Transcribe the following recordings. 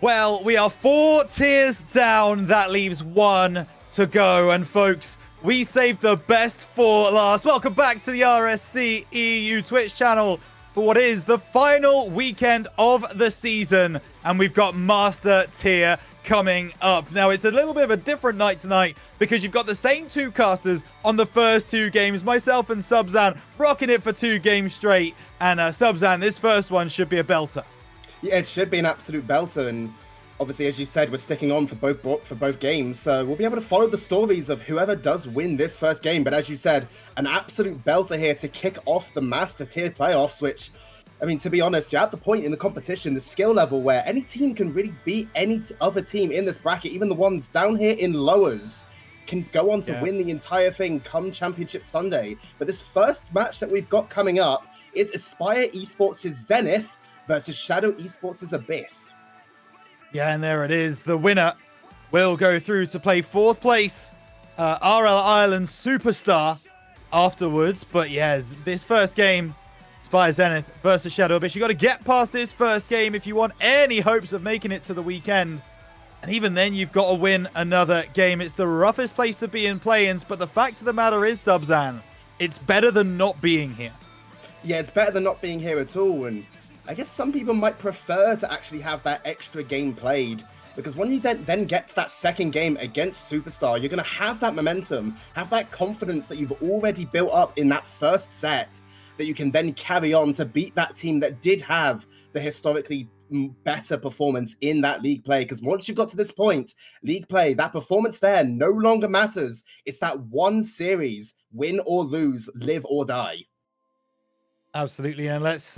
Well, we are 4 tiers down. That leaves 1 to go. And folks, we saved the best for last. Welcome back to the RSC-eu Twitch channel for what is the final weekend of the season. And we've got Master Tier coming up. Now, it's a little bit of a different night tonight because you've got the same 2 casters on the first 2 games. Myself and Subzan rocking it for 2 games straight. And Subzan, this first one should be a belter. Yeah, it should be an absolute belter, and obviously, as you said, we're sticking on for both games, so we'll be able to follow the stories of whoever does win this first game. But as you said, an absolute belter here to kick off the Master Tier playoffs, which, I mean, to be honest, you're at the point in the competition, the skill level, where any team can really beat any other team in this bracket, even the ones down here in lowers, can go on to win the entire thing come Championship Sunday. But this first match that we've got coming up is Aspire Esports' Zenith versus Shadow Esports' Abyss. Yeah, and there it is. The winner will go through to play 4th place, RL Ireland Superstar afterwards. But yes, this first game, Aspire Zenith versus Shadow Abyss. You got to get past this first game if you want any hopes of making it to the weekend. And even then, you've got to win another game. It's the roughest place to be in play-ins, but the fact of the matter is, Subzan, it's better than not being here. Yeah, it's better than not being here at all, and I guess some people might prefer to actually have that extra game played, because when you then get to that second game against Superstar, you're going to have that momentum, have that confidence that you've already built up in that first set, that you can then carry on to beat that team that did have the historically better performance in that league play. Because once you've got to this point, league play, that performance there no longer matters. It's that one series, win or lose, live or die. Absolutely, and let's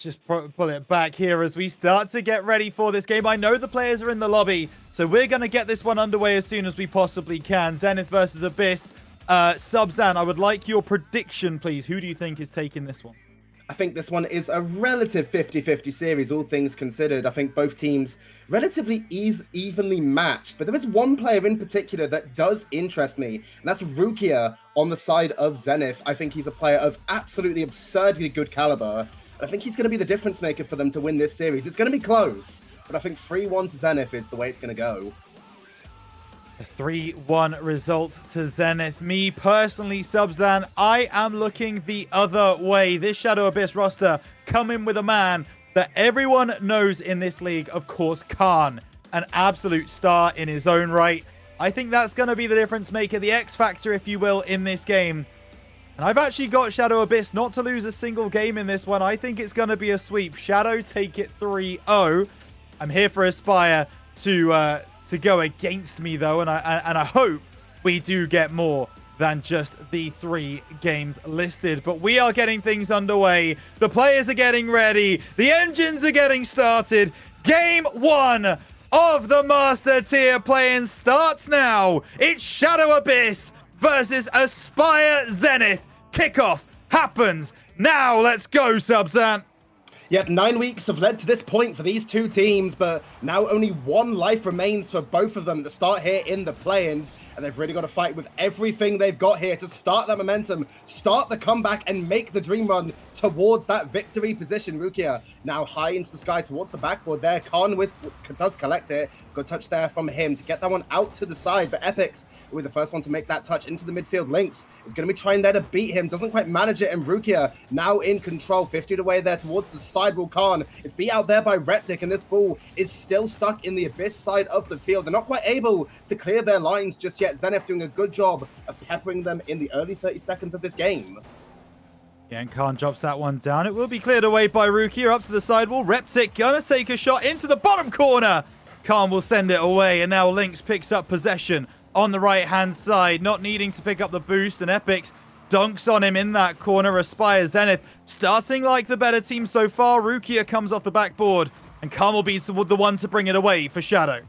just pull it back here as we start to get ready for this game. I know the players are in the lobby, so we're going to get this one underway as soon as we possibly can. Zenith versus Abyss. Subzan, I would like your prediction, please. Who do you think is taking this one? I think this one is a relative 50-50 series, all things considered. I think both teams relatively evenly matched, but there is one player in particular that does interest me, and that's Rukia on the side of Zenith. I think he's a player of absolutely absurdly good caliber, and I think he's going to be the difference maker for them to win this series. It's going to be close, but I think 3-1 to Zenith is the way it's going to go. A 3-1 result to Zenith. Me personally, Subzan, I am looking the other way. This Shadow Abyss roster come in with a man that everyone knows in this league, of course, Khan. An absolute star in his own right. I think that's going to be the difference maker, the X factor, if you will, in this game. And I've actually got Shadow Abyss not to lose a single game in this one. I think it's going to be a sweep. Shadow take it 3-0. I'm here for Aspire to go against me, though, and I hope we do get more than just the 3 games listed. But we are getting things underway. The players are getting ready. The engines are getting started. Game 1 of the Master Tier play-in starts now. It's Shadow Abyss versus Aspire Zenith. Kickoff happens now. Let's go, Subzan. Yep, 9 weeks have led to this point for these two teams, but now only 1 life remains for both of them to start here in the play-ins, and they've really got to fight with everything they've got here to start that momentum, start the comeback, and make the dream run towards that victory position. Rukia now high into the sky towards the backboard there. Khan does collect it. Good touch there from him to get that one out to the side, but Epix, with the first one to make that touch into the midfield. Lynx is going to be trying there to beat him, doesn't quite manage it, and Rukia now in control, 50 away there towards the sidewall. Khan is beat out there by Reptic, and this ball is still stuck in the Abyss side of the field. They're not quite able to clear their lines just yet. Zenith doing a good job of peppering them in the early 30 seconds of this game. Yeah, and Khan drops that one down. It will be cleared away by Rukia up to the sidewall. Reptic gonna take a shot into the bottom corner. Khan will send it away, and now Lynx picks up possession on the right-hand side, not needing to pick up the boost, and Epix dunks on him in that corner. Aspire Zenith starting like the better team so far. Rukia comes off the backboard, and Khan will be the one to bring it away for Shadow.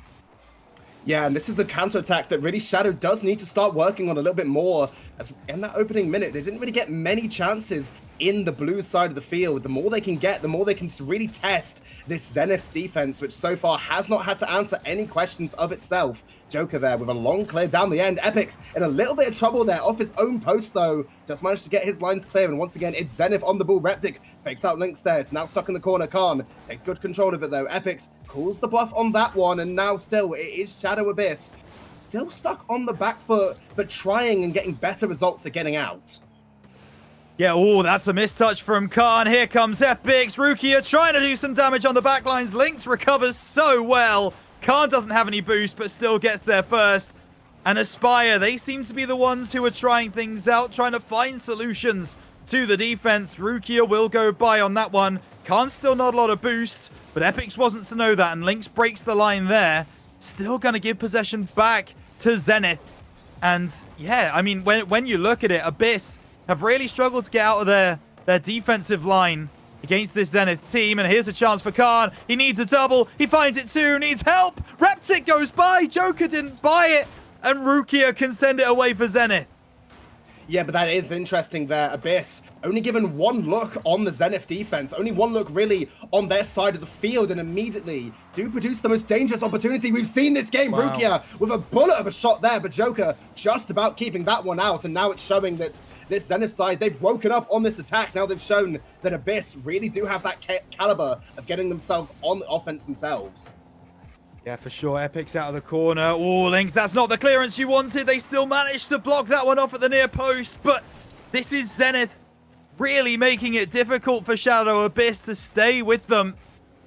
Yeah, and this is a counterattack that really Shadow does need to start working on a little bit more. As in that opening minute, they didn't really get many chances in the blue side of the field. The more they can get, the more they can really test this Zenith's defense, which so far has not had to answer any questions of itself. Joker there with a long clear down the end. Epic's in a little bit of trouble there off his own post, though. Just managed to get his lines clear, and once again, it's Zenith on the ball. Reptic fakes out Lynx there. It's now stuck in the corner. Khan takes good control of it, though. Epic's calls the bluff on that one, and now still, it is Shadow Abyss. Still stuck on the back foot, but trying and getting better results at getting out. Yeah, oh, that's a mistouch from Khan. Here comes Epix. Rukia trying to do some damage on the backlines. Lynx recovers so well. Khan doesn't have any boost, but still gets there first. And Aspire, they seem to be the ones who are trying things out, trying to find solutions to the defense. Rukia will go by on that one. Khan still not a lot of boost, but Epix wasn't to know that, and Lynx breaks the line there. Still going to give possession back to Zenith. And yeah, I mean, when you look at it, Abyss have really struggled to get out of their defensive line against this Zenith team. And here's a chance for Khan. He needs a double. He finds it too. Needs help. Reptic goes by. Joker didn't buy it. And Rukia can send it away for Zenith. Yeah, but that is interesting there. Abyss only given one look on the Zenith defense, only one look really on their side of the field, and immediately do produce the most dangerous opportunity we've seen this game. Wow. Rukia with a bullet of a shot there, but Joker just about keeping that one out, and now it's showing that this Zenith side, they've woken up on this attack. Now they've shown that Abyss really do have that caliber of getting themselves on the offense themselves. Yeah, for sure. Epic's out of the corner. Oh, Lynx, that's not the clearance you wanted. They still managed to block that one off at the near post, but this is Zenith really making it difficult for Shadow Abyss to stay with them.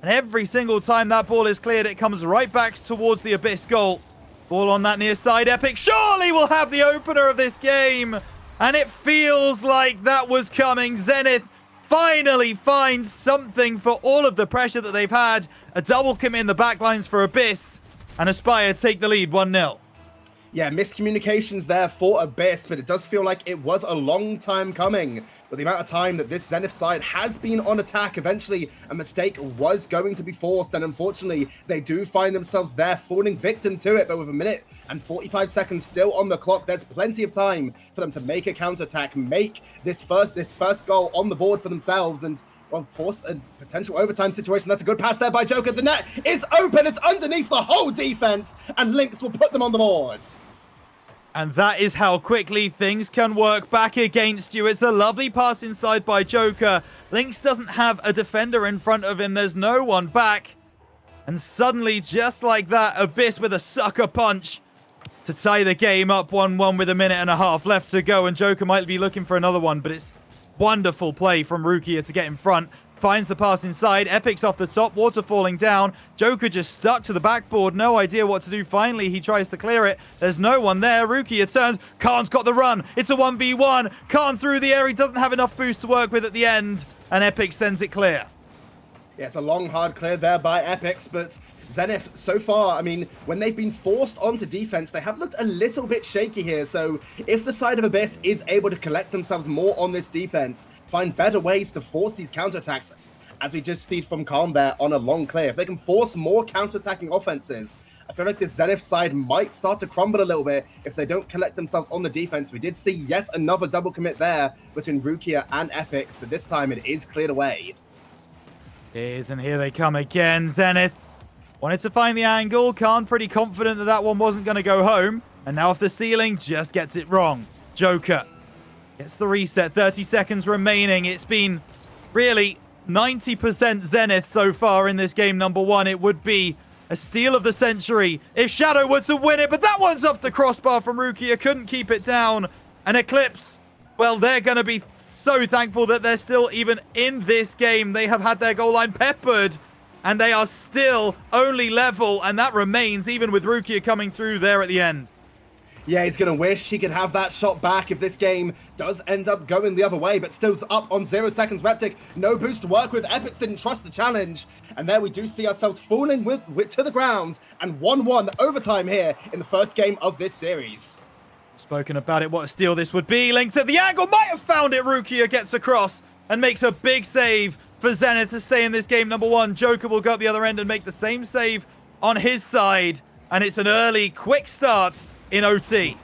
And every single time that ball is cleared, it comes right back towards the Abyss goal. Ball on that near side. Epic surely will have the opener of this game. And it feels like that was coming. Zenith finally finds something for all of the pressure that they've had. A double commit in the backlines for Abyss. And Aspire take the lead 1-0. Yeah, miscommunications there for Abyss, but it does feel like it was a long time coming. With the amount of time that this Zenith side has been on attack, eventually a mistake was going to be forced, and unfortunately, they do find themselves there falling victim to it. But with 1 minute and 45 seconds still on the clock, there's plenty of time for them to make a counterattack, make this first goal on the board for themselves, and well, force a potential overtime situation. That's a good pass there by Joker. The net is open. It's underneath the whole defense, and Lynx will put them on the board. And that is how quickly things can work back against you. It's a lovely pass inside by Joker. Lynx doesn't have a defender in front of him. There's no one back. And suddenly, just like that, Abyss with a sucker punch to tie the game up 1-1 with 1.5 minutes left to go. And Joker might be looking for another one, but it's wonderful play from Rukia to get in front. Finds the pass inside. Epic's off the top. Water falling down. Joker just stuck to the backboard. No idea what to do. Finally, he tries to clear it. There's no one there. Rukia turns. Khan's got the run. It's a 1v1. Khan through the air. He doesn't have enough boost to work with at the end. And Epic sends it clear. Yeah, it's a long, hard clear there by Epix, but Zenith, so far, I mean, when they've been forced onto defense, they have looked a little bit shaky here. So if the side of Abyss is able to collect themselves more on this defense, find better ways to force these counterattacks, as we just see from Khan there on a long clear, if they can force more counterattacking offenses, I feel like this Zenith side might start to crumble a little bit if they don't collect themselves on the defense. We did see yet another double commit there between Rukia and Epix, but this time it is cleared away. Here's and here they come again. Zenith wanted to find the angle. Khan pretty confident that that one wasn't going to go home. And now off the ceiling, just gets it wrong. Joker gets the reset. 30 seconds remaining. It's been really 90% Zenith so far in this game number one. It would be a steal of the century if Shadow was to win it. But that one's off the crossbar from Rukia. Couldn't keep it down. And Eclipse, well, they're going to be so thankful that they're still even in this game. They have had their goal line peppered, and they are still only level, and that remains even with Rukia coming through there at the end. Yeah, he's going to wish he could have that shot back if this game does end up going the other way, but still's up on 0 seconds. Reptic, no boost to work with. Epix didn't trust the challenge, and there we do see ourselves falling with to the ground, and 1-1 overtime here in the first game of this series. Spoken about it, what a steal this would be. Lynx at the angle, might have found it. Rukia gets across and makes a big save for Zenith to stay in this game number one. Joker will go up the other end and make the same save on his side. and it's an early, quick start in OT.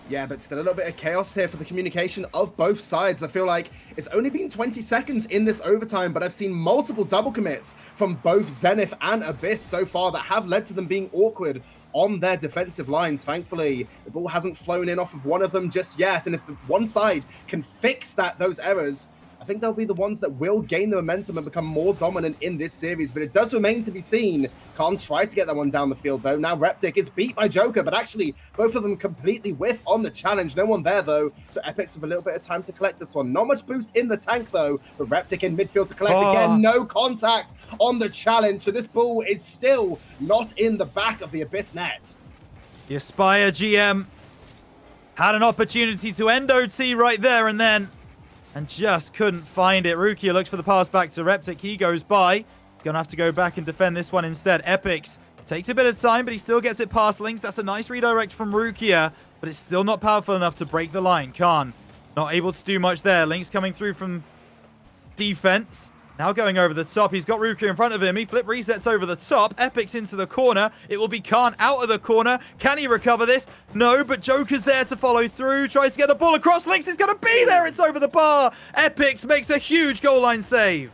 Yeah, but still a little bit of chaos here for the communication of both sides. I feel like it's only been 20 seconds in this overtime, but I've seen multiple double commits from both Zenith and Abyss so far that have led to them being awkward on their defensive lines. Thankfully, the ball hasn't flown in off of one of them just yet, and if the one side can fix those errors, I think they'll be the ones that will gain the momentum and become more dominant in this series, but it does remain to be seen. Khan tried to get that one down the field, though. Now Reptic is beat by Joker, but actually both of them completely whiff on the challenge. No one there, though, so Epic's with a little bit of time to collect this one. Not much boost in the tank, though, but Reptic in midfield to collect again. No contact on the challenge, so this ball is still not in the back of the Abyss net. The Aspire GM had an opportunity to end OT right there and then, and just couldn't find it. Rukia looks for the pass back to Reptic. He goes by. He's going to have to go back and defend this one instead. Epix takes a bit of time, but he still gets it past Lynx. That's a nice redirect from Rukia, but it's still not powerful enough to break the line. Khan not able to do much there. Lynx coming through from defense. Now going over the top. He's got Rukia in front of him. He flip resets over the top. Epix into the corner. It will be Khan out of the corner. Can he recover this? No, but Joker's there to follow through. Tries to get the ball across. Lynx is going to be there. It's over the bar. Epix makes a huge goal line save.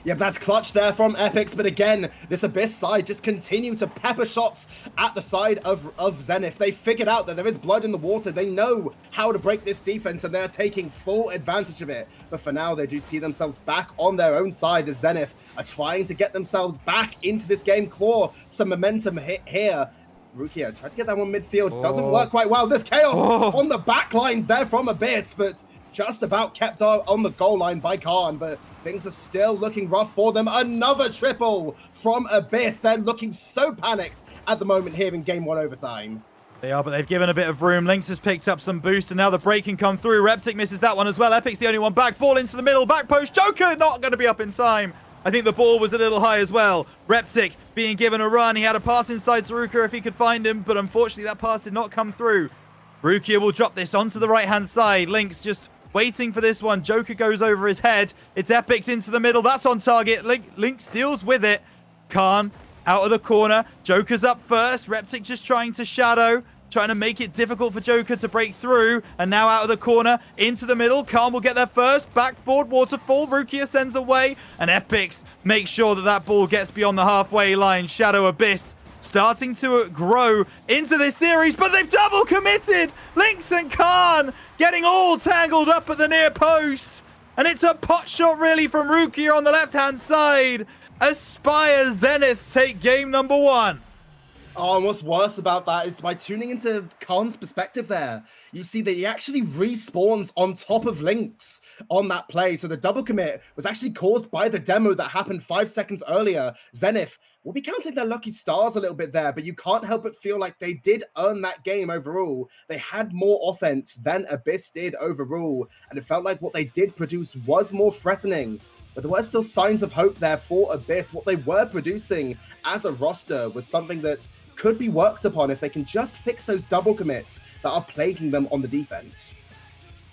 Yep, that's clutch there from Epix, but again, this Abyss side just continue to pepper shots at the side of Zenith. They figured out that there is blood in the water. They know how to break this defense, and they're taking full advantage of it. But for now, they do see themselves back on their own side. The Zenith are trying to get themselves back into this game, claw some momentum here. Rukia tried to get that one midfield. Doesn't work quite well. There's chaos on the back lines there from Abyss, but just about kept on the goal line by Khan, but things are still looking rough for them. Another triple from Abyss. They're looking so panicked at the moment here in Game 1 overtime. They are, but they've given a bit of room. Lynx has picked up some boost, and now the break can come through. Reptic misses that one as well. Epic's the only one back. Ball into the middle. Back post. Joker not going to be up in time. I think the ball was a little high as well. Reptic being given a run. He had a pass inside to Rukia if he could find him, but unfortunately that pass did not come through. Rukia will drop this onto the right-hand side. Lynx just waiting for this one. Joker goes over his head. It's Epix into the middle. That's on target. Lynx deals with it. Khan out of the corner. Joker's up first. Reptic just trying to shadow, trying to make it difficult for Joker to break through. And now out of the corner, into the middle. Khan will get there first. Backboard waterfall. Rukia sends away. And Epix makes sure that that ball gets beyond the halfway line. Shadow Abyss starting to grow into this series, but they've double committed. Lynx and Khan getting all tangled up at the near post. And it's a pot shot really from Rukia on the left-hand side. Aspire Zenith take game number 1. Oh, and what's worse about that is by tuning into Khan's perspective there, you see that he actually respawns on top of Lynx on that play. So the double commit was actually caused by the demo that happened 5 seconds earlier. Zenith will be counting their lucky stars a little bit there, but you can't help but feel like they did earn that game overall. They had more offense than Abyss did overall, and it felt like what they did produce was more threatening. But there were still signs of hope there for Abyss. What they were producing as a roster was something that could be worked upon if they can just fix those double commits that are plaguing them on the defense.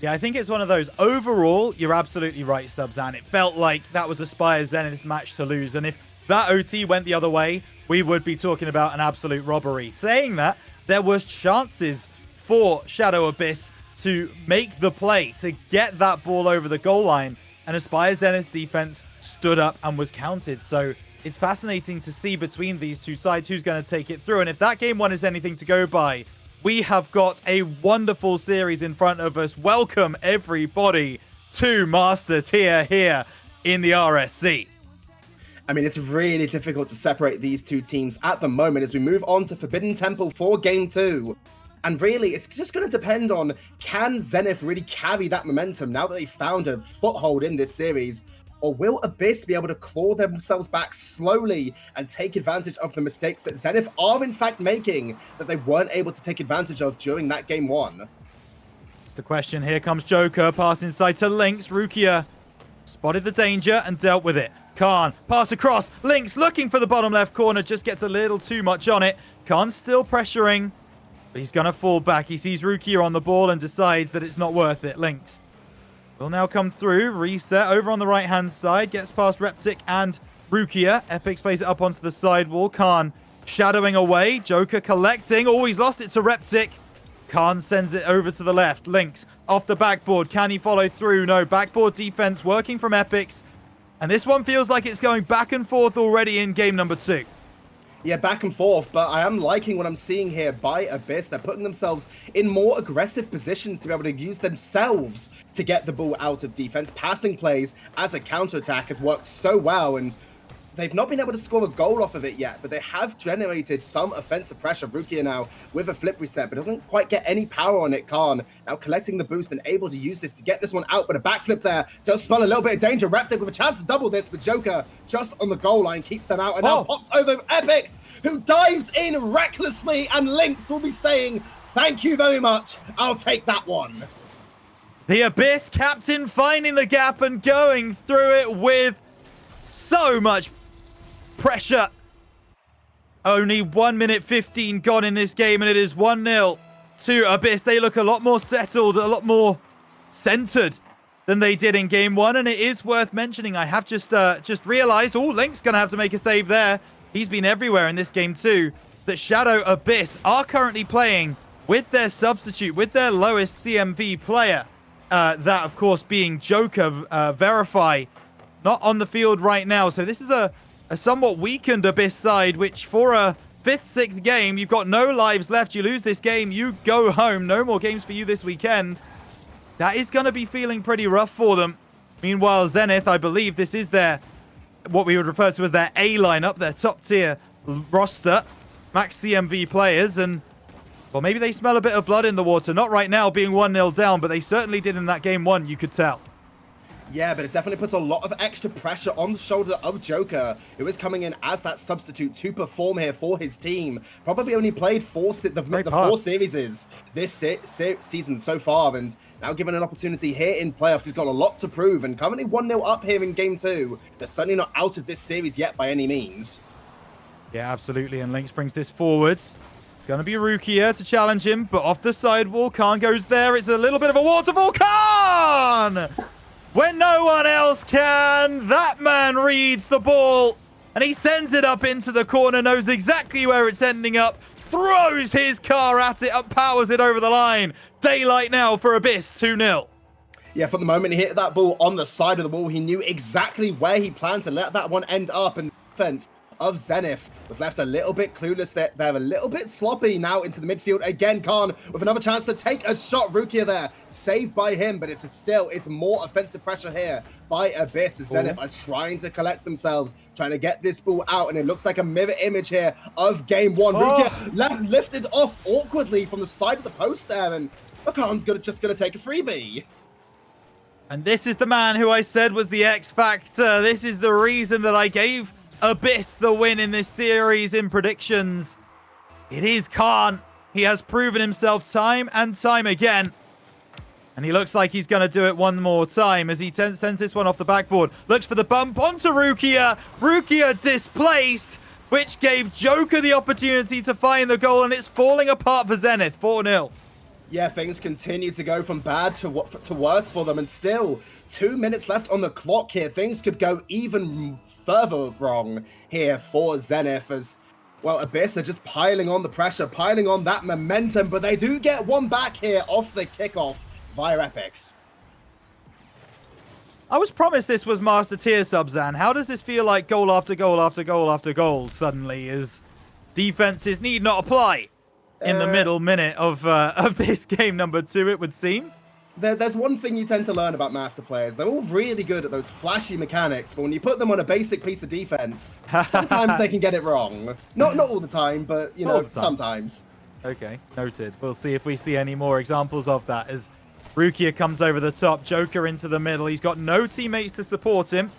Yeah, I think it's one of those. Overall, you're absolutely right, Subzan. It felt like that was Aspire Zenith's match to lose. And if that OT went the other way, we would be talking about an absolute robbery. Saying that, there was chances for Shadow Abyss to make the play, to get that ball over the goal line. And Aspire Zenith's defense stood up and was counted. So it's fascinating to see between these two sides who's going to take it through. And if that game 1 is anything to go by, we have got a wonderful series in front of us. Welcome, everybody, to Master Tier here in the RSC. I mean, it's really difficult to separate these two teams at the moment as we move on to Forbidden Temple for Game 2. And really, it's just going to depend on, can Zenith really carry that momentum now that they've found a foothold in this series? Or will Abyss be able to claw themselves back slowly and take advantage of the mistakes that Zenith are in fact making that they weren't able to take advantage of during that Game 1? It's the question. Here comes Joker. Pass inside to Lynx. Rukia spotted the danger and dealt with it. Khan, pass across. Lynx looking for the bottom left corner. Just gets a little too much on it. Khan's still pressuring, but he's going to fall back. He sees Rukia on the ball and decides that it's not worth it. Lynx will now come through. Reset over on the right-hand side. Gets past Reptic and Rukia. Epix plays it up onto the sidewall. Khan shadowing away. Joker collecting. Oh, he's lost it to Reptic. Khan sends it over to the left. Lynx off the backboard. Can he follow through? No. Backboard defense working from Epics. And this one feels like it's going back and forth already in game number 2. Yeah, back and forth, but I am liking what I'm seeing here by Abyss. They're putting themselves in more aggressive positions to be able to use themselves to get the ball out of defense. Passing plays as a counterattack has worked so well, and they've not been able to score a goal off of it yet, but they have generated some offensive pressure. Rukia now with a flip reset, but doesn't quite get any power on it. Khan now collecting the boost and able to use this to get this one out, but a backflip there does spell a little bit of danger. Reptic with a chance to double this, but Joker just on the goal line keeps them out and now pops over Epics, who dives in recklessly, and Lynx will be saying, thank you very much, I'll take that one. The Abyss captain finding the gap and going through it with so much pressure. Only 1 minute 15 gone in this game, and it is 1-0 to Abyss. They look a lot more settled, a lot more centered than they did in game 1, and it is worth mentioning. I have just realized, oh, Link's gonna have to make a save there. He's been everywhere in this game too. That Shadow Abyss are currently playing with their substitute, with their lowest CMV player. That, of course, being Joker. Verify not on the field right now. So this is a somewhat weakened Abyss side, which for a 5th, 6th game, you've got no lives left. You lose this game, you go home. No more games for you this weekend. That is going to be feeling pretty rough for them. Meanwhile, Zenith, I believe this is their, what we would refer to as their A lineup, their top tier roster, max CMV players, and well, maybe they smell a bit of blood in the water. Not right now, being 1-0 down, but they certainly did in that game 1, you could tell. Yeah, but it definitely puts a lot of extra pressure on the shoulder of Joker, who is coming in as that substitute to perform here for his team. Probably only played the 4 series this season so far, and now given an opportunity here in playoffs, he's got a lot to prove, and currently 1-0 up here in game 2. They're certainly not out of this series yet by any means. Yeah, absolutely, and Lynx brings this forwards. It's going to be Rukia to challenge him, but off the sidewall, Khan goes there. It's a little bit of a waterfall. Khan! When no one else can, that man reads the ball, and he sends it up into the corner, knows exactly where it's ending up, throws his car at it, powers it over the line. Daylight now for Abyss, 2-0. Yeah, from the moment he hit that ball on the side of the wall, he knew exactly where he planned to let that one end up, and the defense of Zenith was left a little bit clueless. They're a little bit sloppy now into the midfield. Again, Khan with another chance to take a shot. Rukia there, saved by him, but it's more offensive pressure here by Abyss. Zenith are trying to collect themselves, trying to get this ball out, and it looks like a mirror image here of game 1. Rukia lifted off awkwardly from the side of the post there, and Khan's just gonna take a freebie. And this is the man who I said was the X Factor. This is the reason that I gave Abyss the win in this series in predictions. It is Khan. He has proven himself time and time again. And he looks like he's going to do it one more time as he sends this one off the backboard. Looks for the bump onto Rukia. Rukia displaced, which gave Joker the opportunity to find the goal, and it's falling apart for Zenith, 4-0. Yeah, things continue to go from bad to worse for them, and still 2 minutes left on the clock here. Things could go even further wrong here for Zenith, as well, Abyss are just piling on the pressure, piling on that momentum, but they do get one back here off the kickoff via Epics. I was promised this was Master Tier, Subzan. How does this feel like goal after goal after goal after goal suddenly, as defenses need not apply in the middle minute of this game number 2, it would seem? There's one thing you tend to learn about master players. They're all really good at those flashy mechanics, but when you put them on a basic piece of defense, sometimes they can get it wrong. Not all the time, but, you know, sometimes. Okay, noted. We'll see if we see any more examples of that as Rukia comes over the top, Joker into the middle. He's got no teammates to support him,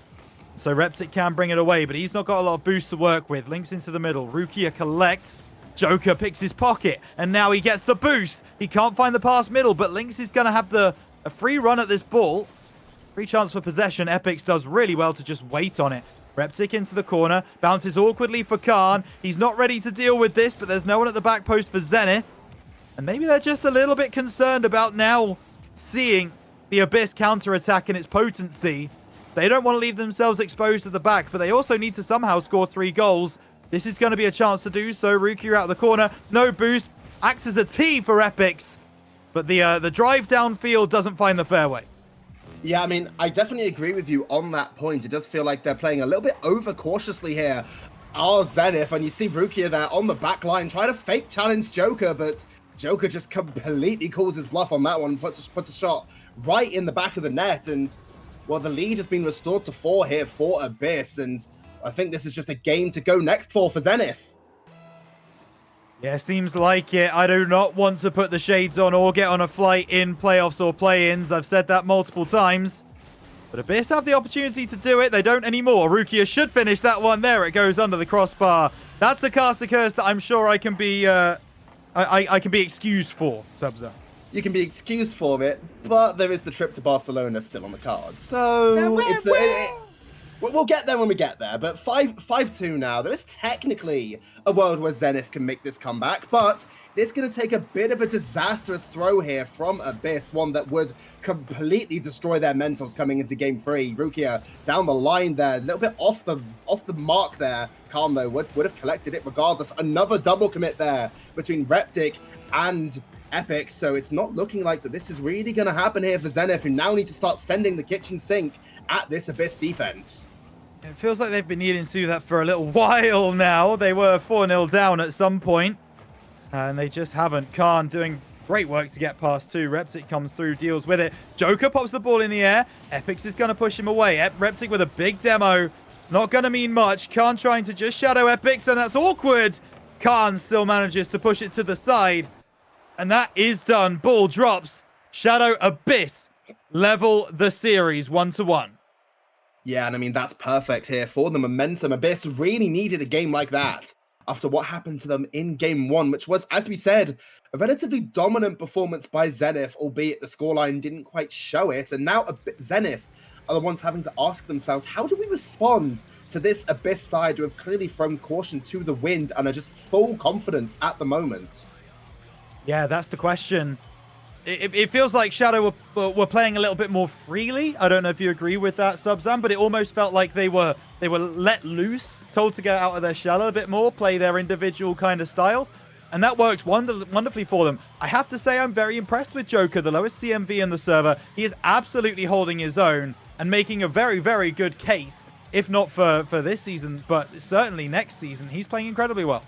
so Reptic can bring it away, but he's not got a lot of boost to work with. Links into the middle. Rukia collects. Joker picks his pocket, and now he gets the boost. He can't find the pass middle, but Lynx is going to have a free run at this ball. Free chance for possession. Epics does really well to just wait on it. Reptic into the corner, bounces awkwardly for Khan. He's not ready to deal with this, but there's no one at the back post for Zenith. And maybe they're just a little bit concerned about now seeing the Abyss counterattack and its potency. They don't want to leave themselves exposed to the back, but they also need to somehow score 3 goals. This is going to be a chance to do so. Rukia out of the corner. No boost. Acts as a T for Epics. But the drive downfield doesn't find the fairway. Yeah, I mean, I definitely agree with you on that point. It does feel like they're playing a little bit overcautiously here. Zenith, and you see Rukia there on the back line trying to fake challenge Joker, but Joker just completely calls his bluff on that one, puts a shot right in the back of the net, and, well, the lead has been restored to 4 here for Abyss, and I think this is just a game to go next for Zenith. Yeah, seems like it. I do not want to put the shades on or get on a flight in playoffs or play-ins. I've said that multiple times. But Abyss have the opportunity to do it. They don't anymore. Rukia should finish that one. There it goes under the crossbar. That's a caster curse that I'm sure I can be I can be excused for, Subza. You can be excused for it, but there is the trip to Barcelona still on the cards. So we'll get there when we get there, but 5-2 now. There is technically a world where Zenith can make this comeback, but it's going to take a bit of a disastrous throw here from Abyss, one that would completely destroy their mentals coming into Game 3. Rukia down the line there, a little bit off the mark there. Khan, though, would have collected it regardless. Another double commit there between Reptic and Epic, so it's not looking like that this is really going to happen here for Zenith, who now need to start sending the kitchen sink at this Abyss defense. It feels like they've been needing to do that for a little while now. They were 4-0 down at some point, and they just haven't. Khan doing great work to get past 2. Reptic comes through, deals with it. Joker pops the ball in the air. Epics is going to push him away. Reptic with a big demo. It's not going to mean much. Khan trying to just shadow Epics, and that's awkward. Khan still manages to push it to the side. And that is done. Ball drops. Shadow Abyss level the series 1-1. Yeah, and I mean, that's perfect here for the momentum. Abyss really needed a game like that after what happened to them in Game 1, which was, as we said, a relatively dominant performance by Zenith, albeit the scoreline didn't quite show it. And now Zenith are the ones having to ask themselves, how do we respond to this Abyss side who have clearly thrown caution to the wind and are just full confidence at the moment? Yeah, that's the question. It feels like Shadow were playing a little bit more freely. I don't know if you agree with that, Subzam, but it almost felt like they were let loose, told to get out of their shell a bit more, play their individual kind of styles, and that works wonderfully for them. I have to say I'm very impressed with Joker, the lowest CMV in the server. He is absolutely holding his own and making a very, very good case, if not for this season, but certainly next season. He's playing incredibly well.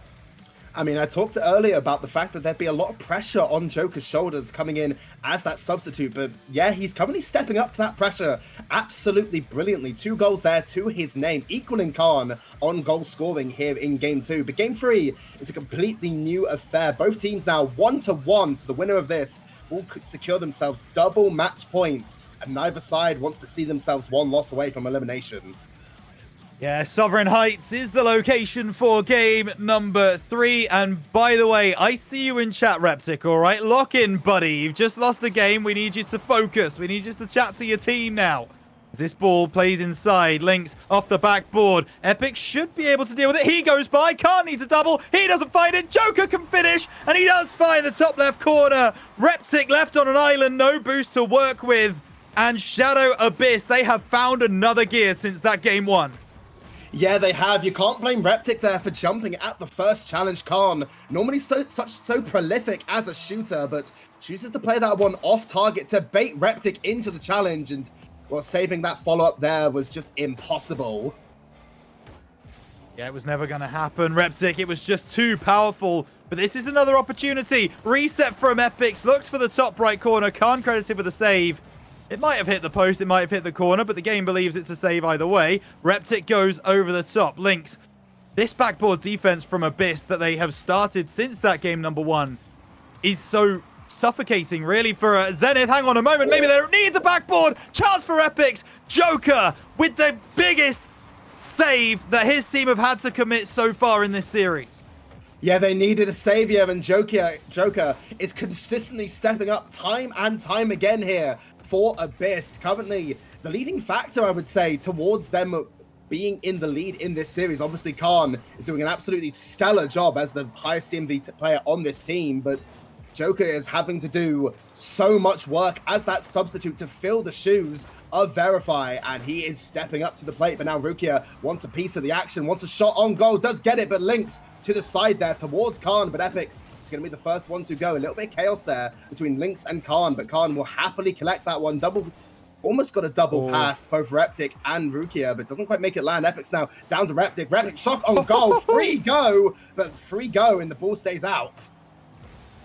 I mean, I talked earlier about the fact that there'd be a lot of pressure on Joker's shoulders coming in as that substitute, but yeah, he's currently stepping up to that pressure absolutely brilliantly. 2 goals there to his name, equaling Khan on goal scoring here in Game 2. But Game 3 is a completely new affair. Both teams now 1-1, so the winner of this will secure themselves double match points, and neither side wants to see themselves 1 loss away from elimination. Yeah, Sovereign Heights is the location for game number 3. And by the way, I see you in chat, Reptic, all right? Lock in, buddy. You've just lost a game. We need you to focus. We need you to chat to your team now. As this ball plays inside, Lynx off the backboard. Epic should be able to deal with it. He goes by. Khan needs a double. He doesn't find it. Joker can finish, and he does find the top left corner. Reptic left on an island. No boost to work with. And Shadow Abyss, they have found another gear since that game 1. Yeah, they have. You can't blame Reptic there for jumping at the first challenge. Khan, normally so prolific as a shooter, but chooses to play that one off target to bait Reptic into the challenge, and, well, saving that follow-up there was just impossible. Yeah, it was never going to happen, Reptic. It was just too powerful. But this is another opportunity. Reset from Epics. Looks for the top right corner. Khan credited with a save. It might have hit the post, it might have hit the corner, but the game believes it's a save either way. Reptic goes over the top. Lynx, this backboard defense from Abyss that they have started since that game number 1 is so suffocating, really, for Zenith. Hang on a moment, maybe they don't need the backboard. Chance for Epics. Joker with the biggest save that his team have had to commit so far in this series. Yeah, they needed a savior, and Joker is consistently stepping up time and time again here for Abyss. Currently, the leading factor, I would say, towards them being in the lead in this series. Obviously, Khan is doing an absolutely stellar job as the highest CMV player on this team, but Joker is having to do so much work as that substitute to fill the shoes of Verify, and he is stepping up to the plate. But now Rukia wants a piece of the action, wants a shot on goal, does get it, but Lynx to the side there towards Khan. But Epix is going to be the first one to go. A little bit of chaos there between Lynx and Khan, but Khan will happily collect that one. Almost got a double past both Reptic and Rukia, but doesn't quite make it land. Epix now down to Reptic. Reptic shot on goal. Free go, but free go, and the ball stays out.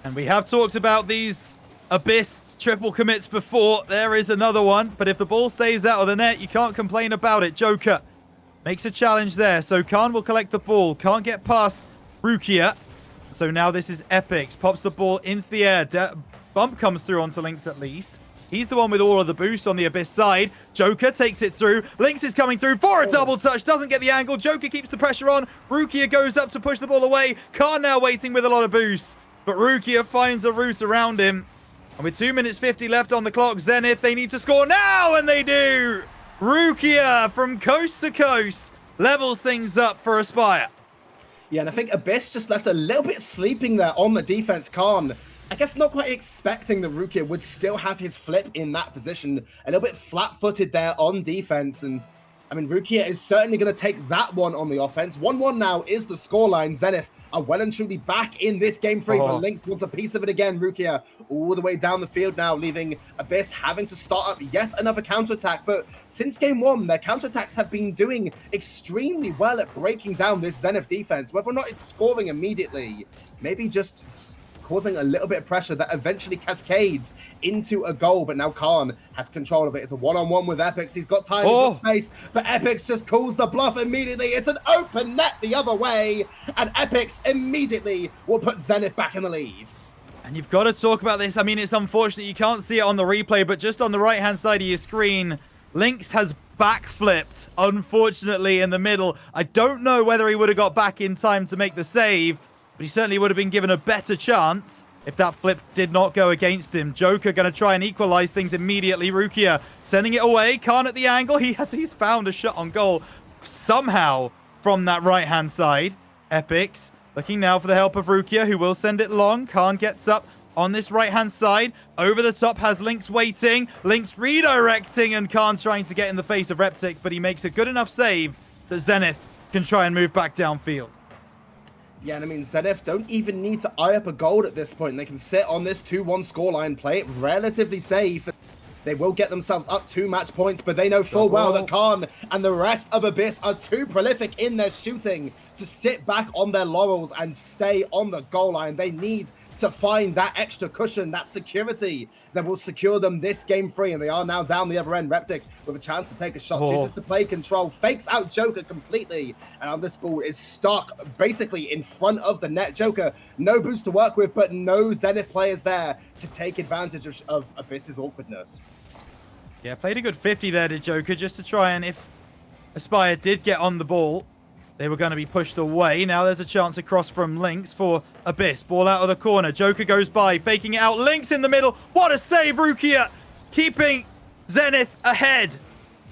And we have talked about these Abyss triple commits before. There is another one, but if the ball stays out of the net, you can't complain about it. Joker makes a challenge there, so Khan will collect the ball. Can't get past Rukia. So now this is Epix. Pops the ball into the air. Bump comes through onto Lynx at least. He's the one with all of the boost on the Abyss side. Joker takes it through. Lynx is coming through for a double touch. Doesn't get the angle. Joker keeps the pressure on. Rukia goes up to push the ball away. Khan now waiting with a lot of boost. But Rukia finds a route around him. And with 2 minutes 50 left on the clock, Zenith, they need to score now, and they do! Rukia from coast to coast levels things up for Aspire. Yeah, and I think Abyss just left a little bit sleeping there on the defense. Khan, I guess not quite expecting that Rukia would still have his flip in that position. A little bit flat-footed there on defense, and I mean, Rukia is certainly going to take that one on the offense. 1-1 now is the scoreline. Zenith are well and truly back in this game 3, but Lynx wants a piece of it again. Rukia all the way down the field now, leaving Abyss having to start up yet another counterattack. But since game 1, their counterattacks have been doing extremely well at breaking down this Zenith defense. Whether or not it's scoring immediately, maybe just causing a little bit of pressure that eventually cascades into a goal. But now Khan has control of it. It's a one-on-one with Epix. He's got time, he's got space, but Epix just calls the bluff immediately. It's an open net the other way, and Epix immediately will put Zenith back in the lead. And you've got to talk about this. I mean, it's unfortunate you can't see it on the replay, but just on the right-hand side of your screen, Lynx has backflipped, unfortunately, in the middle. I don't know whether he would have got back in time to make the save, but he certainly would have been given a better chance if that flip did not go against him. Joker going to try and equalize things immediately. Rukia sending it away. Khan at the angle. He's found a shot on goal somehow from that right-hand side. Epix looking now for the help of Rukia, who will send it long. Khan gets up on this right-hand side. Over the top has Lynx waiting. Lynx redirecting, and Khan trying to get in the face of Reptic, but he makes a good enough save that Zenith can try and move back downfield. Yeah, and I mean, Zenith don't even need to eye up a goal at this point. They can sit on this 2-1 scoreline, play it relatively safe. They will get themselves up 2 match points, but they know full well that Khan and the rest of Abyss are too prolific in their shooting to sit back on their laurels and stay on the goal line. They need to find that extra cushion, that security that will secure them this game 3, and they are now down the other end. Reptic with a chance to take a shot, chooses to play control, fakes out Joker completely, and now this ball is stuck basically in front of the net. Joker, no boost to work with, but no Zenith players there to take advantage of Abyss's awkwardness. Yeah, played a good 50 there to Joker, just to try and, if Aspire did get on the ball, they were going to be pushed away. Now there's a chance across from Lynx for Abyss. Ball out of the corner. Joker goes by, faking it out. Lynx in the middle. What a save, Rukia! Keeping Zenith ahead.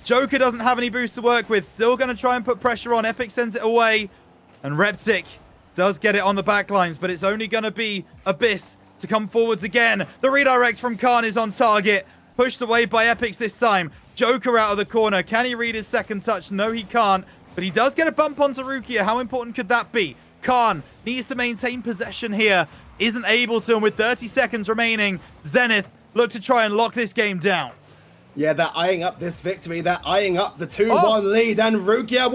Joker doesn't have any boost to work with. Still going to try and put pressure on. Epix sends it away. And Reptic does get it on the back lines, but it's only going to be Abyss to come forwards again. The redirect from Khan is on target. Pushed away by Epix this time. Joker out of the corner. Can he read his second touch? No, he can't. But he does get a bump onto Rukia. How important could that be? Khan needs to maintain possession here. Isn't able to. And with 30 seconds remaining, Zenith look to try and lock this game down. Yeah, they're eyeing up this victory. They're eyeing up the 2-1 lead. And Rukia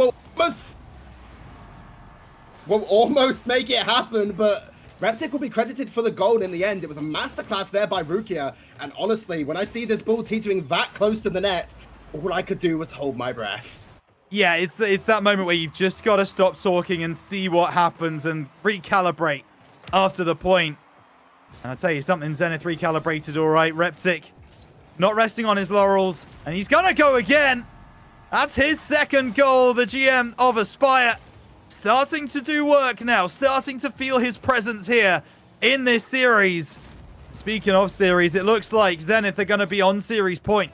will almost make it happen. But Reptic will be credited for the goal in the end. It was a masterclass there by Rukia. And honestly, when I see this ball teetering that close to the net, all I could do was hold my breath. Yeah, it's that moment where you've just got to stop talking and see what happens and recalibrate after the point. And I tell you something, Zenith recalibrated all right. Reptic not resting on his laurels, and he's going to go again. That's his second goal, the GM of Aspire. Starting to do work now, starting to feel his presence here in this series. Speaking of series, it looks like Zenith are going to be on series point.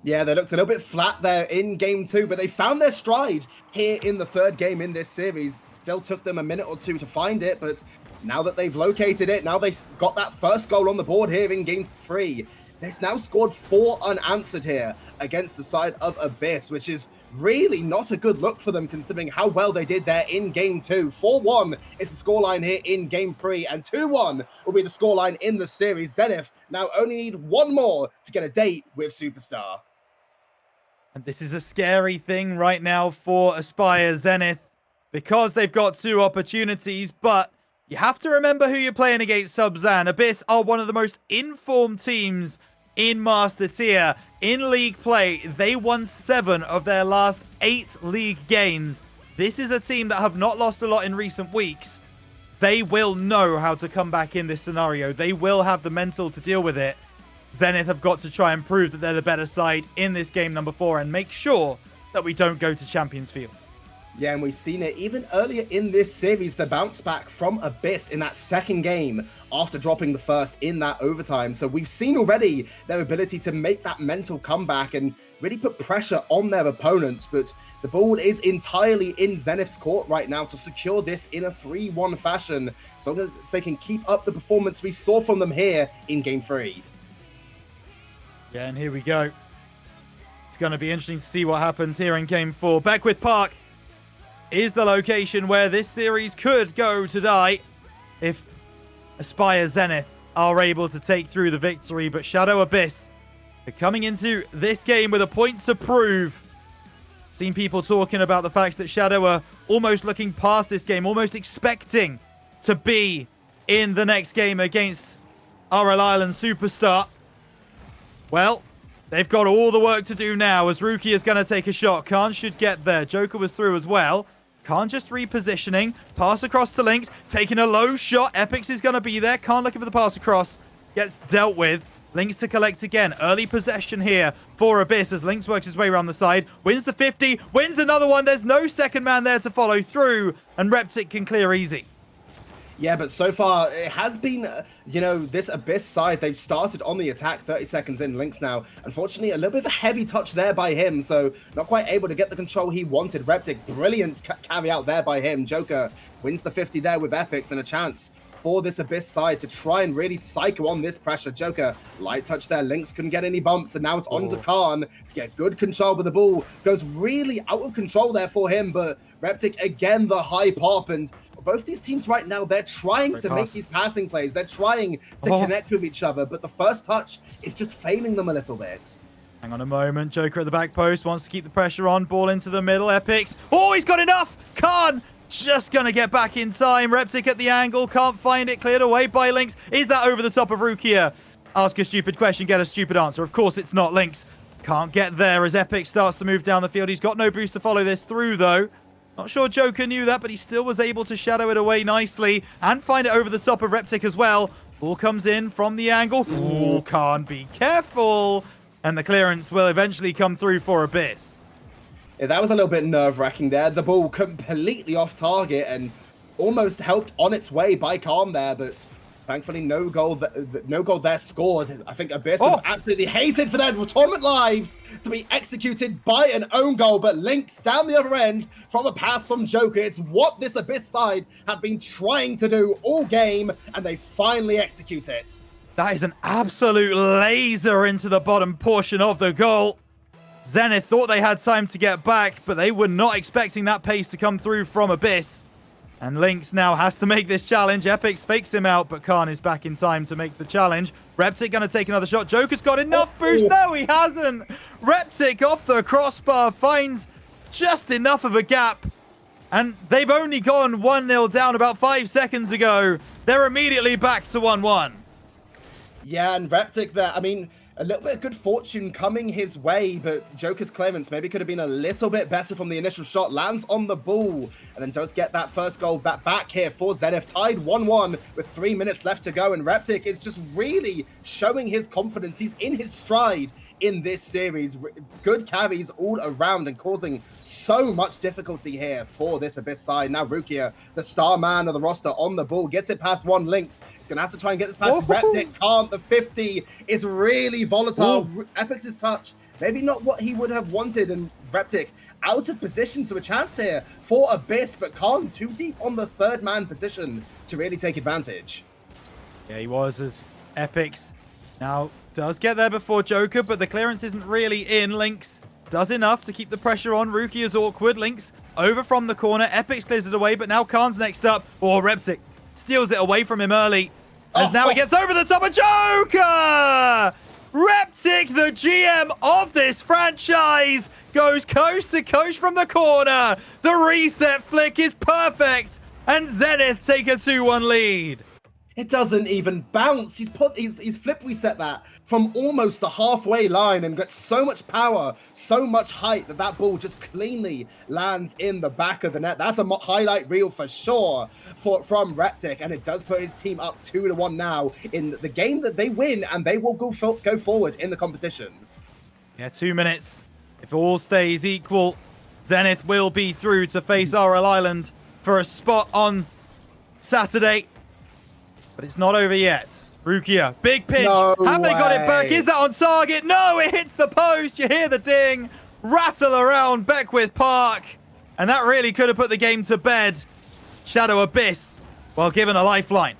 Yeah, they looked a little bit flat there in game 2, but they found their stride here in the 3rd game in this series. Still took them a minute or two to find it, but now that they've located it, now they've got that first goal on the board here in game 3. They've now scored 4 unanswered here against the side of Abyss, which is really not a good look for them considering how well they did there in game 2. 4-1 is the scoreline here in game 3, and 2-1 will be the scoreline in the series. Zenith now only need 1 more to get a date with Superstar. And this is a scary thing right now for Aspire Zenith because they've got 2 opportunities, but you have to remember who you're playing against, Subzan. Abyss are one of the most informed teams in Master Tier. In league play, they won 7 of their last 8 league games. This is a team that have not lost a lot in recent weeks. They will know how to come back in this scenario. They will have the mental to deal with it. Zenith have got to try and prove that they're the better side in this game number 4 and make sure that we don't go to Champions Field. Yeah, and we've seen it even earlier in this series, the bounce back from Abyss in that second game after dropping the first in that overtime. So we've seen already their ability to make that mental comeback and really put pressure on their opponents. But the ball is entirely in Zenith's court right now to secure this in a 3-1 fashion, as long as they can keep up the performance we saw from them here in game 3. Yeah, and here we go. It's going to be interesting to see what happens here in game 4. Beckwith Park is the location where this series could go to die if Aspire Zenith are able to take through the victory. But Shadow Abyss are coming into this game with a point to prove. Seen people talking about the fact that Shadow are almost looking past this game, almost expecting to be in the next game against RL Island Superstar. Well, they've got all the work to do now as Ruki is going to take a shot. Khan should get there. Joker was through as well. Khan just repositioning. Pass across to Lynx. Taking a low shot. Epix is going to be there. Khan looking for the pass across. Gets dealt with. Lynx to collect again. Early possession here for Abyss as Lynx works his way around the side. Wins the 50. Wins another one. There's no second man there to follow through. And Reptic can clear easy. Yeah, but so far, it has been, this Abyss side, they've started on the attack 30 seconds in. Lynx now. Unfortunately, a little bit of a heavy touch there by him, so not quite able to get the control he wanted. Reptic, brilliant carry out there by him. Joker wins the 50 there with Epix and a chance for this Abyss side to try and really psycho on this pressure. Joker, light touch there. Lynx couldn't get any bumps, and now it's on to Khan to get good control with the ball. Goes really out of control there for him, but Reptic, again, the high pop, and both these teams right now, they're trying to make these passing plays. They're trying to connect with each other, but the first touch is just failing them a little bit. Hang on a moment. Joker at the back post wants to keep the pressure on. Ball into the middle. Epix. Oh, he's got enough. Khan just going to get back in time. Reptic at the angle. Can't find it. Cleared away by Lynx. Is that over the top of Rukia? Ask a stupid question. Get a stupid answer. Of course it's not. Lynx can't get there as Epix starts to move down the field. He's got no boost to follow this through, though. Not sure Joker knew that, but he still was able to shadow it away nicely and find it over the top of Reptic as well. Ball comes in from the angle. Ooh, can't be careful. And the clearance will eventually come through for Abyss. Yeah, that was a little bit nerve-wracking there. The ball completely off target and almost helped on its way by Khan there, but thankfully no goal there scored. I think Abyss have absolutely hated for their tournament lives to be executed by an own goal, but Lynx down the other end from a pass from Joker. It's what this Abyss side have been trying to do all game, and they finally execute it. That is an absolute laser into the bottom portion of the goal. Zenith thought they had time to get back, but they were not expecting that pace to come through from Abyss. And Lynx now has to make this challenge. Epix fakes him out, but Khan is back in time to make the challenge. Reptic going to take another shot. Joker's got enough boost. No, he hasn't. Reptic off the crossbar finds just enough of a gap. And they've only gone 1-0 down about 5 seconds ago. They're immediately back to 1-1. Yeah, and Reptic there, I mean, a little bit of good fortune coming his way, but Joker's clearance maybe could have been a little bit better from the initial shot. Lands on the ball and then does get that first goal back here for Zenith. Tied 1-1 with 3 minutes left to go, and Reptic is just really showing his confidence. He's in his stride in this series. Good carries all around and causing so much difficulty here for this Abyss side. Now Rukia, the star man of the roster, on the ball, gets it past one. Lynx. He's going to have to try and get this past Reptic. Can't. The 50 is really volatile. Epix's touch, maybe not what he would have wanted, and Reptic out of position to a chance here for Abyss, but Khan too deep on the third man position to really take advantage. Yeah, he was, as Epix now does get there before Joker, but the clearance isn't really in. Lynx does enough to keep the pressure on. Ruki is awkward. Lynx over from the corner. Epix clears it away, but now Khan's next up. Or Reptic steals it away from him early. As now he gets over the top of Joker! Reptic, the GM of this franchise, goes coast to coast from the corner. The reset flick is perfect, and Zenith take a 2-1 lead. It doesn't even bounce. He's flip reset that from almost the halfway line and gets so much power, so much height that ball just cleanly lands in the back of the net. That's a highlight reel for sure from Reptic, and it does put his team up 2-1 now in the game that they win, and they will go forward in the competition. Yeah, 2 minutes. If all stays equal, Zenith will be through to face RL Island for a spot on Saturday. But it's not over yet. Rukia, big pinch. Have they got it back? Is that on target? No, it hits the post. You hear the ding rattle around Beckwith Park. And that really could have put the game to bed. Shadow Abyss, well, given a lifeline.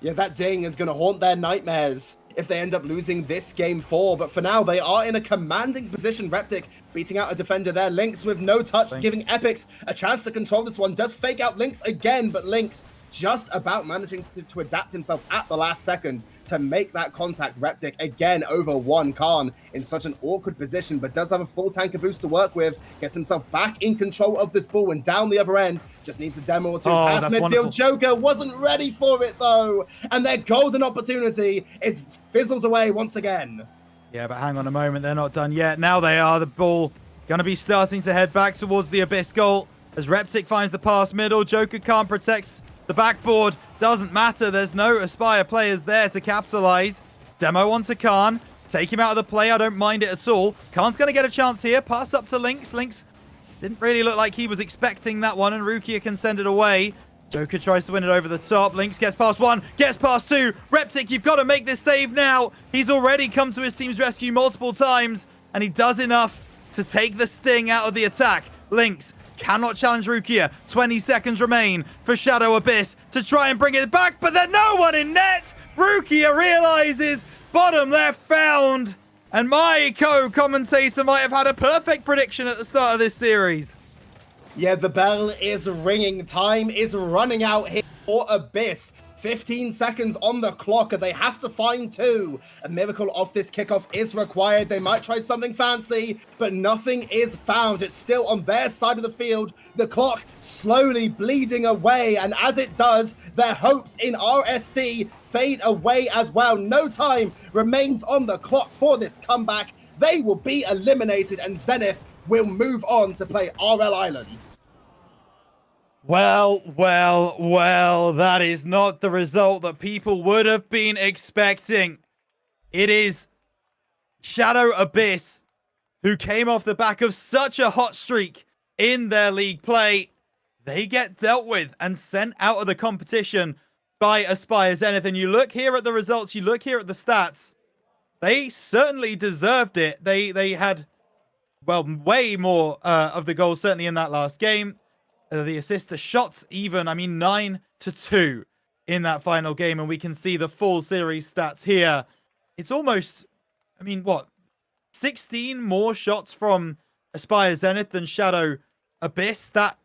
Yeah, that ding is going to haunt their nightmares if they end up losing this game 4. But for now, they are in a commanding position. Reptic beating out a defender there. Lynx with no touch, giving Epix a chance to control this one. Does fake out Lynx again, but Lynx just about managing to adapt himself at the last second to make that contact. Reptic again over one. Khan in such an awkward position, but does have a full tanker boost to work with. Gets himself back in control of this ball, and down the other end just needs a demo or two past midfield. Wonderful. Joker wasn't ready for it though, and their golden opportunity fizzles away once again. Yeah, but hang on a moment, they're not done yet. Now they are. The ball gonna be starting to head back towards the Abyss goal as Reptic finds the pass middle. Joker can't protect the backboard. Doesn't matter. There's no Aspire players there to capitalize. Demo onto Khan. Take him out of the play. I don't mind it at all. Khan's going to get a chance here. Pass up to Lynx. Lynx didn't really look like he was expecting that one, and Rukia can send it away. Joker tries to win it over the top. Lynx gets past 1, gets past 2. Reptic, you've got to make this save now. He's already come to his team's rescue multiple times, and he does enough to take the sting out of the attack. Lynx cannot challenge Rukia. 20 seconds remain for Shadow Abyss to try and bring it back, but there's no one in net. Rukia realizes bottom left found, and my co-commentator might have had a perfect prediction at the start of this series. Yeah, the bell is ringing. Time is running out here for Abyss. 15 seconds on the clock, and they have to find 2. A miracle off this kickoff is required. They might try something fancy, but nothing is found. It's still on their side of the field. The clock slowly bleeding away, and as it does, their hopes in RSC fade away as well. No time remains on the clock for this comeback. They will be eliminated, and Zenith will move on to play RL Island. Well, that is not the result that people would have been expecting. It is Shadow Abyss, who came off the back of such a hot streak in their league play. They get dealt with and sent out of the competition by Aspire Zenith. And you look here at the results, you look here at the stats. They certainly deserved it. They had, well, way more of the goals, certainly in that last game. The assist, the shots even, I mean, 9-2 in that final game. And we can see the full series stats here. It's almost, I mean, what? 16 more shots from Aspire Zenith than Shadow Abyss. That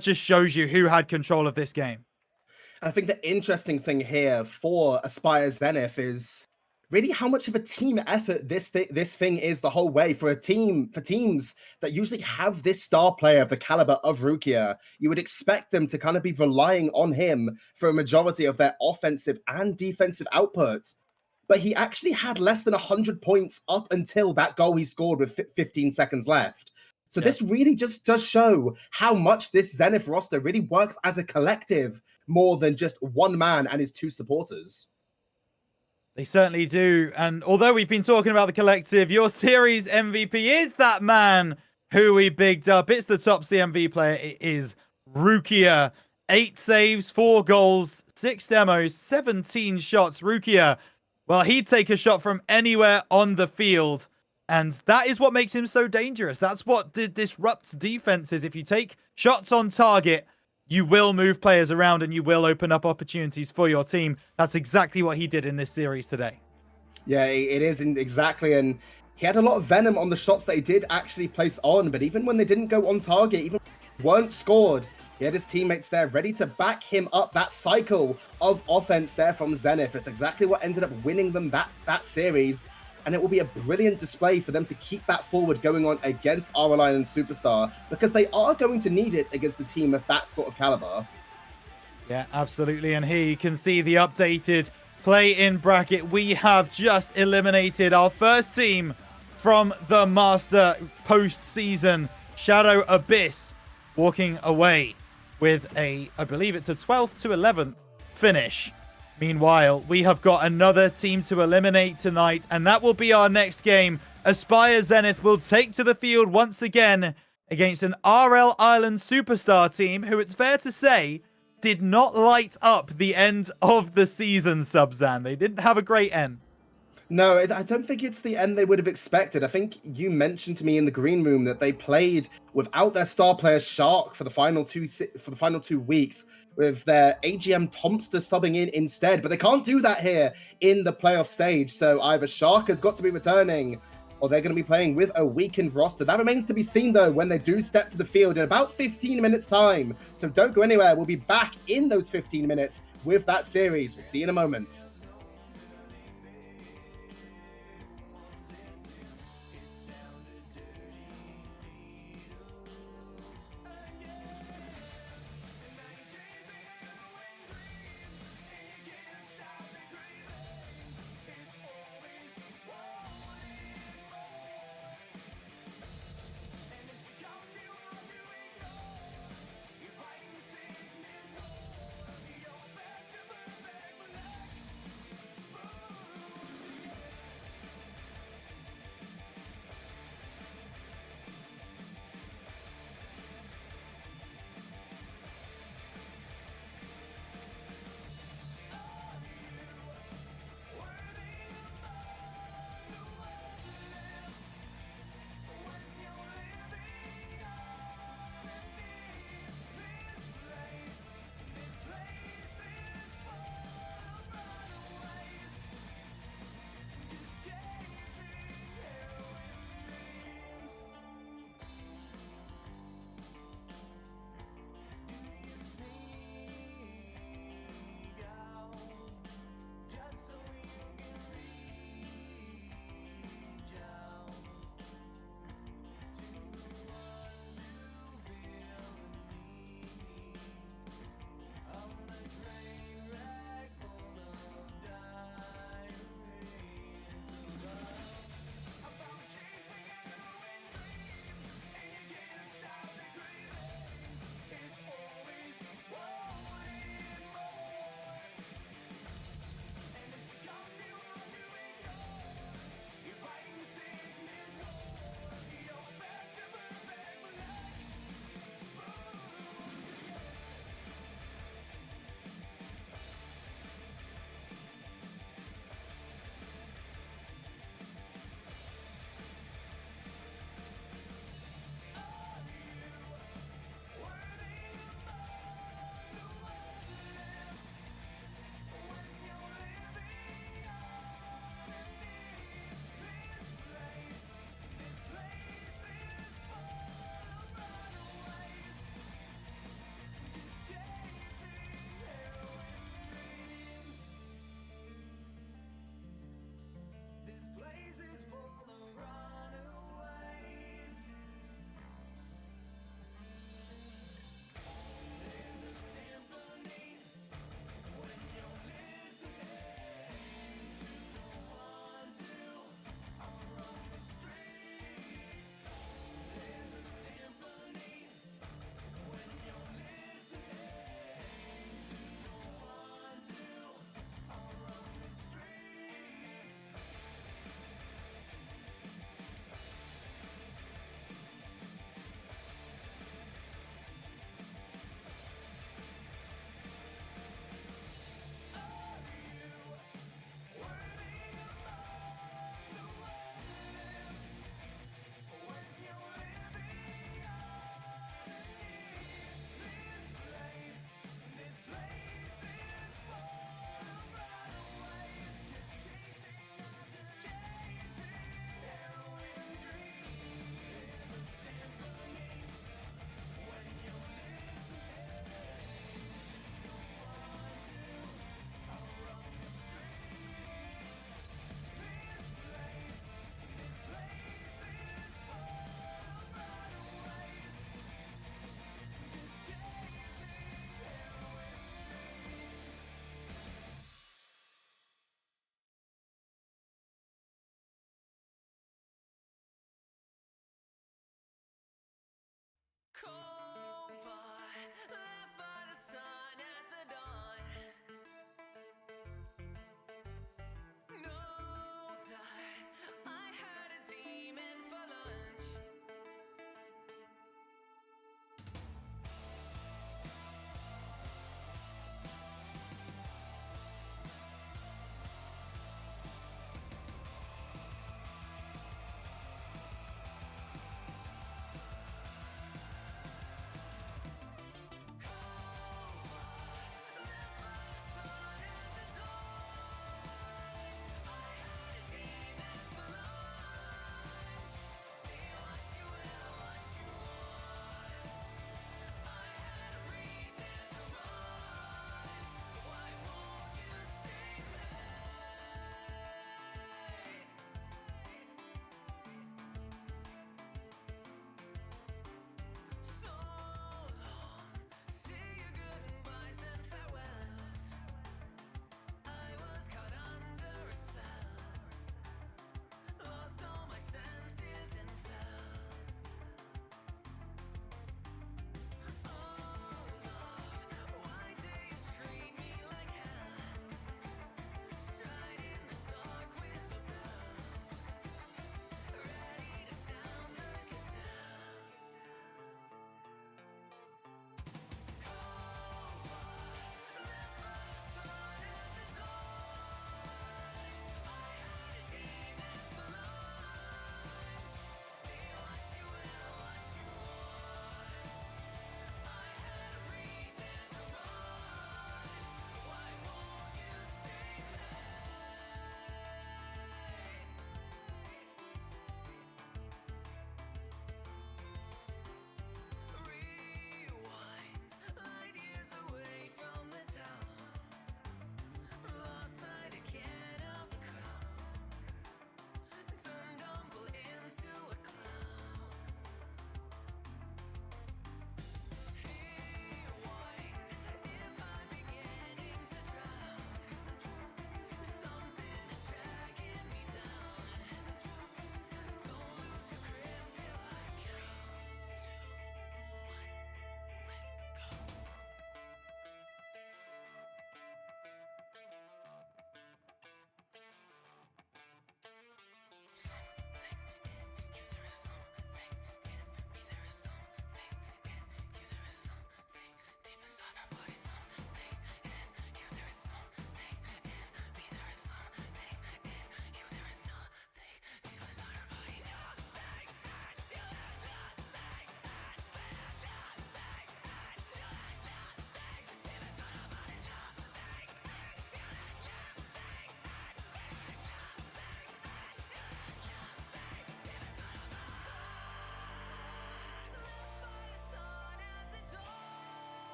just shows you who had control of this game. And I think the interesting thing here for Aspire Zenith is really how much of a team effort this thing is the whole way. For teams that usually have this star player of the caliber of Rukia, you would expect them to kind of be relying on him for a majority of their offensive and defensive output. But he actually had less than 100 points up until that goal he scored with 15 seconds left. So this really just does show how much this Zenith roster really works as a collective more than just one man and his 2 supporters. They certainly do. And although we've been talking about the collective, your series MVP is that man who we bigged up. It's the top CMV player. It is Rukia. 8 saves, 4 goals, 6 demos, 17 shots. Rukia, well, he'd take a shot from anywhere on the field. And that is what makes him so dangerous. That's what disrupts defenses. If you take shots on target, you will move players around and you will open up opportunities for your team. That's exactly what he did in this series today. Yeah, it is exactly. And he had a lot of venom on the shots that he did actually place on. But even when they didn't go on target, even weren't scored, he had his teammates there ready to back him up. That cycle of offense there from Zenith is exactly what ended up winning them that series. And it will be a brilliant display for them to keep that forward going on against RLI and Superstar, because they are going to need it against a team of that sort of caliber. Yeah, absolutely. And here you can see the updated play-in bracket. We have just eliminated our first team from the Master postseason. Shadow Abyss walking away with I believe it's a 12th to 11th finish. Meanwhile, we have got another team to eliminate tonight, and that will be our next game. Aspire Zenith will take to the field once again against an RL Island Superstar team who, it's fair to say, did not light up the end of the season, Subzan. They didn't have a great end. No, I don't think it's the end they would have expected. I think you mentioned to me in the green room that they played without their star player Shark for the final 2 weeks, with their AGM Tomster subbing in instead. But they can't do that here in the playoff stage. So either Shark has got to be returning, or they're going to be playing with a weakened roster. That remains to be seen, though, when they do step to the field in about 15 minutes' time. So don't go anywhere. We'll be back in those 15 minutes with that series. We'll see you in a moment. left by the sun at the dawn. Know that I had a demon for lunch.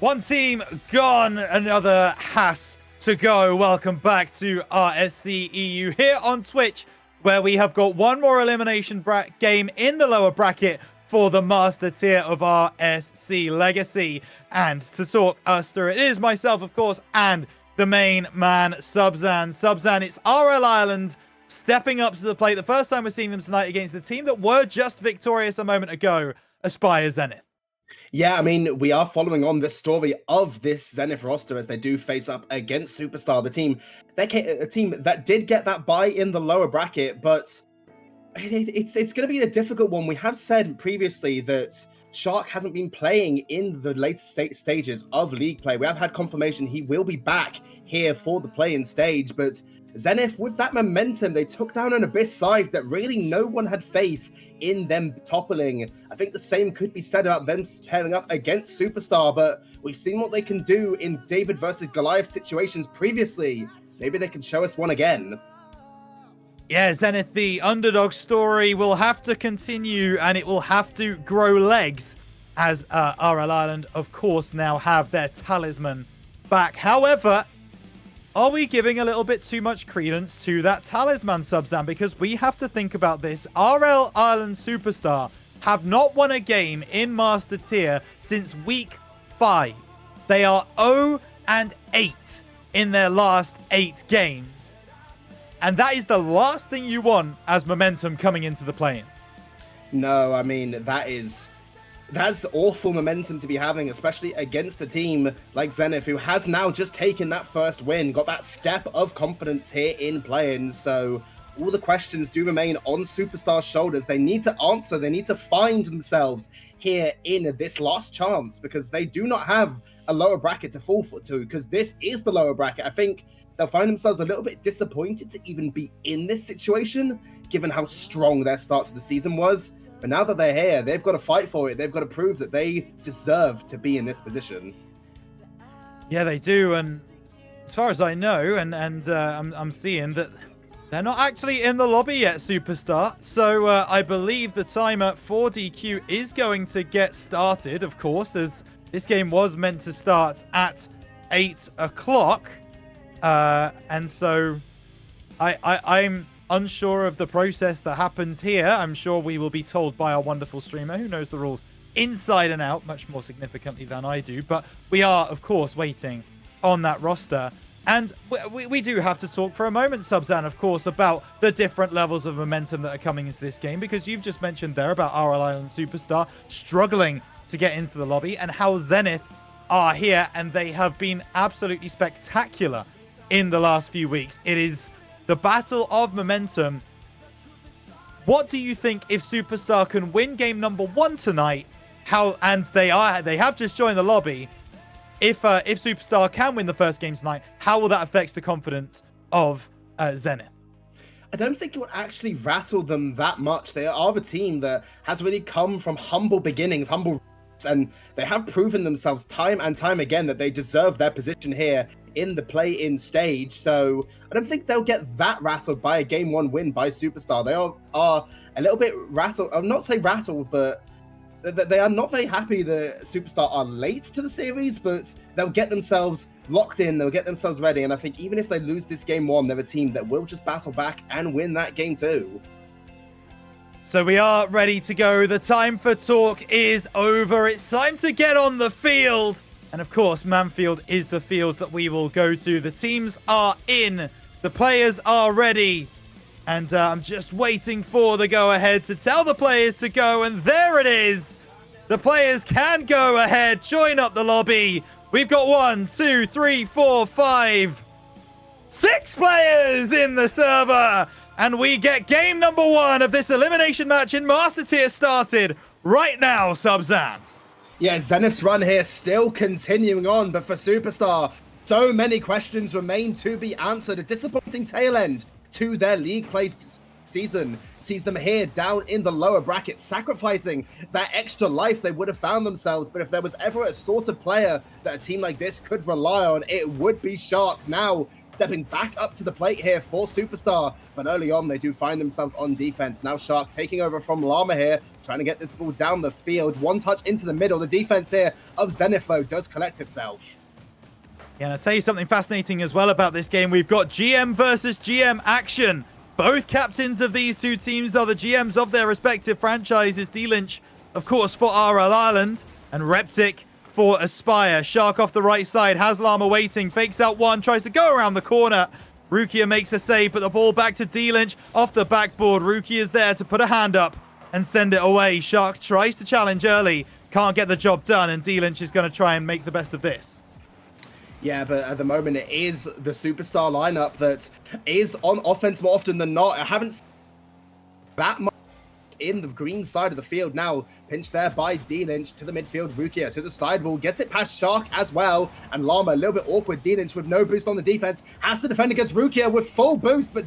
One team gone, another has to go. Welcome back to RSC-EU here on Twitch, where we have got one more elimination game in the lower bracket for the master tier of RSC Legacy. And to talk us through it is myself, of course, and the main man, Subzan. Subzan, it's RL Ireland stepping up to the plate. The first time we're seeing them tonight against the team that were just victorious a moment ago, Aspire Zenith. Yeah, I mean, we are following on the story of this Zenith roster as they do face up against Superstar, the team that did get that bye in the lower bracket, but it's going to be a difficult one. We have said previously that Shark hasn't been playing in the later stages of league play. We have had confirmation he will be back here for the play-in stage, but Zenith, with that momentum, they took down an Abyss side that really no one had faith in them toppling. I think the same could be said about them pairing up against Superstar, but we've seen what they can do in David versus Goliath situations previously. Maybe they can show us one again. Yeah, Zenith, the underdog story will have to continue, and it will have to grow legs as RL Ireland, of course, now have their talisman back. However, are we giving a little bit too much credence to that talisman, Subzan? Because we have to think about this. RL Ireland Superstar have not won a game in Master Tier since week 5. They are 0-8 in their last 8 games. And that is the last thing you want as momentum coming into the play-ins. No, I mean, that's awful momentum to be having, especially against a team like Zenith, who has now just taken that first win, got that step of confidence here in play-ins. So all the questions do remain on Superstar's shoulders. They need to answer. They need to find themselves here in this last chance, because they do not have a lower bracket to fall to, because this is the lower bracket. I think they'll find themselves a little bit disappointed to even be in this situation, given how strong their start to the season was. But now that they're here, they've got to fight for it. They've got to prove that they deserve to be in this position. Yeah, they do. And as far as I know, and I'm seeing that they're not actually in the lobby yet, Superstar. So I believe the timer for DQ is going to get started, of course, as this game was meant to start at 8 o'clock. And so I'm unsure of the process that happens here. I'm sure we will be told by our wonderful streamer who knows the rules inside and out much more significantly than I do. But we are, of course, waiting on that roster. And we do have to talk for a moment, Subzan, of course, about the different levels of momentum that are coming into this game, because you've just mentioned there about RL Ireland Superstar struggling to get into the lobby, and how Zenith are here and they have been absolutely spectacular in the last few weeks. It is the battle of momentum. What do you think if Superstar can win game number 1 tonight? And they have just joined the lobby. If Superstar can win the first game tonight, how will that affect the confidence of Zenith? I don't think it would actually rattle them that much. They are a team that has really come from humble beginnings, and they have proven themselves time and time again that they deserve their position here in the play-in stage. So I don't think they'll get that rattled by a game 1 win by Superstar. They are a little bit rattled. I'll not say rattled, but they are not very happy that Superstar are late to the series, but they'll get themselves locked in. They'll get themselves ready. And I think even if they lose this game 1, they're a team that will just battle back and win that game 2. So we are ready to go. The time for talk is over. It's time to get on the field. And of course, Manfield is the field that we will go to. The teams are in. The players are ready. And I'm just waiting for the go-ahead to tell the players to go. And there it is. The players can go ahead. Join up the lobby. We've got 1, 2, 3, 4, 5, 6 players in the server. And we get game number 1 of this elimination match in Master Tier started right now, Subzan. Yeah, Zenith's run here still continuing on, but for Superstar, so many questions remain to be answered. A disappointing tail end to their league play season sees them here down in the lower bracket, sacrificing that extra life they would have found themselves. But if there was ever a sort of player that a team like this could rely on, it would be Shark. Now stepping back up to the plate here for Superstar, but early on they do find themselves on defense. Now Shark taking over from Llama here, trying to get this ball down the field. One touch into the middle. The defense here of Zenith, though, does collect itself. Yeah, and I'll tell you something fascinating as well about this game. We've got GM versus GM action. Both captains of these two teams are the GMs of their respective franchises. D-Lynch, of course, for RL Ireland, and Reptic for Aspire. Shark off the right side, has Llama waiting, fakes out one, tries to go around the corner. Rukia makes a save, but the ball back to D-Lynch off the backboard. Rukia is there to put a hand up and send it away. Shark tries to challenge early, can't get the job done, and D-Lynch is going to try and make the best of this. Yeah, but at the moment, it is the Superstar lineup that is on offense more often than not. I haven't seen that much in the green side of the field now. Pinched there by D-Lynch to the midfield. Rukia to the sidewall, gets it past Shark as well. And Llama, a little bit awkward. D-Lynch with no boost on the defense. Has to defend against Rukia with full boost, but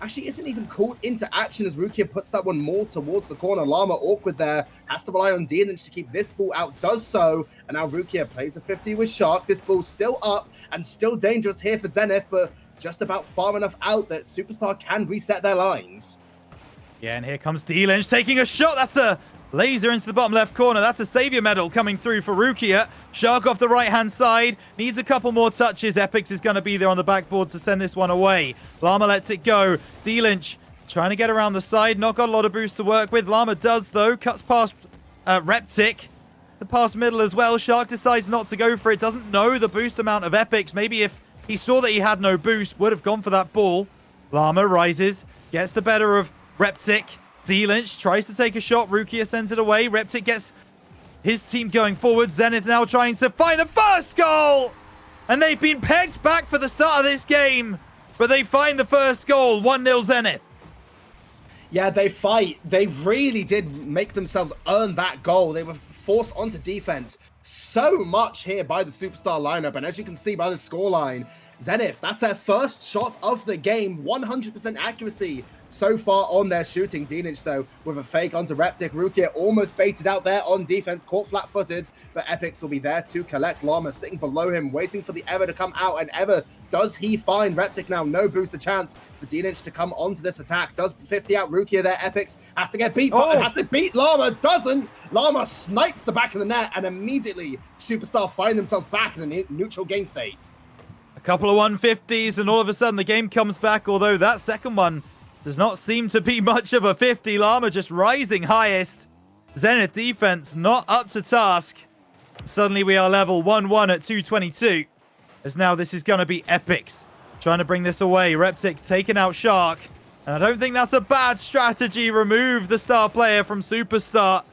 actually isn't even called into action as Rukia puts that one more towards the corner. Llama awkward there, has to rely on D-Lynch to keep this ball out, does so, and now Rukia plays a 50 with Shark. This ball's still up and still dangerous here for Zenith, but just about far enough out that Superstar can reset their lines. Yeah, and here comes D-Lynch taking a shot. That's a laser into the bottom left corner. That's a savior medal coming through for Rukia. Shark off the right-hand side. Needs a couple more touches. Epix is going to be there on the backboard to send this one away. Llama lets it go. D-Lynch trying to get around the side. Not got a lot of boost to work with. Llama does, though. Cuts past Reptic. The pass middle as well. Shark decides not to go for it. Doesn't know the boost amount of Epix. Maybe if he saw that he had no boost, would have gone for that ball. Llama rises. Gets the better of Reptic. D-Lynch tries to take a shot. Rukia sends it away. Reptic gets his team going forward. Zenith now trying to find the first goal. And they've been pegged back for the start of this game. But they find the first goal. 1-0 Zenith. Yeah, they fight. They really did make themselves earn that goal. They were forced onto defense so much here by the Superstar lineup. And as you can see by the scoreline, Zenith, that's their first shot of the game. 100% accuracy so far on their shooting. D-Lynch, though, with a fake onto Reptic. Rukia almost baited out there on defense, caught flat-footed, but Epix will be there to collect. Llama sitting below him, waiting for the Ever to come out, and Ever, does he find Reptic now? No boost, a chance for D-Lynch to come onto this attack. Does 50 out Rukia there. Epix has to get beat, but has to beat Llama, doesn't. Llama snipes the back of the net, and immediately Superstar find themselves back in a neutral game state. A couple of 150s, and all of a sudden the game comes back, although that second one does not seem to be much of a 50. Llama just rising highest. Zenith defense not up to task. Suddenly we are level 1-1 at 222. As now this is going to be Epix trying to bring this away. Reptic taking out Shark. And I don't think that's a bad strategy. Remove the star player from Superstar.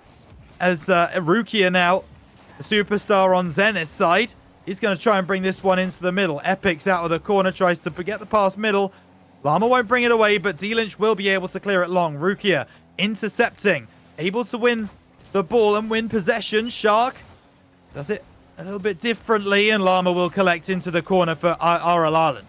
As Rukia now, the Superstar on Zenith's side. He's going to try and bring this one into the middle. Epix out of the corner tries to get the pass middle. Llama won't bring it away, but D-Lynch will be able to clear it long. Rukia intercepting, able to win the ball and win possession. Shark does it a little bit differently, and Llama will collect into the corner for RL Ireland.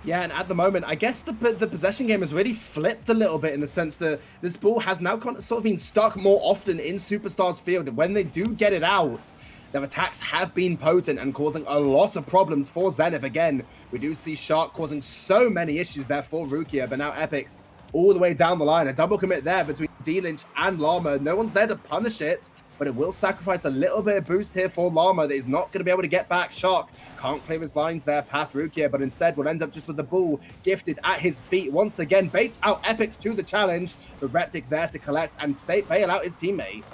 Yeah, and at the moment, I guess the possession game has really flipped a little bit in the sense that this ball has now sort of been stuck more often in Superstar's field. And when they do get it out, their attacks have been potent and causing a lot of problems for Zenith. Again, we do see Shark causing so many issues there for Rukia, but now Epix all the way down the line. A double commit there between D-Lynch and Llama. No one's there to punish it, but it will sacrifice a little bit of boost here for Llama that is not going to be able to get back. Shark can't clear his lines there past Rukia, but instead will end up just with the ball gifted at his feet. Once again, baits out Epix to the challenge, but Reptic there to collect and bail out his teammate.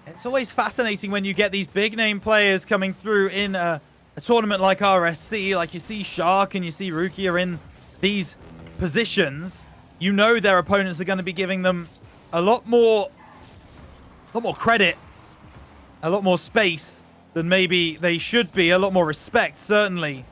It's always fascinating when you get these big name players coming through in a tournament like RSC, like you see Shark and you see Rukia in these positions. You know their opponents are going to be giving them a lot more credit, a lot more space than maybe they should be, a lot more respect, certainly,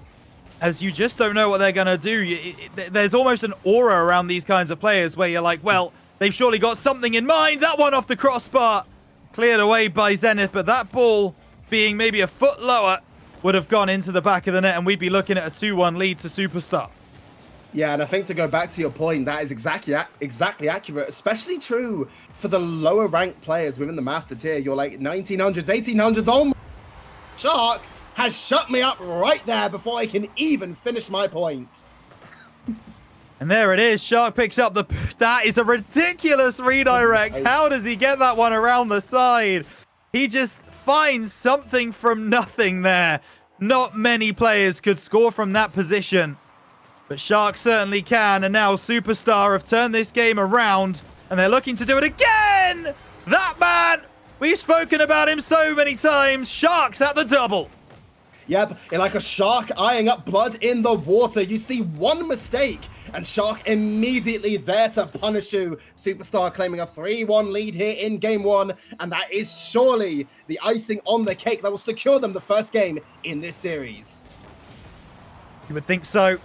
as you just don't know what they're going to do. There's almost an aura around these kinds of players where you're like, well, they've surely got something in mind. That one off the crossbar. Cleared away by Zenith, but that ball being maybe a foot lower would have gone into the back of the net, and we'd be looking at a 2-1 lead to Superstar. Yeah, and I think to go back to your point, that is exactly accurate, especially true for the lower ranked players within the Master Tier. You're like 1900s, 1800s, oh my... Shark has shut me up right there before I can even finish my point. And there it is. Shark picks up the... That is a ridiculous redirect. How does he get that one around the side? He just finds something from nothing there. Not many players could score from that position. But Shark certainly can. And now Superstar have turned this game around. And they're looking to do it again. That man! We've spoken about him so many times. Shark's at the double. Yep, like a shark eyeing up blood in the water. You see one mistake, and Shark immediately there to punish you. Superstar claiming a 3-1 lead here in game one, and that is surely the icing on the cake that will secure them the first game in this series. You would think so.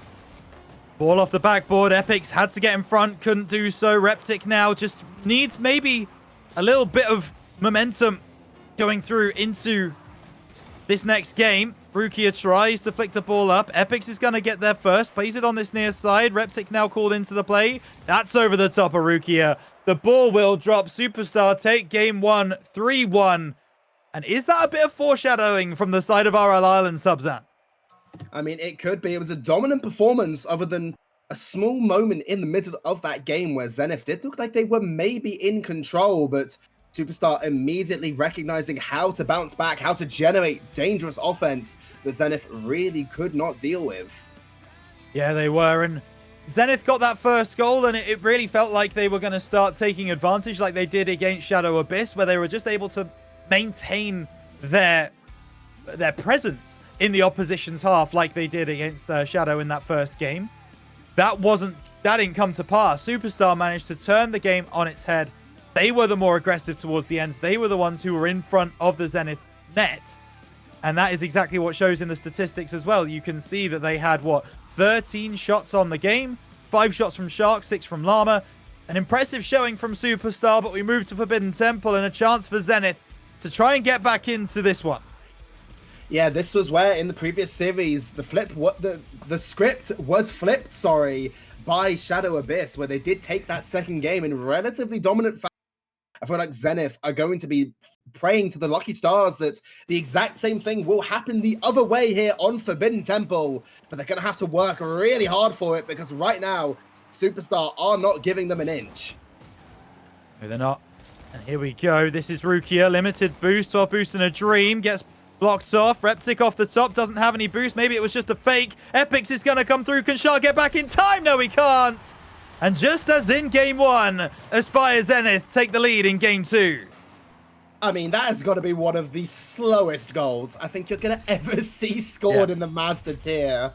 Ball off the backboard. Epics had to get in front, couldn't do so. Reptic now just needs maybe a little bit of momentum going through into this next game. Rukia tries to flick the ball up. Epics is going to get there first. Plays it on this near side. Reptic now called into the play. That's over the top of Rukia. The ball will drop. Superstar take game one, 3-1. And is that a bit of foreshadowing from the side of RL Island, Subzan? I mean, it could be. It was a dominant performance other than a small moment in the middle of that game where Zenith did look like they were maybe in control, but Superstar immediately recognizing how to bounce back, how to generate dangerous offense that Zenith really could not deal with. Yeah, they were. And Zenith got that first goal, and it really felt like they were going to start taking advantage like they did against Shadow Abyss, where they were just able to maintain their presence in the opposition's half like they did against Shadow in that first game. That didn't come to pass. Superstar managed to turn the game on its head. They were the more aggressive towards the end. They were the ones who were in front of the Zenith net. And that is exactly what shows in the statistics as well. You can see that they had, 13 shots on the game. 5 shots from Shark, 6 from Llama. An impressive showing from Superstar, but we move to Forbidden Temple and a chance for Zenith to try and get back into this one. Yeah, this was where in the previous series, the script was flipped, by Shadow Abyss, where they did take that second game in relatively dominant fashion. I feel like Zenith are going to be praying to the lucky stars that the exact same thing will happen the other way here on Forbidden Temple, but they're going to have to work really hard for it because right now, Superstar are not giving them an inch. No, they're not. And here we go. This is Rukia. Limited boost, 12 boost in a dream. Gets blocked off. Reptic off the top. Doesn't have any boost. Maybe it was just a fake. Epics is going to come through. Can Shark get back in time? No, he can't. And just as in game one, Aspire Zenith take the lead in game two. I mean, that has got to be one of the slowest goals I think you're going to ever see scored in the Master Tier.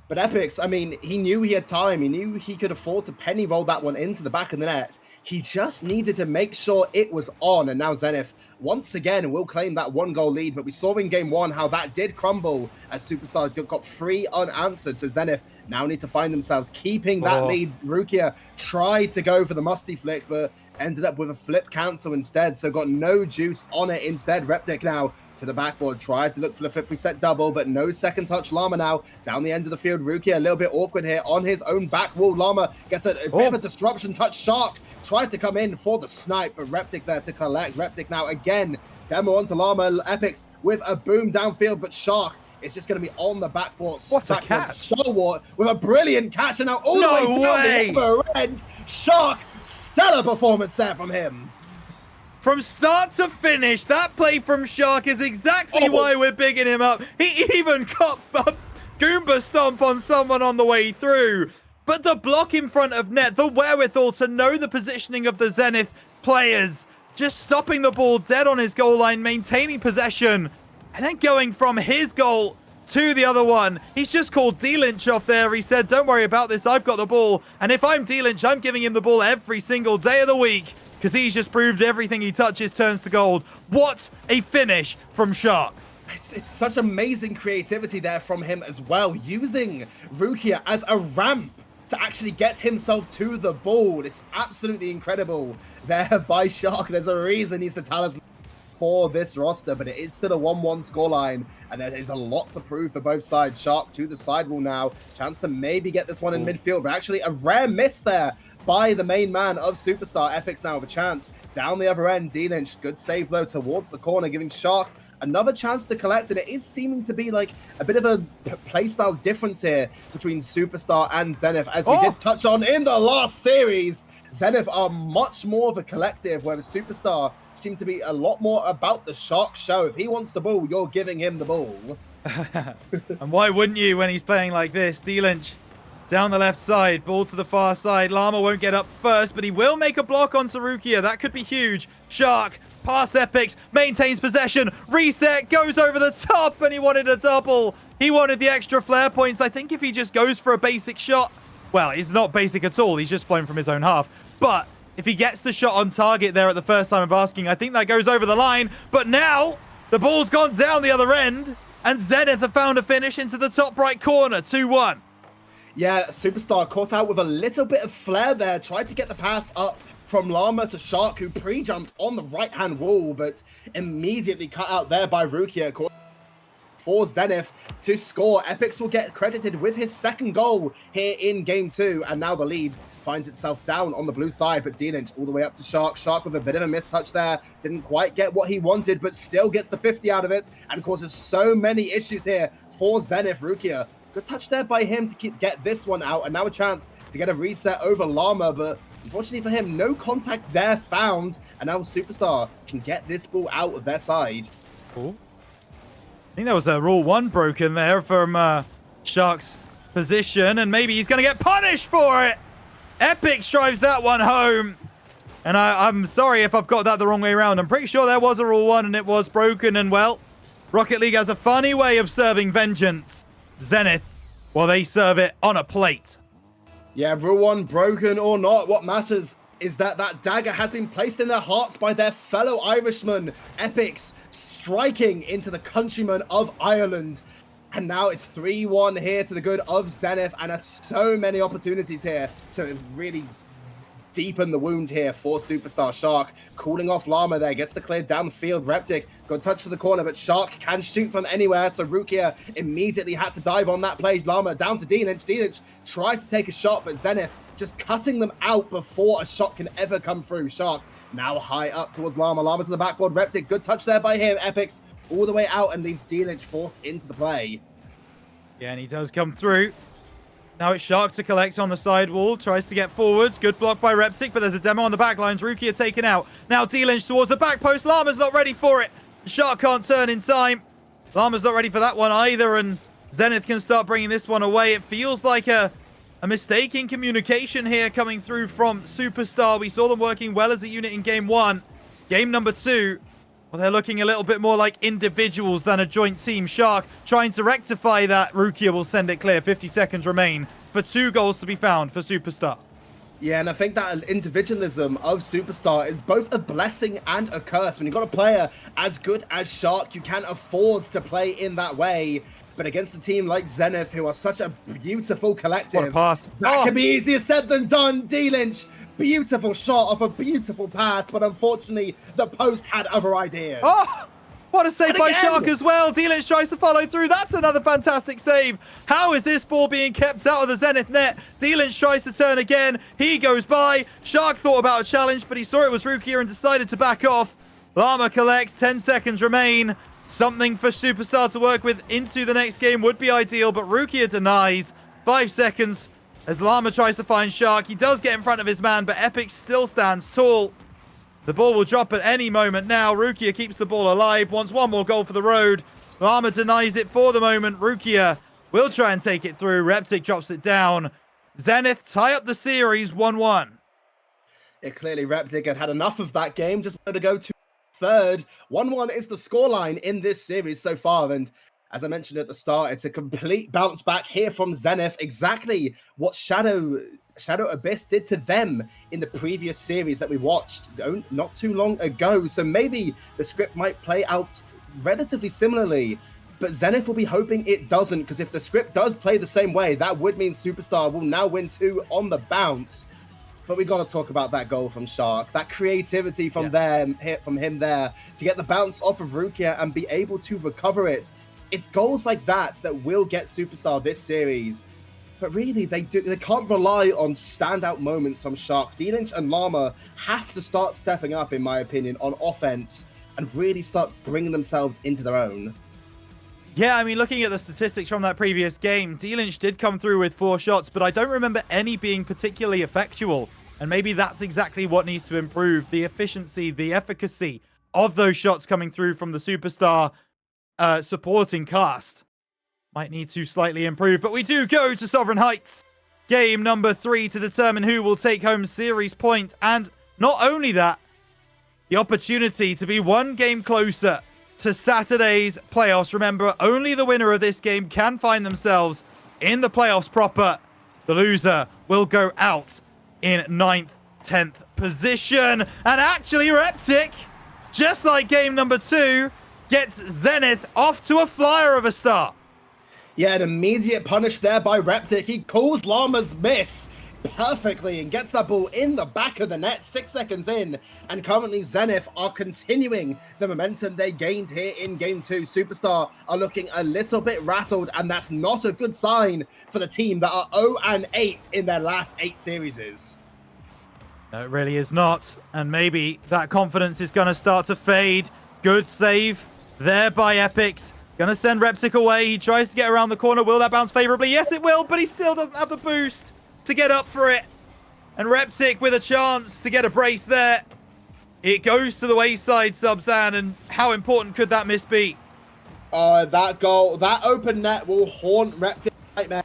But Epics, I mean, he knew he had time. He knew he could afford to penny roll that one into the back of the net. He just needed to make sure it was on. And now Zenith, once again, will claim that 1-goal lead. But we saw in game one how that did crumble as Superstar got 3 unanswered. So Zenith now need to find themselves keeping that lead. Rukia tried to go for the musty flick, but ended up with a flip cancel instead. So got no juice on it instead. Reptic now to the backboard, tried to look for the flip reset double, but no second touch. Llama now down the end of the field. Rukia a little bit awkward here on his own back wall. Llama gets a bit of a disruption touch. Shark tried to come in for the snipe, but Reptic there to collect. Reptic now again, demo onto Llama. Epics with a boom downfield, but Shark is just going to be on the backboard. What a catch. Stalwart with a brilliant catch, and now all the way down the other end. Shark, stellar performance there from him. From start to finish, that play from Shark is exactly why we're bigging him up. He even got a Goomba stomp on someone on the way through. But the block in front of net, the wherewithal to know the positioning of the Zenith players, just stopping the ball dead on his goal line, maintaining possession, and then going from his goal to the other one. He's just called D-Lynch off there. He said, don't worry about this, I've got the ball. And if I'm D-Lynch, I'm giving him the ball every single day of the week, because he's just proved everything he touches turns to gold. What a finish from Shark. It's such amazing creativity there from him as well, using Rukia as a ramp to actually get himself to the ball. It's absolutely incredible there by Shark. There's a reason he's the talisman for this roster, but it is still a 1-1 scoreline, and there is a lot to prove for both sides. Shark to the sidewall now. Chance to maybe get this one in midfield, but actually a rare miss there by the main man of Superstar. Epic's now have a chance. Down the other end, D-Lynch, good save though towards the corner, giving Shark another chance to collect, and it is seeming to be like a bit of a playstyle difference here between Superstar and Zenith, as we did touch on in the last series. Zenith are much more of a collective, whereas Superstar seem to be a lot more about the Shark show. If he wants the ball, you're giving him the ball. And why wouldn't you when he's playing like this? D-Lynch down the left side, ball to the far side. Llama won't get up first, but he will make a block on Sarukia. That could be huge. Shark past Epics, maintains possession, reset, goes over the top, and he wanted a double. He wanted the extra flare points. I think if he just goes for a basic shot, well, it's not basic at all. He's just flown from his own half. But if he gets the shot on target there at the first time of asking, I think that goes over the line. But now the ball's gone down the other end, and Zenith have found a finish into the top right corner, 2-1. Yeah, Superstar caught out with a little bit of flair there, tried to get the pass up from Llama to Shark, who pre-jumped on the right-hand wall, but immediately cut out there by Rukia. For Zenith to score. Epics will get credited with his second goal here in game 2, and now the lead finds itself down on the blue side, but D-Lynch all the way up to Shark. Shark with a bit of a mistouch there. Didn't quite get what he wanted, but still gets the 50 out of it and causes so many issues here for Zenith. Rukia, good touch there by him to get this one out, and now a chance to get a reset over Llama, but unfortunately for him, no contact there found, and now Superstar can get this ball out of their side. Cool. I think there was a rule 1 broken there from Shark's position, and maybe he's going to get punished for it. Epic drives that one home. And I'm sorry if I've got that the wrong way around. I'm pretty sure there was a rule 1 and it was broken. And well, Rocket League has a funny way of serving vengeance. Zenith, well, they serve it on a plate. Yeah, rule 1 broken or not, what matters is that that dagger has been placed in their hearts by their fellow Irishman. Epics striking into the countrymen of Ireland. And now it's 3-1 here to the good of Zenith, and so many opportunities here to really deepen the wound here for Superstar. Shark cooling off Llama there, gets the clear down the field. Reptic got touch to the corner, but Shark can shoot from anywhere, so Rukia immediately had to dive on that play. Llama down to D-Lynch. D-Lynch tried to take a shot, but Zenith just cutting them out before a shot can ever come through. Shark now high up towards Llama. Llama to the backboard. Reptic, good touch there by him. Epics all the way out and leaves D-Lynch forced into the play. Yeah, and he does come through. Now it's Shark to collect on the side wall. Tries to get forwards. Good block by Reptic, but there's a demo on the back lines. Rukia taken out. Now D-Lynch towards the back post. Llama's not ready for it. Shark can't turn in time. Llama's not ready for that one either, and Zenith can start bringing this one away. It feels like a mistake in communication here coming through from Superstar. We saw them working well as a unit in game 1. Game number 2, well, they're looking a little bit more like individuals than a joint team. Shark trying to rectify that. Rukia will send it clear. 50 seconds remain for 2 goals to be found for Superstar. Yeah, and I think that individualism of Superstar is both a blessing and a curse. When you've got a player as good as Shark, you can't afford to play in that way. But against a team like Zenith, who are such a beautiful collective, What a pass. that can be easier said than done. D-Lynch, beautiful shot off a beautiful pass, but unfortunately, the post had other ideas. Oh! What a save by Shark as well. D-Lynch tries to follow through. That's another fantastic save. How is this ball being kept out of the Zenith net? D-Lynch tries to turn again. He goes by. Shark thought about a challenge, but he saw it was Rukia and decided to back off. Llama collects. 10 seconds remain. Something for Superstar to work with into the next game would be ideal, but Rukia denies. 5 seconds as Llama tries to find Shark. He does get in front of his man, but Epic still stands tall. The ball will drop at any moment now. Rukia keeps the ball alive, wants one more goal for the road. Llama denies it for the moment. Rukia will try and take it through. Reptic drops it down. Zenith tie up the series 1-1. It clearly Reptic had enough of that game, just wanted to go to third. 1-1 is the scoreline in this series so far, and as I mentioned at the start, it's a complete bounce back here from Zenith. Exactly what Shadow Abyss did to them in the previous series that we watched not too long ago. So maybe the script might play out relatively similarly, but Zenith will be hoping it doesn't, because if the script does play the same way, that would mean Superstar will now win 2 on the bounce. But we got to talk about that goal from Shark. That creativity from him there to get the bounce off of Rukia and be able to recover it. It's goals like that that will get Superstar this series. But really, they can't rely on standout moments from Shark. D-Lynch and Llama have to start stepping up, in my opinion, on offense and really start bringing themselves into their own. Yeah, I mean, looking at the statistics from that previous game, D-Lynch did come through with 4 shots, but I don't remember any being particularly effectual. And maybe that's exactly what needs to improve. The efficiency, the efficacy of those shots coming through from the Superstar supporting cast might need to slightly improve. But we do go to Sovereign Heights. Game number 3 to determine who will take home series point. And not only that, the opportunity to be one game closer to Saturday's playoffs. Remember, only the winner of this game can find themselves in the playoffs proper. The loser will go out in 9th, 10th position. And actually, Reptic, just like game number 2, gets Zenith off to a flyer of a start. Yeah, an immediate punish there by Reptic. He calls Llama's miss perfectly and gets that ball in the back of the net 6 seconds in. And currently Zenith are continuing the momentum they gained here in game 2. Superstar are looking a little bit rattled, and that's not a good sign for the team that are 0-8 in their last 8 series. No, it really is not. And maybe that confidence is going to start to fade. Good save there by Epix. Going to send Reptic away. He tries to get around the corner. Will that bounce favorably? Yes, it will, but he still doesn't have the boost to get up for it. And Reptic with a chance to get a brace there. It goes to the wayside, Subzan, and how important could that miss be? That goal, that open net will haunt Reptic nightmare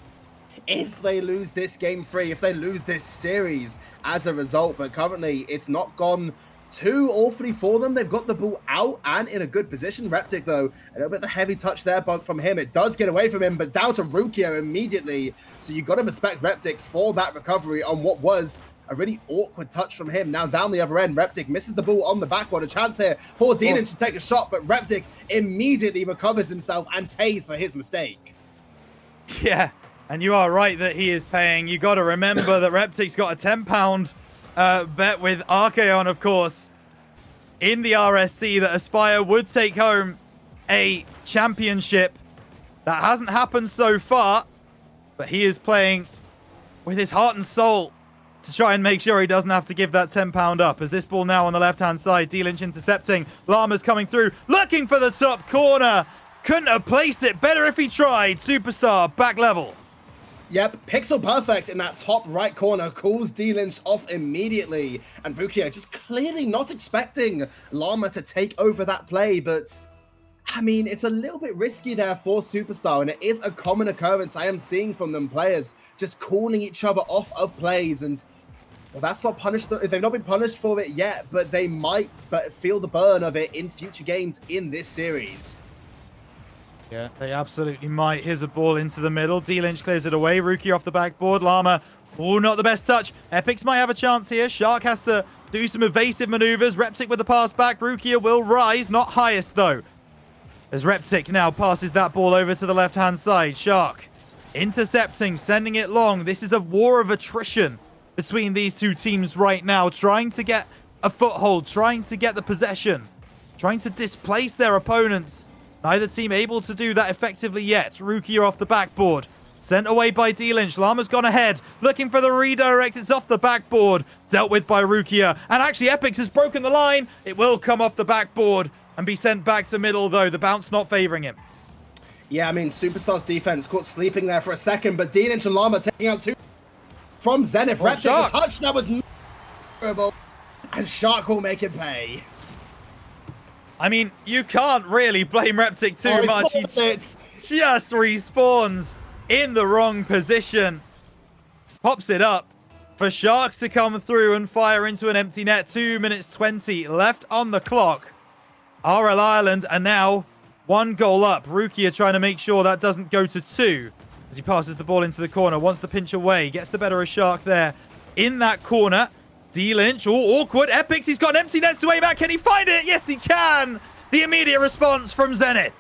if they lose this game 3, if they lose this series as a result. But currently, it's not gone too awfully for them. They've got the ball out and in a good position. Reptic, though, a little bit of a heavy touch there but from him. It does get away from him, but down to Rukia immediately. So you've got to respect Reptic for that recovery on what was a really awkward touch from him. Now down the other end, Reptic misses the ball on the backboard. A chance here for D-Lynch to take a shot, but Reptic immediately recovers himself and pays for his mistake. Yeah, and you are right that he is paying. You got to remember that Reptic's got a £10 bet with Archeon, of course, in the RSC, that Aspire would take home a championship. That hasn't happened so far, but he is playing with his heart and soul to try and make sure he doesn't have to give that £10 up. As this ball now on the left-hand side, D-Lynch intercepting. Llama's coming through, looking for the top corner. Couldn't have placed it better if he tried. Superstar back level. Yep, pixel perfect in that top right corner, calls D-Lynch off immediately. And Rukia just clearly not expecting Llama to take over that play, but I mean, it's a little bit risky there for Superstar, and it is a common occurrence I am seeing from them, players just calling each other off of plays. And well, that's not punished. They've not been punished for it yet, but they might feel the burn of it in future games in this series. Yeah, they absolutely might. Here's a ball into the middle. D-Lynch clears it away. Rukia off the backboard. Llama, oh, not the best touch. Epix might have a chance here. Shark has to do some evasive maneuvers. Reptic with the pass back. Rukia will rise. Not highest, though. As Reptic now passes that ball over to the left-hand side. Shark intercepting, sending it long. This is a war of attrition between these two teams right now, trying to get a foothold, trying to get the possession, trying to displace their opponents. Neither team able to do that effectively yet. Rukia off the backboard. Sent away by D-Lynch. Llama's gone ahead. Looking for the redirect. It's off the backboard. Dealt with by Rukia. And actually, Epix has broken the line. It will come off the backboard and be sent back to middle, though. The bounce not favoring him. Yeah, I mean, Superstar's defense caught sleeping there for a second, but D-Lynch and Llama taking out 2 from Zenith. Reptic, a touch that was terrible. And Shark will make it pay. I mean, you can't really blame Reptic too much. He just respawns in the wrong position. Pops it up for Sharks to come through and fire into an empty net. 2 minutes 20 left on the clock. RL Ireland are now 1 goal up. Rukia trying to make sure that doesn't go to 2 as he passes the ball into the corner. Wants the pinch away. Gets the better of Shark there in that corner. D-Lynch, oh, awkward. Epix, he's got an empty net to aim at. Can he find it? Yes, he can. The immediate response from Zenith.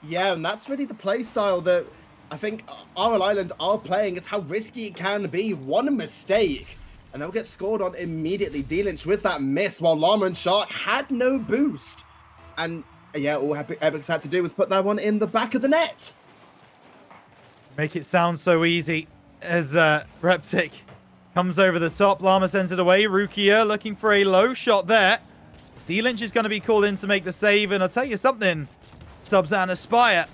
Yeah, and that's really the play style that I think RL Island are playing. It's how risky it can be. One mistake and they'll get scored on immediately. D-Lynch with that miss, while Llama and Shark had no boost. And yeah, all Epix had to do was put that one in the back of the net. Make it sound so easy as Reptic comes over the top. Llama sends it away. Rukia looking for a low shot there. D-Lynch is going to be called in to make the save. And I'll tell you something, Subs and Aspire,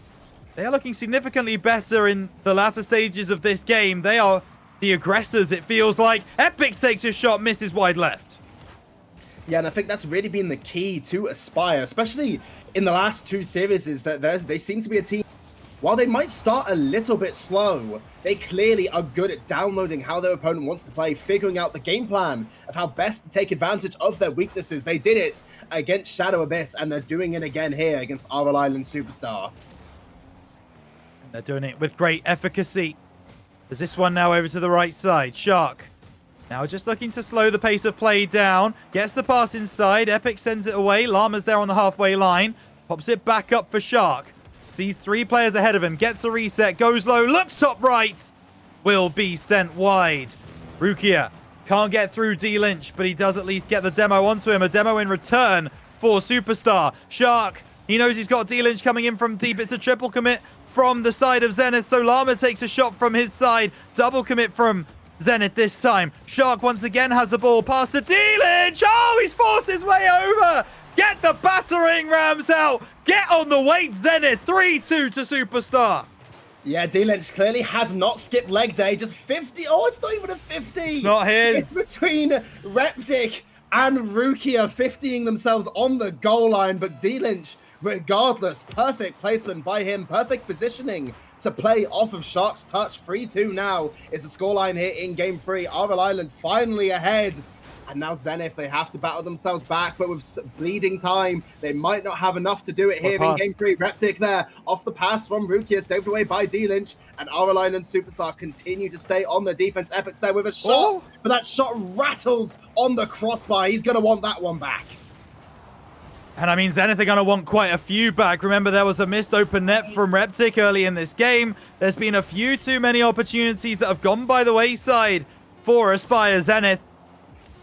they are looking significantly better in the latter stages of this game. They are the aggressors, it feels like. Epix takes a shot, misses wide left. Yeah, and I think that's really been the key to Aspire, especially in the last two series, is that they seem to be a team. While they might start a little bit slow, they clearly are good at downloading how their opponent wants to play, figuring out the game plan of how best to take advantage of their weaknesses. They did it against Shadow Abyss, and they're doing it again here against RL Island Superstar. And they're doing it with great efficacy. There's this one now over to the right side. Shark now just looking to slow the pace of play down. Gets the pass inside. Epic sends it away. Llama's there on the halfway line. Pops it back up for Shark. Sees three players ahead of him. Gets a reset. Goes low. Looks top right. Will be sent wide. Rukia can't get through D-Lynch, but he does at least get the demo onto him. A demo in return for Superstar. Shark, he knows he's got D-Lynch coming in from deep. It's a triple commit from the side of Zenith. So Llama takes a shot from his side. Double commit from Zenith this time. Shark once again has the ball past to D-Lynch. Oh, he's forced his way over. Get the battering rams out. Get on the weight, Zenith. 3-2 to Superstar. Yeah, D-Lynch clearly has not skipped leg day. Just 50. Oh, it's not even a 50. It's not his. It's between Reptic and Rukia 50ing themselves on the goal line. But D-Lynch, regardless, perfect placement by him. Perfect positioning to play off of Shark's touch. 3-2 now is the scoreline here in Game 3. RL Island finally ahead. And now Zenith, they have to battle themselves back, but with bleeding time, they might not have enough to do it here in Game 3. Reptic there, off the pass from Rukia, saved away by D-Lynch, and RL Island Superstar continue to stay on the defense. Epic's there with a shot, but that shot rattles on the crossbar. He's going to want that one back. And I mean, Zenith are going to want quite a few back. Remember, there was a missed open net from Reptic early in this game. There's been a few too many opportunities that have gone by the wayside for Aspire Zenith.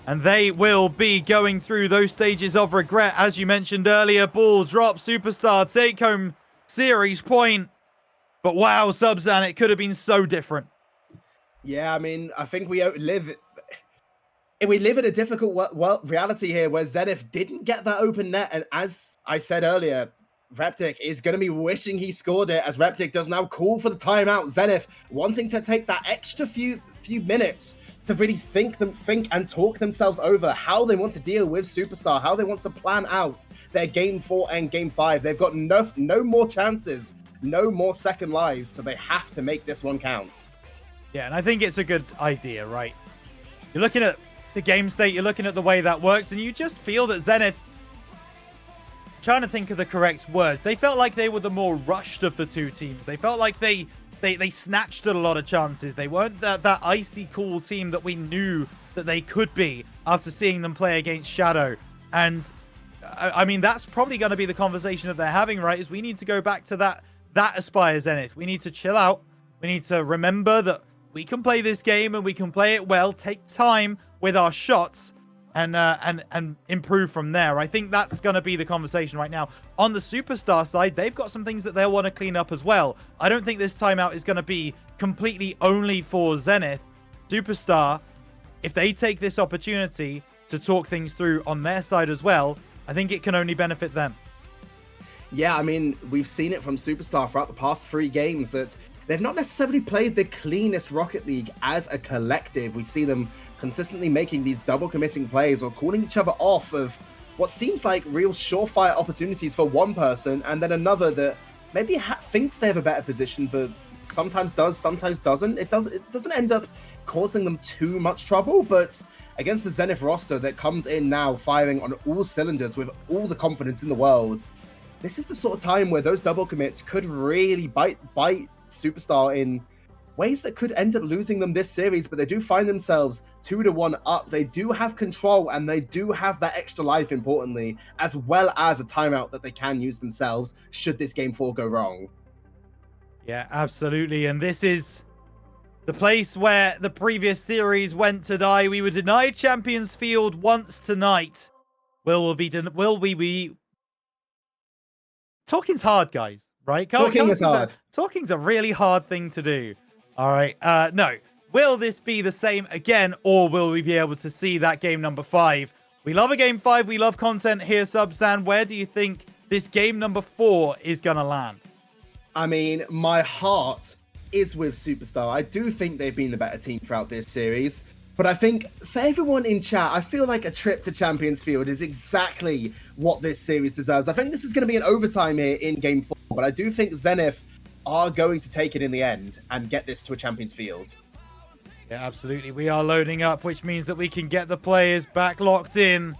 And they will be going through those stages of regret. As you mentioned earlier, ball drop, Superstar take home series point. But wow, Subzan, it could have been so different. Yeah, I mean, I think we live in a difficult reality here where Zenith didn't get that open net. And as I said earlier, Reptic is going to be wishing he scored it, as Reptic does now call for the timeout. Zenith wanting to take that extra few minutes to really think and talk themselves over how they want to deal with Superstar, how they want to plan out their Game 4 and Game 5. They've got no more chances, no more second lives, so they have to make this one count. Yeah, and I think it's a good idea, right? You're looking at the game state, you're looking at the way that works, and you just feel that Zenith, trying to think of the correct words, they felt like they were the more rushed of the two teams. They felt like they snatched at a lot of chances. They weren't that icy cool team that we knew that they could be after seeing them play against Shadow. And I mean, that's probably going to be the conversation that they're having, right? Is we need to go back to that Aspire Zenith. We need to chill out. We need to remember that we can play this game and we can play it well, take time with our shots, and improve from there. I think that's going to be the conversation right now. On the Superstar side, they've got some things that they'll want to clean up as well. I don't think this timeout is going to be completely only for Zenith. Superstar, if they take this opportunity to talk things through on their side as well, I think it can only benefit them. Yeah, I mean, we've seen it from Superstar throughout the past 3 games that they've not necessarily played the cleanest Rocket League as a collective. We see them consistently making these double committing plays or calling each other off of what seems like real surefire opportunities for one person, and then another that maybe thinks they have a better position, but sometimes does, sometimes doesn't. It doesn't end up causing them too much trouble, but against the Zenith roster that comes in now firing on all cylinders with all the confidence in the world, this is the sort of time where those double commits could really bite Superstar in ways that could end up losing them this series, but they do find themselves 2-1 up. They do have control, and they do have that extra life, importantly, as well as a timeout that they can use themselves should this Game 4 go wrong. Yeah, absolutely. And this is The place where the previous series went to die. We were denied Champions Field once tonight. Will we be... Talking's hard, guys, right? Talking is hard. Talking's a really hard thing to do. All right. No. Will this be the same again, or will we be able to see that game number 5? We love a game 5. We love content here, Subzan. Where do you think this game number 4 is going to land? I mean, my heart is with Superstar. I do think they've been the better team throughout this series. But I think for everyone in chat, I feel like a trip to Champions Field is exactly what this series deserves. I think this is going to be an overtime here in Game 4, but I do think Zenith are going to take it in the end and get this to a Champions Field. Yeah, absolutely. We are loading up, which means that we can get the players back locked in.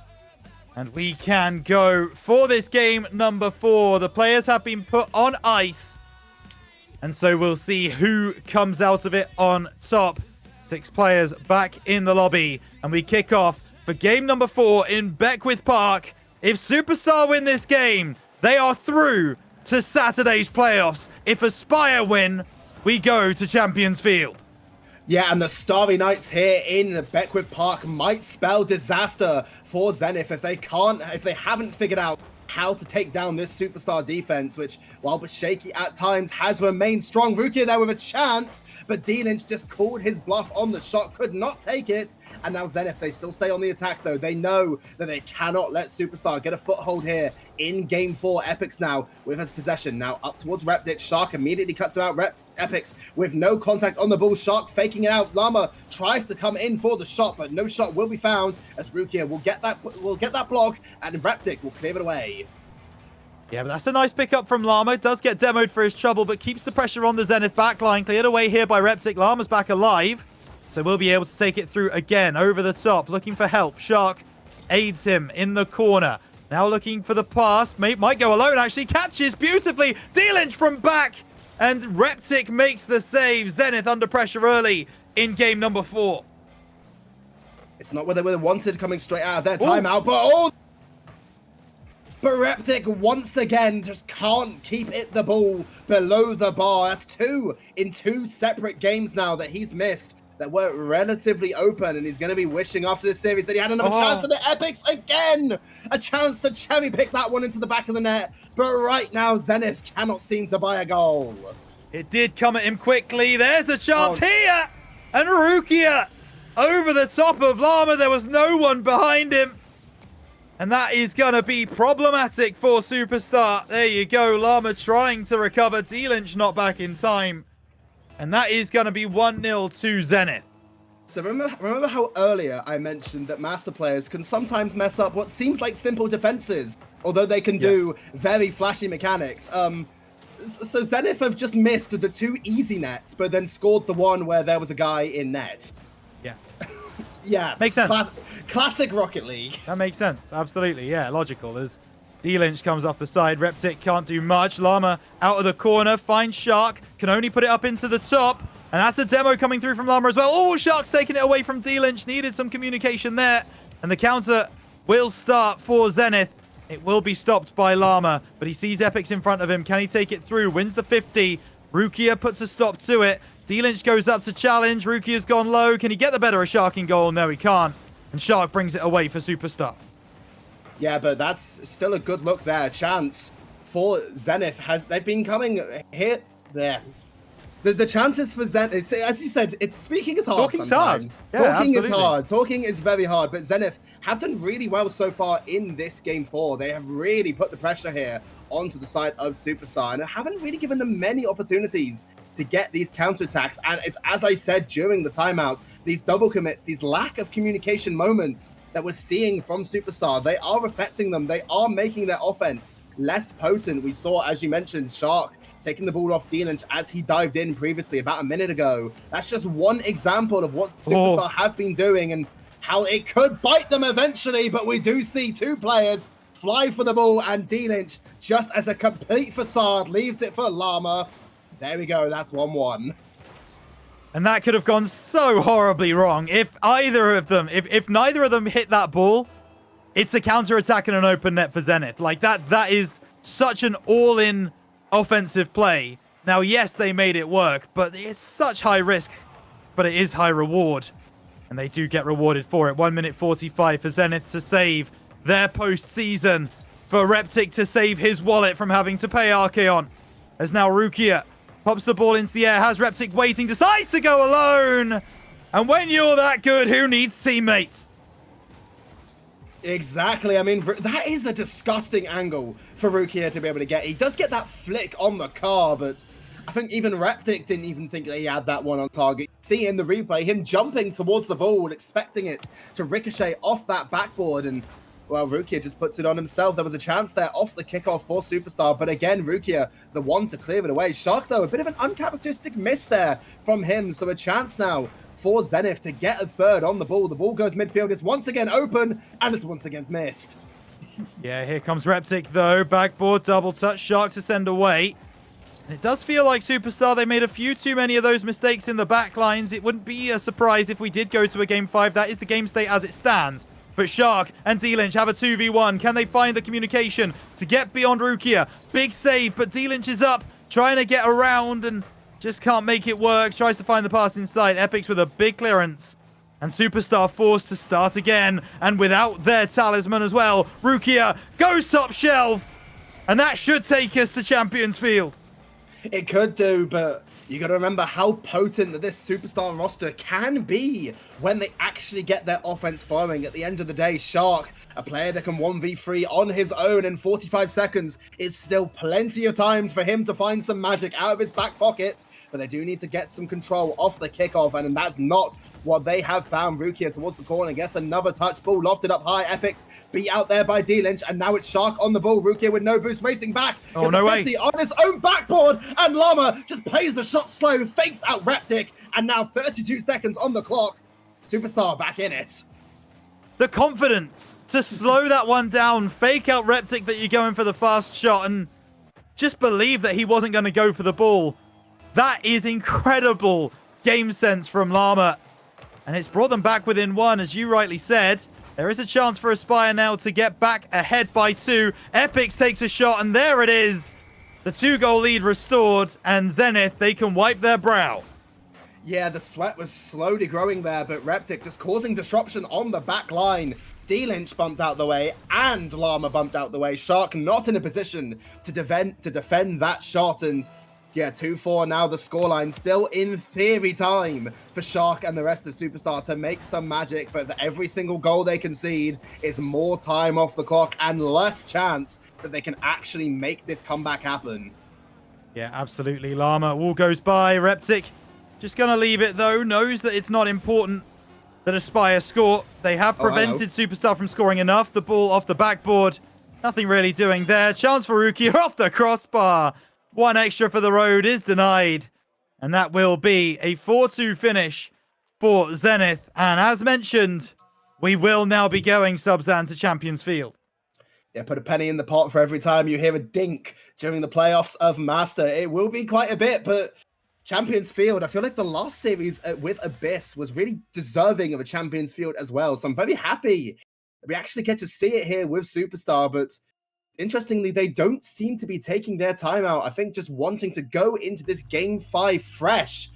And we can go for this game number 4. The players have been put on ice. And so we'll see who comes out of it on top. 6 players back in the lobby. And we kick off for game number 4 in Beckwith Park. If Superstar win this game, they are through to Saturday's playoffs. If Aspire win, we go to Champions Field. Yeah, and the Starry Nights here in Beckwith Park might spell disaster for Zenith if they haven't figured out how to take down this Superstar defense, which, while but shaky at times, has remained strong. Rukia there with a chance, but D-Lynch just called his bluff on the shot, could not take it. And now Zenith, they still stay on the attack, though. They know that they cannot let Superstar get a foothold here in Game 4. Epics now with a possession. Now up towards Reptic. Shark immediately cuts him out. Epics with no contact on the ball. Shark faking it out. Llama tries to come in for the shot, but no shot will be found as Rukia will get that block, and Reptic will clear it away. Yeah, but that's a nice pickup from Llama. Does get demoed for his trouble, but keeps the pressure on the Zenith backline. Cleared away here by Reptic. Llama's back alive, so we'll be able to take it through again. Over the top, looking for help. Shark aids him in the corner. Now looking for the pass. Might go alone, actually. Catches beautifully. D-Lynch from back, and Reptic makes the save. Zenith under pressure early in game number 4. It's not where they were wanted coming straight out of their timeout, but Reptic once again just can't keep the ball below the bar. That's 2 in 2 separate games now that he's missed that were relatively open, and he's going to be wishing after this series that he had another chance at the Epics again. A chance to cherry pick that one into the back of the net, but right now Zenith cannot seem to buy a goal. It did come at him quickly. There's a chance here, and Rukia over the top of Llama. There was no one behind him. And that is going to be problematic for Superstar. There you go. Llama trying to recover. D-Lynch not back in time. And that is going to be 1-0 to Zenith. So remember how earlier I mentioned that master players can sometimes mess up what seems like simple defenses, although they can do very flashy mechanics. So Zenith have just missed the 2 easy nets, but then scored the one where there was a guy in net. Yeah. Yeah. Makes sense. Classic Rocket League. That makes sense. Absolutely. Yeah, logical. As D-Lynch comes off the side. Reptic can't do much. Llama out of the corner. Finds Shark. Can only put it up into the top. And that's a demo coming through from Llama as well. Oh, Shark's taking it away from D-Lynch. Needed some communication there. And the counter will start for Zenith. It will be stopped by Llama, but he sees Epics in front of him. Can he take it through? Wins the 50. Rukia puts a stop to it. D-Lynch goes up to challenge. Rukia's gone low. Can he get the better of Shark in goal? No, he can't. And Shark brings it away for Superstar. Yeah, but that's still a good look there. Chance for Zenith. They've been coming here, there. The chances for Zenith, as you said, speaking is hard Talking's sometimes. Hard. Yeah, Talking absolutely. is hard. Talking is very hard, but Zenith have done really well so far in this game 4. They have really put the pressure here onto the side of Superstar and haven't really given them many opportunities to get these counterattacks. And it's, as I said during the timeout, these double commits, these lack of communication moments that we're seeing from Superstar, they are affecting them. They are making their offense less potent. We saw, as you mentioned, Shark taking the ball off D-Lynch as he dived in previously about a minute ago. That's just one example of what Superstar have been doing and how it could bite them eventually. But we do see 2 players fly for the ball, and D-Lynch, just as a complete facade, leaves it for Llama. There we go. That's 1-1. And that could have gone so horribly wrong. If either of them, if neither of them hit that ball, it's a counter-attack and an open net for Zenith. Like, that is such an all-in offensive play. Now, yes, they made it work, but it's such high risk but it is high reward. And they do get rewarded for it. 1 minute 45 for Zenith to save their postseason. For Reptic to save his wallet from having to pay Archeon. As now Rukia pops the ball into the air, has Reptic waiting, decides to go alone. And when you're that good, who needs teammates? Exactly. I mean, that is a disgusting angle for Rukia to be able to get. He does get that flick on the car, but I think even Reptic didn't even think that he had that one on target. See in the replay, him jumping towards the ball, expecting it to ricochet off that backboard, and well, Rukia just puts it on himself. There was a chance there off the kickoff for Superstar, but again, Rukia, the one to clear it away. Shark, though, a bit of an uncharacteristic miss there from him, so a chance now for Zenith to get a third on the ball. The ball goes midfield, it's once again open, and it's once again missed. Yeah, here comes Reptic, though. Backboard, double touch, Shark to send away. And it does feel like Superstar, they made a few too many of those mistakes in the back lines. It wouldn't be a surprise if we did go to a Game 5. That is the game state as it stands. But Shark and D-Lynch have a 2v1. Can they find the communication to get beyond Rukia? Big save, but D-Lynch is up, trying to get around and just can't make it work. Tries to find the pass inside. Epic's with a big clearance. And Superstar forced to start again. And without their talisman as well, Rukia goes top shelf. And that should take us to Champions Field. It could do, but you got to remember how potent that this Superstar roster can be when they actually get their offense flowing. At the end of the day, Shark, a player that can 1v3 on his own in 45 seconds, it's still plenty of times for him to find some magic out of his back pocket, but they do need to get some control off the kickoff, and that's not what they have found. Rukia towards the corner, gets another touch, ball lofted up high. Epics beat out there by D-Lynch, and now it's Shark on the ball. Rukia with no boost, racing back. Oh, no way. On his own backboard, and Llama just plays the shot slow, fakes out Reptic, and now 32 seconds on the clock. Superstar back in it. The confidence to slow that one down, fake out Reptic that you're going for the fast shot, and just believe that he wasn't going to go for the ball. That is incredible game sense from Llama. And it's brought them back within one, as you rightly said. There is a chance for Aspire now to get back ahead by 2. Epic takes a shot, and there it is. The 2-goal lead restored, and Zenith, they can wipe their brow. Yeah, the sweat was slowly growing there, but Reptic just causing disruption on the back line. D-Lynch bumped out the way, and Llama bumped out the way. Shark not in a position to defend that shot, and yeah, 2-4 now the scoreline. Still in theory time for Shark and the rest of Superstar to make some magic, but every single goal they concede is more time off the clock and less chance that they can actually make this comeback happen. Yeah, absolutely. Llama, wall goes by. Reptic just going to leave it, though. Knows that it's not important that Aspire score. They have prevented Superstar from scoring enough. The ball off the backboard. Nothing really doing there. Chance for Rukia off the crossbar. One extra for the road is denied. And that will be a 4-2 finish for Zenith. And as mentioned, we will now be going Subzan to Champions Field. Yeah, put a penny in the pot for every time you hear a dink during the playoffs of Master. It will be quite a bit, but Champions Field, I feel like the last series with Abyss was really deserving of a Champions Field as well. So I'm very happy that we actually get to see it here with Superstar, but interestingly, they don't seem to be taking their time out. I think just wanting to go into this Game 5 fresh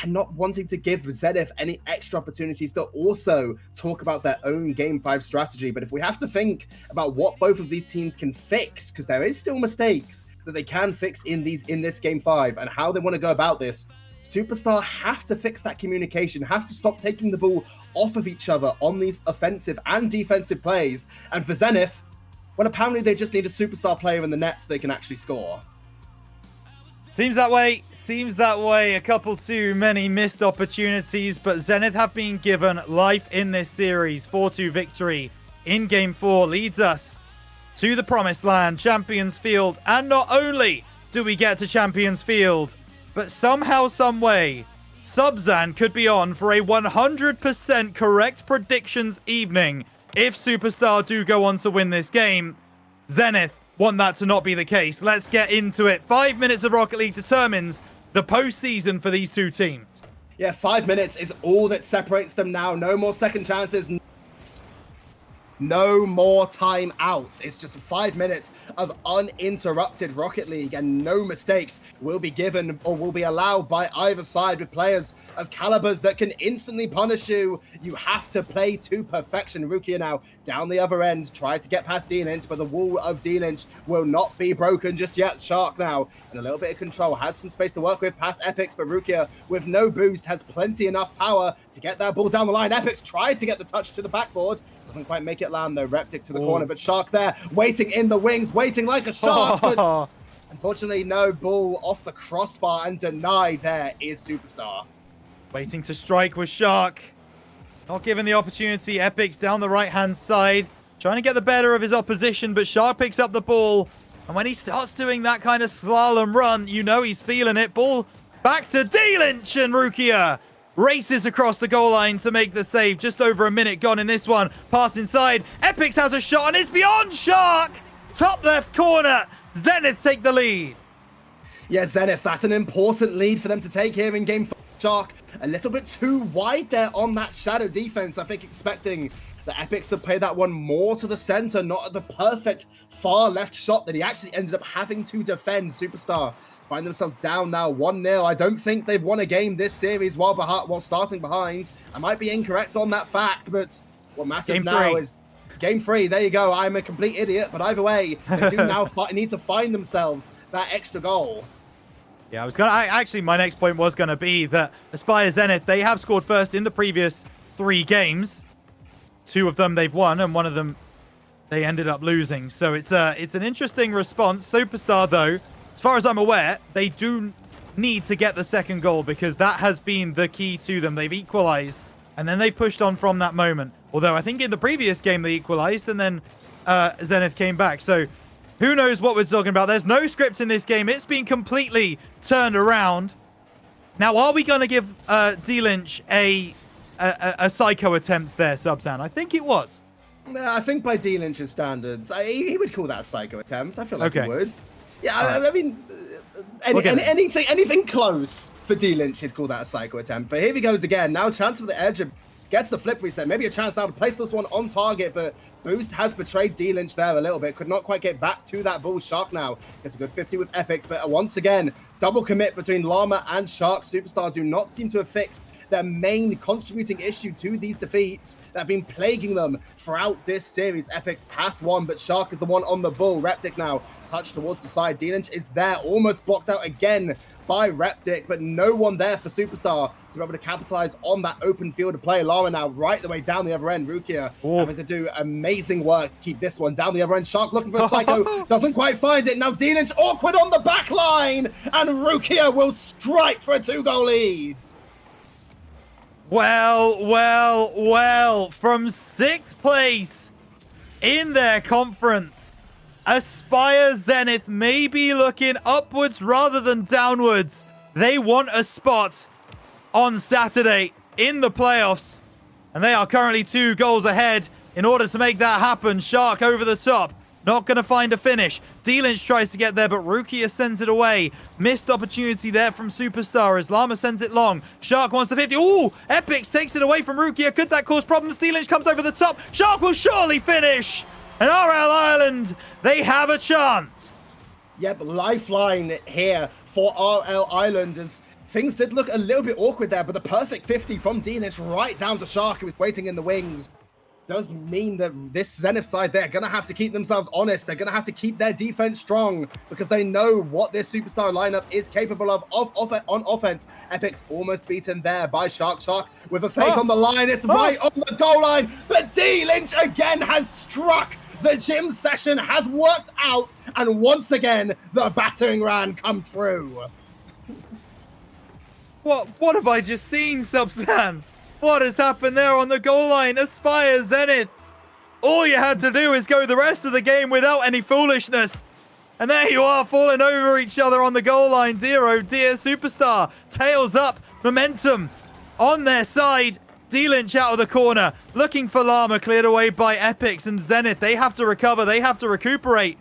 and not wanting to give Zenith any extra opportunities to also talk about their own Game 5 strategy. But if we have to think about what both of these teams can fix, because there is still mistakes that they can fix in this Game 5 and how they want to go about this, Superstar have to fix that communication, have to stop taking the ball off of each other on these offensive and defensive plays. And for Zenith, well, apparently they just need a Superstar player in the net so they can actually score. Seems that way. Seems that way. A couple too many missed opportunities, but Zenith have been given life in this series. 4-2 victory in Game 4 leads us to the Promised Land, Champions Field. And not only do we get to Champions Field, but somehow, some way, Subzan could be on for a 100% correct predictions evening if Superstar do go on to win this game. Zenith want that to not be the case. Let's get into it. 5 minutes of Rocket League determines the postseason for these two teams. Yeah, 5 minutes is all that separates them now. No more second chances. No more timeouts. It's just 5 minutes of uninterrupted Rocket League, and no mistakes will be given or will be allowed by either side, with players of calibers that can instantly punish you. You have to play to perfection. Rukia now down the other end, tried to get past D-Lynch, but the wall of D-Lynch will not be broken just yet. Shark now in a little bit of control, has some space to work with past Epix, but Rukia with no boost has plenty enough power to get that ball down the line. Epix tried to get the touch to the backboard, doesn't quite make it land though. Reptic to the corner, but Shark there waiting in the wings, waiting like a shark, but unfortunately no ball off the crossbar, and denied there is Superstar. Waiting to strike with Shark. Not given the opportunity. Epix down the right-hand side, trying to get the better of his opposition, but Shark picks up the ball. And when he starts doing that kind of slalom run, you know he's feeling it. Ball back to D-Lynch, and Rukia races across the goal line to make the save. Just over a minute gone in this one. Pass inside. Epix has a shot, and it's beyond Shark. Top left corner. Zenith take the lead. Yeah, Zenith, that's an important lead for them to take here in game 5. Shark a little bit too wide there on that shadow defense. I think expecting the Epix to play that one more to the center, not at the perfect far left shot that he actually ended up having to defend. Superstar find themselves down now 1-0. I don't think they've won a game this series while starting behind. I might be incorrect on that fact, but what matters now is game 3. There you go. I'm a complete idiot, but either way, they do now need to find themselves that extra goal. Yeah, actually, my next point was going to be that Aspire Zenith, they have scored first in the previous 3 games. 2 of them they've won, and 1 of them they ended up losing. So it's an interesting response. Superstar, though, as far as I'm aware, they do need to get the second goal, because that has been the key to them. They've equalized, and then they pushed on from that moment. Although I think in the previous game they equalized, and then Zenith came back. So who knows what we're talking about. There's no script in this game. It's been completely turned around. Now, are we going to give D-Lynch a psycho attempt there, Subzan? I think it was. I think by D-Lynch's standards, he would call that a psycho attempt. I feel like he would. Yeah, I mean, anything close for D-Lynch, he'd call that a psycho attempt. But here he goes again. Now chance for the edge. Gets the flip reset. Maybe a chance now to place this one on target, but Boost has betrayed D-Lynch there a little bit. Could not quite get back to that bull. Shark now gets a good 50 with Epix, but once again, double commit between Llama and Shark. Superstar do not seem to have fixed their main contributing issue to these defeats that have been plaguing them throughout this series. Epix passed 1, but Shark is the one on the bull. Reptic now touched towards the side. D-Lynch is there, almost blocked out again by Reptic, but no one there for Superstar to be able to capitalize on that open field of play. Lara now right the way down the other end. Rukia having to do amazing work to keep this one down the other end. Shark looking for a psycho, doesn't quite find it. Now D-Lynch awkward on the back line, and Rukia will strike for a 2-goal lead. Well, from 6th place in their conference, Aspire Zenith may be looking upwards rather than downwards. They want a spot on Saturday in the playoffs, and they are currently 2 goals ahead. In order to make that happen, Shark over the top. Not going to find a finish. D-Lynch tries to get there, but Rukia sends it away. Missed opportunity there from Superstar as Llama sends it long. Shark wants the 50. Ooh, Epix takes it away from Rukia. Could that cause problems? D-Lynch comes over the top. Shark will surely finish. And RL Ireland, they have a chance. Yep, lifeline here for RL Ireland, as things did look a little bit awkward there, but the perfect 50 from D-Lynch right down to Shark, who was waiting in the wings. Does mean that this Zenith side, they're going to have to keep themselves honest. They're going to have to keep their defense strong, because they know what this Superstar lineup is capable of on offense. Epix almost beaten there by Shark. Shark with a fake on the line. It's right on the goal line, but D-Lynch again has struck. The gym session has worked out, and once again, the battering ram comes through. What have I just seen, Subsan? What has happened there on the goal line? Aspire Zenith. All you had to do is go the rest of the game without any foolishness. And there you are, falling over each other on the goal line. Dear, oh dear, Superstar. Tails up, momentum on their side. D-Lynch out of the corner, looking for Llama, cleared away by Epix and Zenith. They have to recover, they have to recuperate,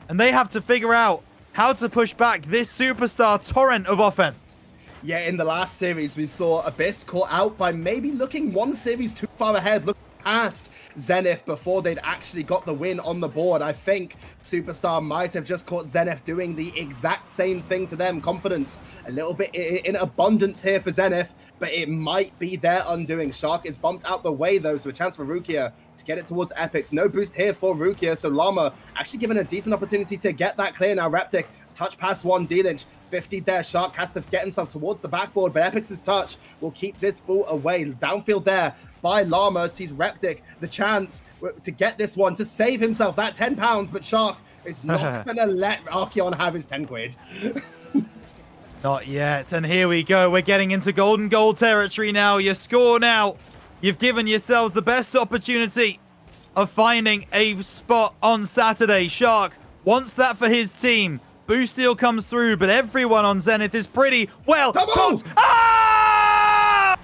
and they have to figure out how to push back this Superstar torrent of offense. Yeah, in the last series, we saw Abyss caught out by maybe looking one series too far ahead, looking past Zenith before they'd actually got the win on the board. I think Superstar might have just caught Zenith doing the exact same thing to them. Confidence a little bit in abundance here for Zenith, but it might be their undoing. Shark is bumped out the way though, so a chance for Rukia to get it towards Epics. No boost here for Rukia, so Llama actually given a decent opportunity to get that clear now. Reptic touch past one, D-Lynch 50 there. Shark has to get himself towards the backboard, but Epics' touch will keep this ball away. Downfield there by Llama sees Reptic the chance to get this one, to save himself that 10 pounds, but Shark is not going to let Archeon have his 10 quid. Not yet, and here we go. We're getting into golden goal territory now. You score now. You've given yourselves the best opportunity of finding a spot on Saturday. Shark wants that for his team. Boost Steal comes through, but everyone on Zenith is pretty well topped. Ah!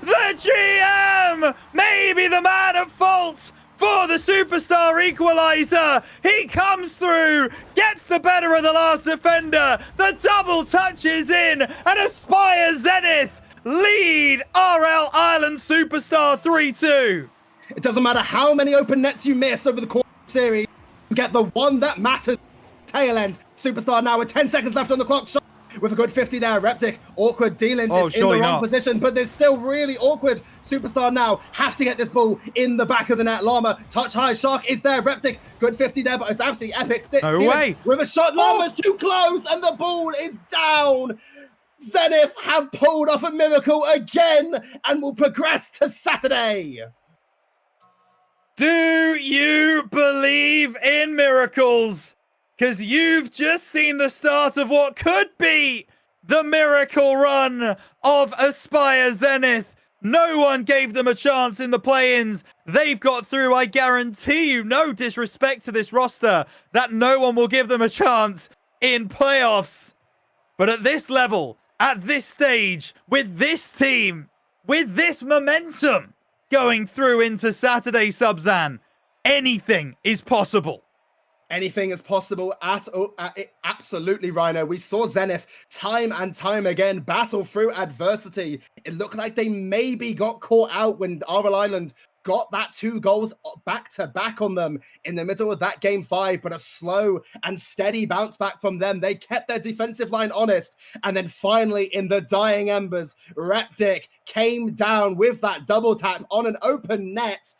The GM may be the man at fault for the Superstar equalizer. He comes through, gets the better of the last defender. The double touch is in, and Aspire Zenith lead RL Island Superstar 3-2. It doesn't matter how many open nets you miss over the course of the series, you get the one that matters. Tail end. Superstar now with 10 seconds left on the clock. Shot with a good 50 there. Reptic, awkward. D-Lynch is in the wrong position, but there's still really awkward. Superstar now have to get this ball in the back of the net. Llama, touch high. Shark is there. Reptic, good 50 there, but it's absolutely epic. No way. With a shot. Llama's too close, and the ball is down. Zenith have pulled off a miracle again and will progress to Saturday. Do you believe in miracles? Because you've just seen the start of what could be the miracle run of Aspire Zenith. No one gave them a chance in the play-ins. They've got through. I guarantee you, no disrespect to this roster, that no one will give them a chance in playoffs. But at this level, at this stage, with this team, with this momentum going through into Saturday, Subzan, anything is possible. Anything is possible absolutely, Rhino. We saw Zenith time and time again battle through adversity. It looked like they maybe got caught out when RL Island got that 2 goals back to back on them in the middle of that game 5, but a slow and steady bounce back from them. They kept their defensive line honest, and then finally in the dying embers, Reptic came down with that double tap on an open net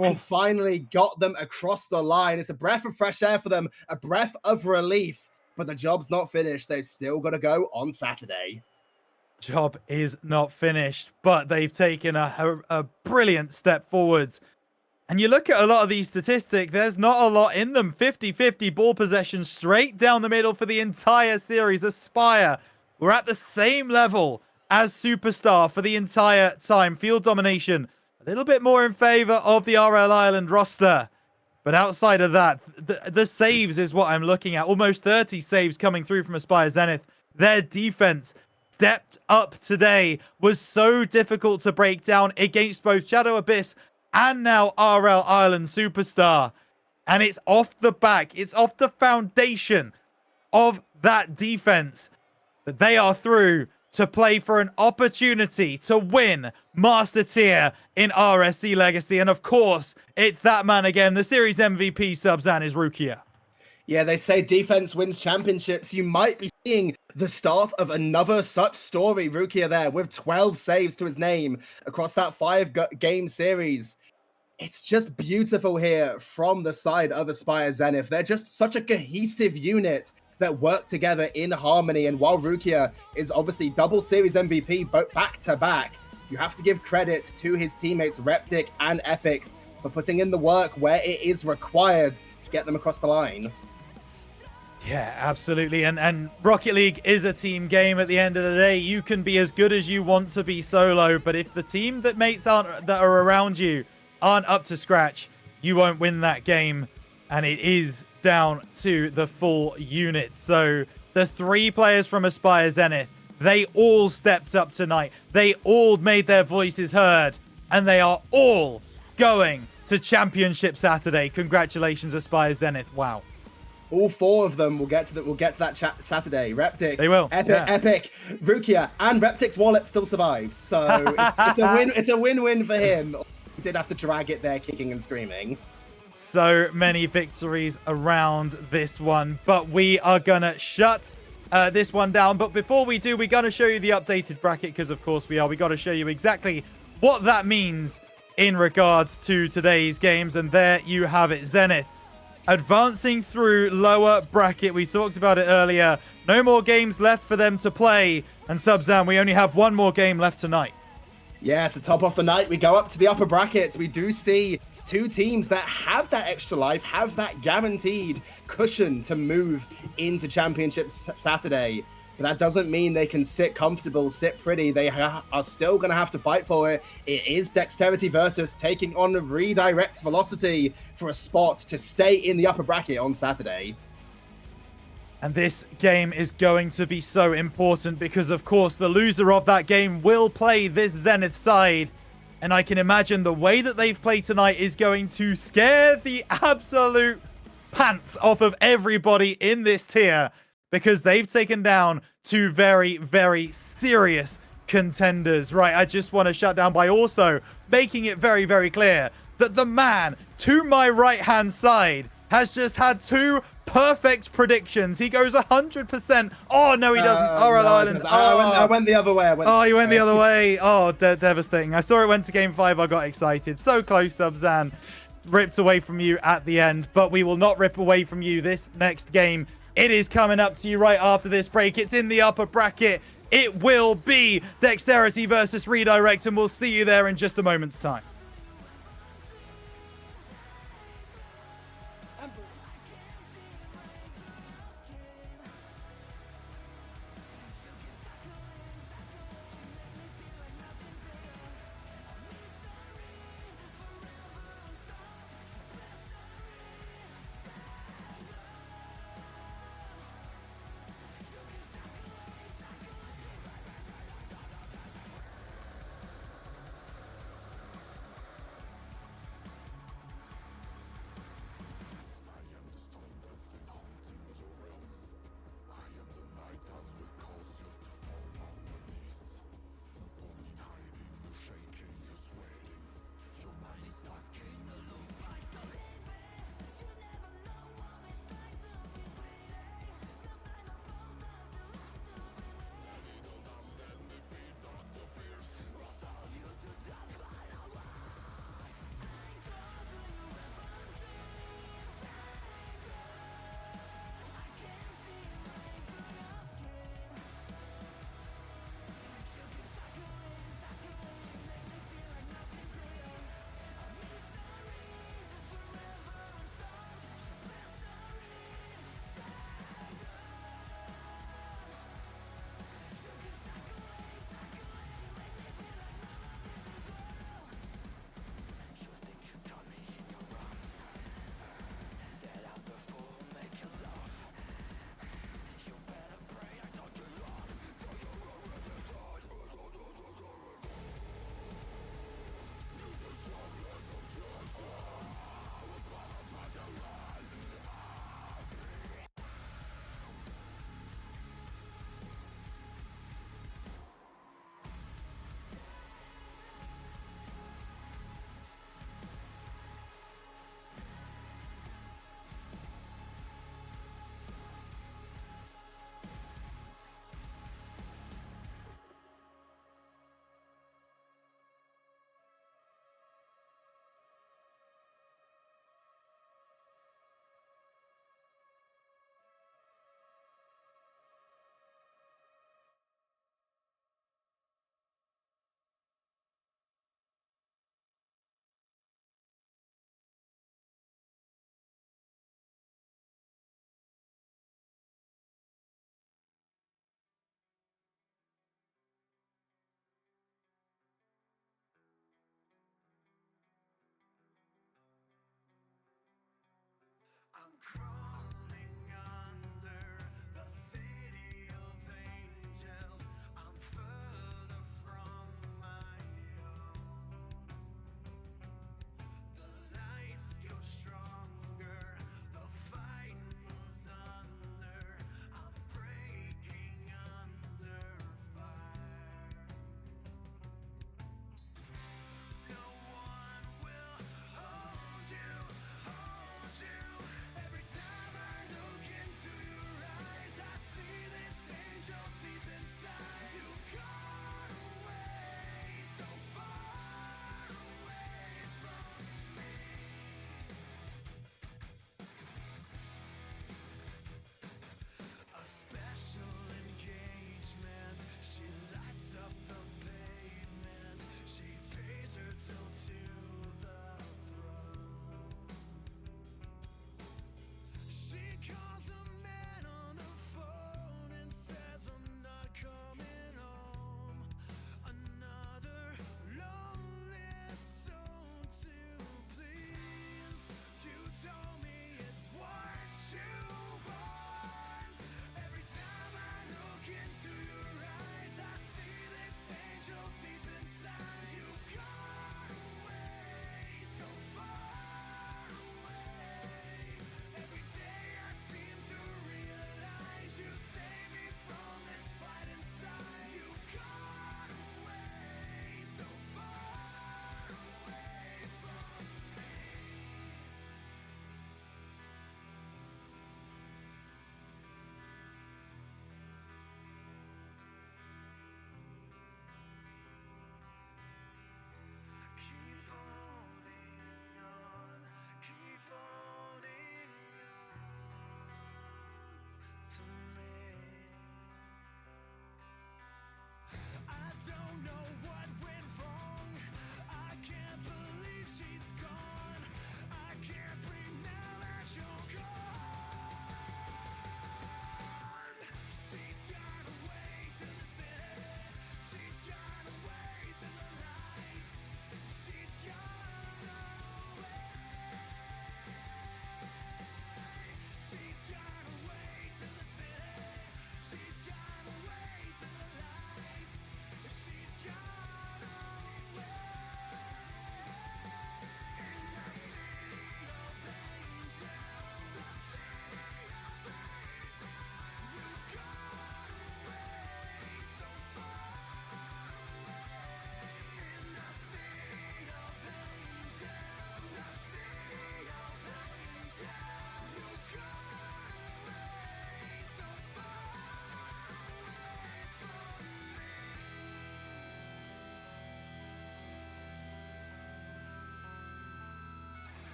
and finally got them across the line. It's a breath of fresh air for them, a breath of relief, but the job's not finished. They've still got to go on Saturday. Job is not finished, but they've taken a brilliant step forwards. And you look at a lot of these statistics, there's not a lot in them. 50-50 ball possession straight down the middle for the entire series. Aspire, we're at the same level as Superstar for the entire time. Field domination, a little bit more in favor of the RL Island roster. But outside of that, the saves is what I'm looking at. Almost 30 saves coming through from Aspire Zenith. Their defense stepped up today, was so difficult to break down against both Shadow Abyss and now RL Island Superstar. And it's off the back, it's off the foundation of that defense that they are through to play for an opportunity to win Master Tier in RSC Legacy. And of course, it's that man again, the series MVP, Subzan, is Rukia. Yeah, they say defense wins championships. You might be seeing the start of another such story. Rukia there with 12 saves to his name across that 5-game series. It's just beautiful here from the side of Aspire Zenith. They're just such a cohesive unit that work together in harmony. And while Rukia is obviously double series MVP back to back, you have to give credit to his teammates Reptic and Epics for putting in the work where it is required to get them across the line. Yeah, absolutely. And Rocket League is a team game at the end of the day. You can be as good as you want to be solo, but if the team that are around you aren't up to scratch, you won't win that game. And it is down to the full unit. So the 3 players from Aspire Zenith, they all stepped up tonight. They all made their voices heard, and they are all going to Championship Saturday. Congratulations, Aspire Zenith. Wow. All 4 of them will get to that Saturday. Reptic, they will. Epic, Rukia, and Reptic's wallet still survives. So it's a win. It's a win-win for him. did have to drag it there, kicking and screaming. So many victories around this one, but we are gonna shut this one down. But before we do, we're gonna show you the updated bracket, because of course we are. We got to show you exactly what that means in regards to today's games. And there you have it. Zenith advancing through lower bracket. We talked about it earlier. No more games left for them to play. And Subzan, we only have one more game left tonight. Yeah, to top off the night, we go up to the upper brackets. We do see two teams that have that extra life, have that guaranteed cushion to move into Championships Saturday. But that doesn't mean they can sit comfortable, sit pretty. They are still going to have to fight for it. It is Dexterity Virtus taking on Redirect Velocity for a spot to stay in the upper bracket on Saturday. And this game is going to be so important because, of course, the loser of that game will play this Zenith side. And I can imagine the way that they've played tonight is going to scare the absolute pants off of everybody in this tier, because they've taken down two very, very serious contenders. Right, I just want to shut down by also making it very, very clear that the man to my right-hand side has just had two perfect predictions. He goes 100%. Oh, no, he doesn't. Oral no, Island. I went the other way. You went the other way. Oh, devastating. I saw it went to game 5. I got excited. So close, Subzan. Ripped away from you at the end, but we will not rip away from you this next game. It is coming up to you right after this break. It's in the upper bracket. It will be Dexterity versus Redirect, and we'll see you there in just a moment's time.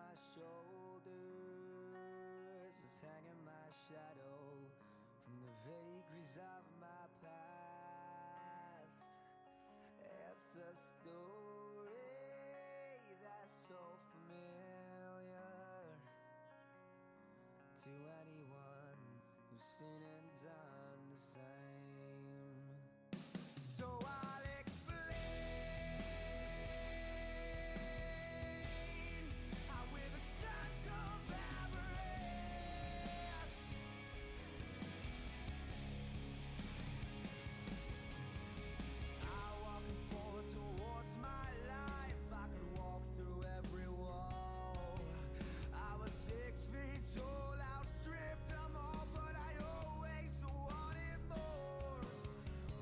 my shoulders is hanging my shadow from the vagaries of my past. It's a story that's so familiar to anyone who's seen and done the same. So I'll explain how with a sense of avarice I walking forward towards my life. I could walk through every wall. I was 6 feet tall, outstripped them all, but I always wanted more.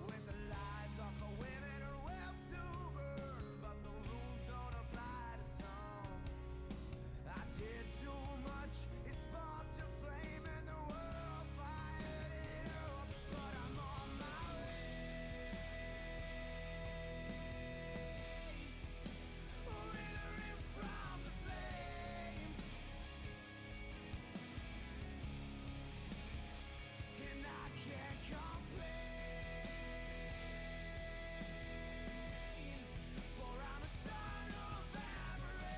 With the lies of the women or wealth to burn, but the rules don't apply to some. I did too much, it sparked a flame and the world fired it up. But I'm on my way, withering from the flames, and I can't complain, for I'm a son of avarice.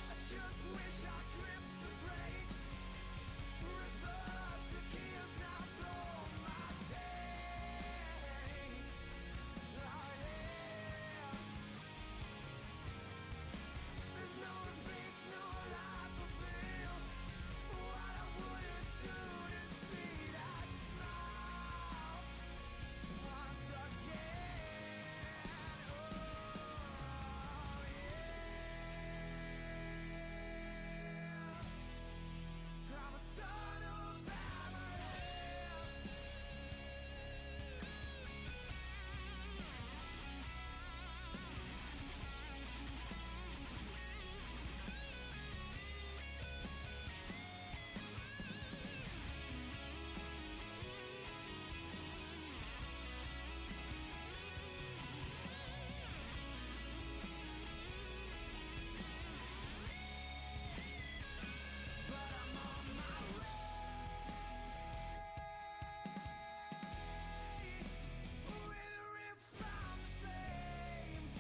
I just wish I gripped the brakes, reverse the gears, now blow my take. Oh yeah. There's no place, no life fulfill what I wouldn't do to see that smile once again. Oh yeah. I'm a son of avarice. But I'm on my way, withering from the flames,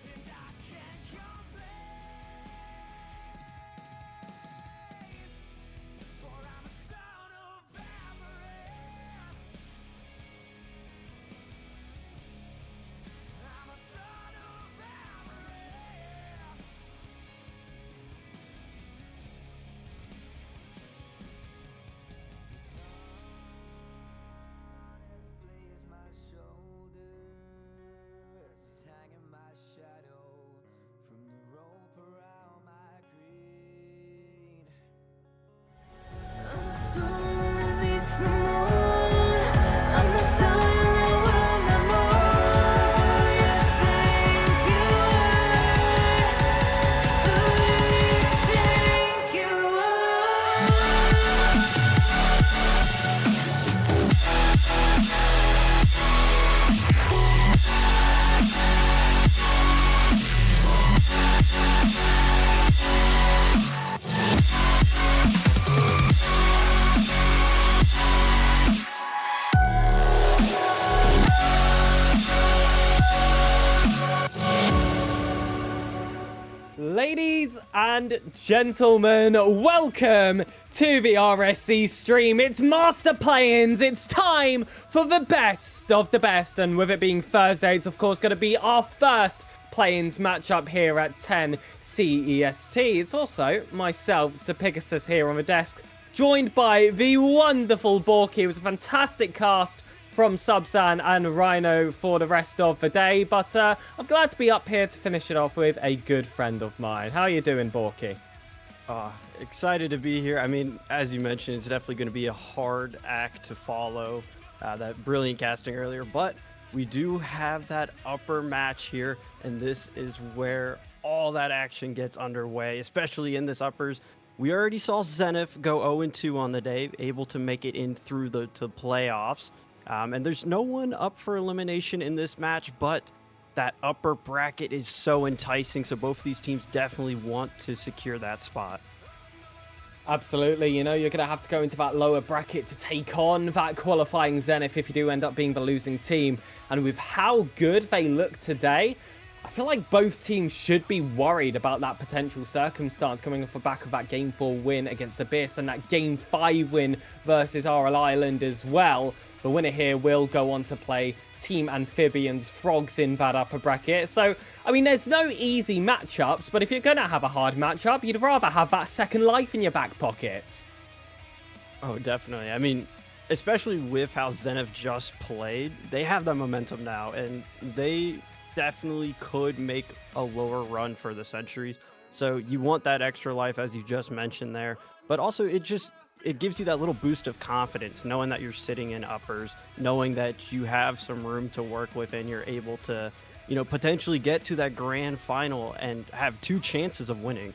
and I can't complain, for I'm a son of avarice. I'm a son of avarice. The sun has blazed my shoulders, it's hanging my shadow from the rope around my greed. I'm the storm that meets the moon. I'm the sun that will not move. Who you think you are? Who you think you Ladies and gentlemen, welcome to the RSC stream. It's Master Play-ins. It's time for the best of the best. And with it being Thursday, it's of course going to be our first Play-ins matchup here at 10 CEST. It's also myself, Sir Pegasus, here on the desk, joined by the wonderful Borky. It was a fantastic cast from Subsan and Rhino for the rest of the day, but I'm glad to be up here to finish it off with a good friend of mine. How are you doing, Borky? Excited to be here. I mean, as you mentioned, it's definitely going to be a hard act to follow, that brilliant casting earlier, but we do have that upper match here, and this is where all that action gets underway, especially in this uppers. We already saw Zenith go 0-2 on the day, able to make it in through the playoffs. And there's no one up for elimination in this match, but that upper bracket is so enticing. So both of these teams definitely want to secure that spot. Absolutely, you know, you're going to have to go into that lower bracket to take on that qualifying Zenith if you do end up being the losing team. And with how good they look today, I feel like both teams should be worried about that potential circumstance coming off the back of that Game 4 win against Abyss and that Game 5 win versus RL Island as well. The winner here will go on to play Team Amphibians Frogs in that upper bracket. So, I mean, there's no easy matchups, but if you're going to have a hard matchup, you'd rather have that second life in your back pocket. Oh, definitely. I mean, especially with how Zenith just played, they have the momentum now, and they definitely could make a lower run for the Centuries. So you want that extra life, as you just mentioned there, but also it gives you that little boost of confidence, knowing that you're sitting in uppers, knowing that you have some room to work with and you're able to, you know, potentially get to that grand final and have 2 chances of winning.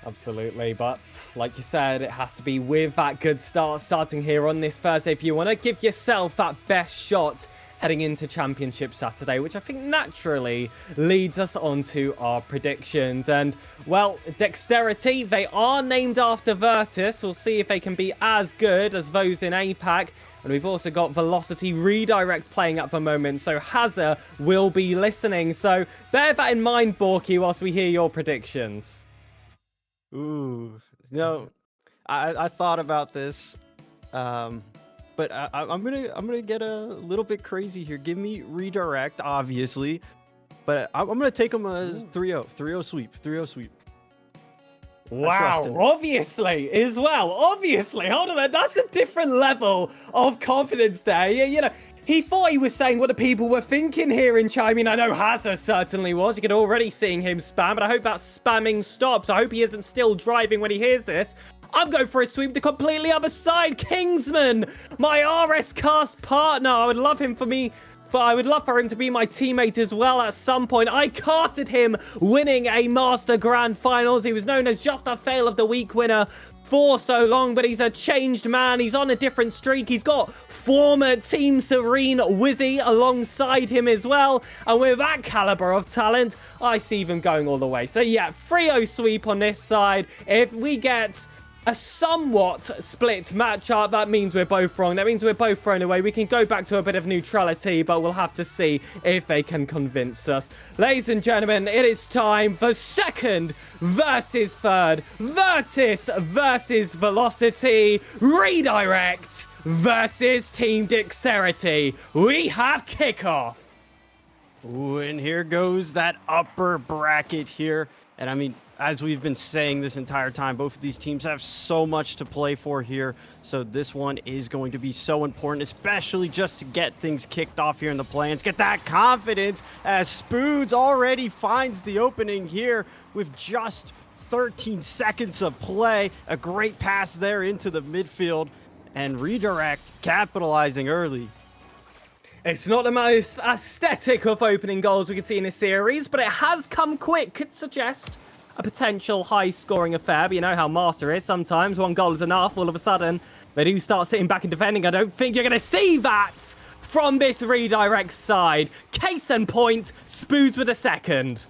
Absolutely, but like you said, it has to be with that good start starting here on this Thursday if you want to give yourself that best shot heading into Championship Saturday, which I think naturally leads us on to our predictions. And, well, Dexterity, they are named after Virtus. We'll see if they can be as good as those in APAC. And we've also got Velocity Redirect playing at the moment, so Hazza will be listening. So bear that in mind, Borky, whilst we hear your predictions. Ooh, no, I thought about this. But I'm gonna get a little bit crazy here. Give me Redirect, obviously, but I'm gonna take them a 3-0 sweep. 3-0 sweep. Wow, obviously, as well. Obviously, hold on, that's a different level of confidence there. You know, he thought he was saying what the people were thinking here in China. I mean, I know Hazza certainly was. You could already seeing him spam, but I hope that spamming stops. I hope he isn't still driving when he hears this. I'm going for a sweep the completely other side. Kingsman, my RS cast partner. I would love him for him to be my teammate as well at some point. I casted him winning a Master Grand Finals. He was known as just a fail of the week winner for so long, but he's a changed man. He's on a different streak. He's got former Team Serene Wizzy alongside him as well. And with that caliber of talent, I see them going all the way. So yeah, 3-0 sweep on this side. If we get a somewhat split matchup, that means we're both wrong. That means we're both thrown away. We can go back to a bit of neutrality, but we'll have to see if they can convince us. Ladies and gentlemen, it is time for second versus third. Virtus versus Velocity. Redirect versus Team Dexterity. We have kickoff. Ooh, and here goes that upper bracket here. And I mean, as we've been saying this entire time, both of these teams have so much to play for here. So this one is going to be so important, especially just to get things kicked off here in the play-ins. Get that confidence as Spoods already finds the opening here with just 13 seconds of play. A great pass there into the midfield, and Redirect capitalizing early. It's not the most aesthetic of opening goals we can see in this series, but it has come quick. Could suggest a potential high-scoring affair, but you know how Master is. Sometimes one goal is enough. All of a sudden, they do start sitting back and defending. I don't think you're going to see that from this Redirect side. Case in point, Spoos with a second.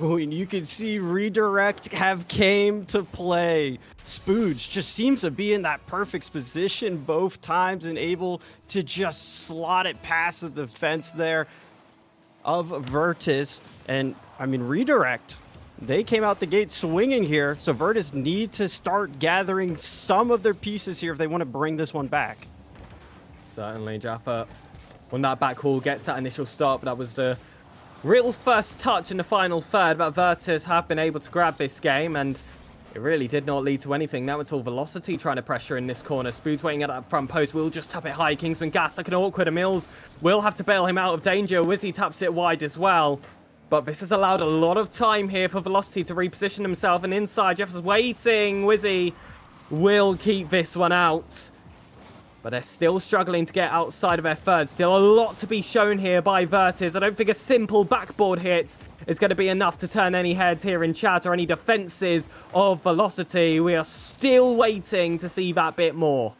Oh, and you can see Redirect have came to play. Spooge just seems to be in that perfect position both times and able to just slot it past the defense there of Virtus. And, I mean, Redirect, they came out the gate swinging here, so Virtus need to start gathering some of their pieces here if they want to bring this one back. Certainly, Jaffa. When that back wall gets that initial start, but that was the real first touch in the final third, but Virtus have been able to grab this game, and it really did not lead to anything. Now it's all Velocity trying to pressure in this corner. Spood's waiting at that front post. Will just tap it high. Kingsman gas like an awkward. Mills will have to bail him out of danger. Wizzy taps it wide as well. But this has allowed a lot of time here for Velocity to reposition himself. And inside, Jeff is waiting. Wizzy will keep this one out. But they're still struggling to get outside of their third. Still a lot to be shown here by Virtus. I don't think a simple backboard hit is going to be enough to turn any heads here in chat or any defenses of Velocity. We are still waiting to see that bit more.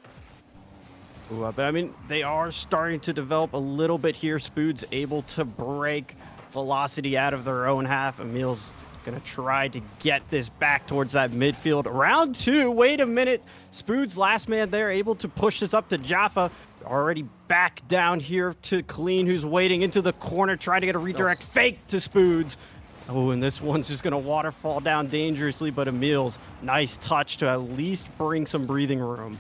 Ooh, but I mean, they are starting to develop a little bit here. Spood's able to break Velocity out of their own half. Emil's gonna try to get this back towards that midfield. Round 2, wait a minute. Spood's last man there, able to push this up to Jaffa. Already back down here to Clean, who's waiting into the corner, trying to get a redirect fake to Spood's. Oh, and this one's just gonna waterfall down dangerously, but Emil's nice touch to at least bring some breathing room.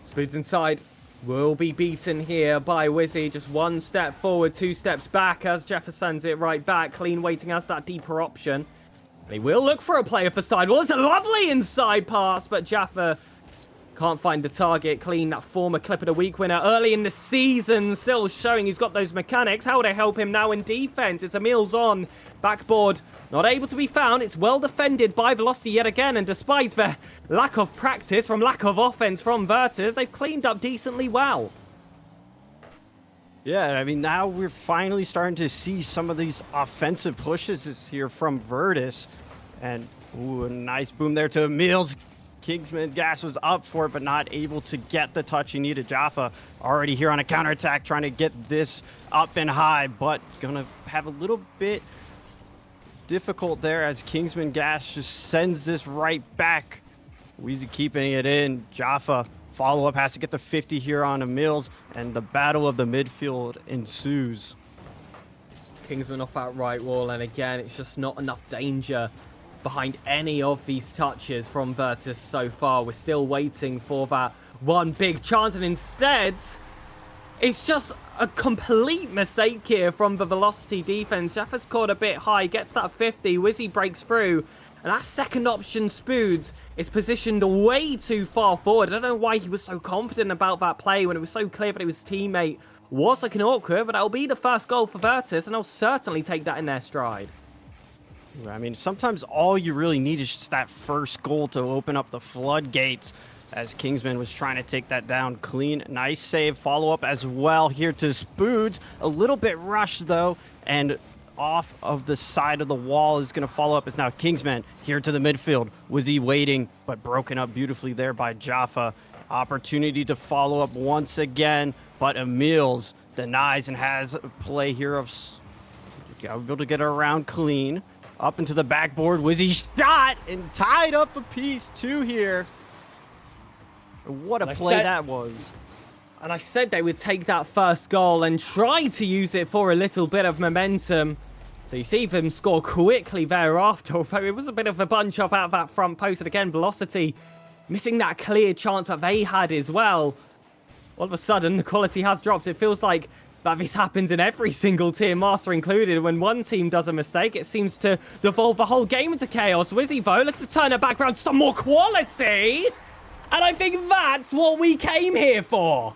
Spood's inside. Will be beaten here by Wizzy. Just one step forward, 2 steps back as Jaffa sends it right back. Clean waiting as that deeper option. They will look for a player for sidewall. It's a lovely inside pass, but Jaffa can't find the target. Clean, that former Clip of the Week winner early in the season, still showing he's got those mechanics. How would I help him now in defense? It's Emil's on. Backboard not able to be found. It's well defended by Velocity yet again, and despite their lack of practice from lack of offense from Virtus, they've cleaned up decently well. Yeah, I mean, now we're finally starting to see some of these offensive pushes here from Virtus. And, ooh, a nice boom there to Emil's. Kingsman Gas was up for it, but not able to get the touch he needed. Jaffa already here on a counterattack, trying to get this up and high, but gonna have a little bit difficult there as Kingsman Gas just sends this right back. Weezy keeping it in. Jaffa follow-up has to get the 50 here on Emil's, and the battle of the midfield ensues. Kingsman off that right wall, and again, it's just not enough danger behind any of these touches from Virtus so far. We're still waiting for that one big chance, and instead, it's just a complete mistake here from the Velocity defense. Jaffa's caught a bit high, gets that 50, Wizzy breaks through, and that second option, Spoods, is positioned way too far forward. I don't know why he was so confident about that play when it was so clear that his teammate was looking awkward, but that'll be the first goal for Virtus, and they'll certainly take that in their stride. I mean, sometimes all you really need is just that first goal to open up the floodgates, as Kingsman was trying to take that down clean. Nice save, follow-up as well here to Spoods. A little bit rushed, though, and off of the side of the wall is going to follow up. Is now Kingsman here to the midfield. Was he waiting, but broken up beautifully there by Jaffa. Opportunity to follow up once again, but Emil's denies and has a play here of able to get around Clean. Up into the backboard, Wizzy shot and tied up a piece, 2 here. What a play that was. And I said they would take that first goal and try to use it for a little bit of momentum. So you see them score quickly thereafter, although it was a bit of a bunch up out of that front post. And again, Velocity missing that clear chance that they had as well. All of a sudden, the quality has dropped. It feels like that this happens in every single tier, Master included. When one team does a mistake, it seems to devolve the whole game into chaos. Wizzy, though, look to turn it back around. Some more quality! And I think that's what we came here for.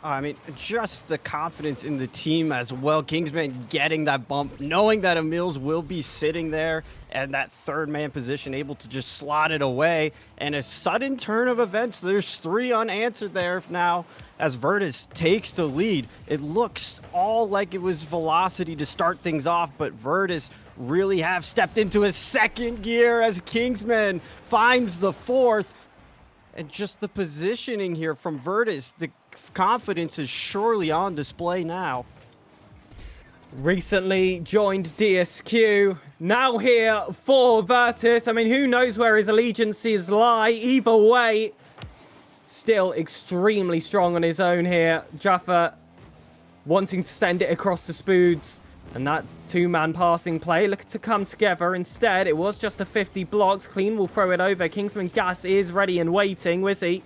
I mean, just the confidence in the team as well. Kingsman getting that bump, knowing that Emil's will be sitting there and that third man position, able to just slot it away. And a sudden turn of events. There's 3 unanswered there now as Virtus takes the lead. It looks all like it was Velocity to start things off, but Virtus really have stepped into a second gear as Kingsman finds the 4th. And just the positioning here from Virtus, the confidence is surely on display now. Recently joined DSQ, now here for Virtus. I mean, who knows where his allegiances lie? Either way, still extremely strong on his own here. Jaffa wanting to send it across to Spoods. And that 2-man passing play look to come together. Instead, it was just a 50 blocks. Clean will throw it over. Kingsman Gas is ready and waiting. Wizzy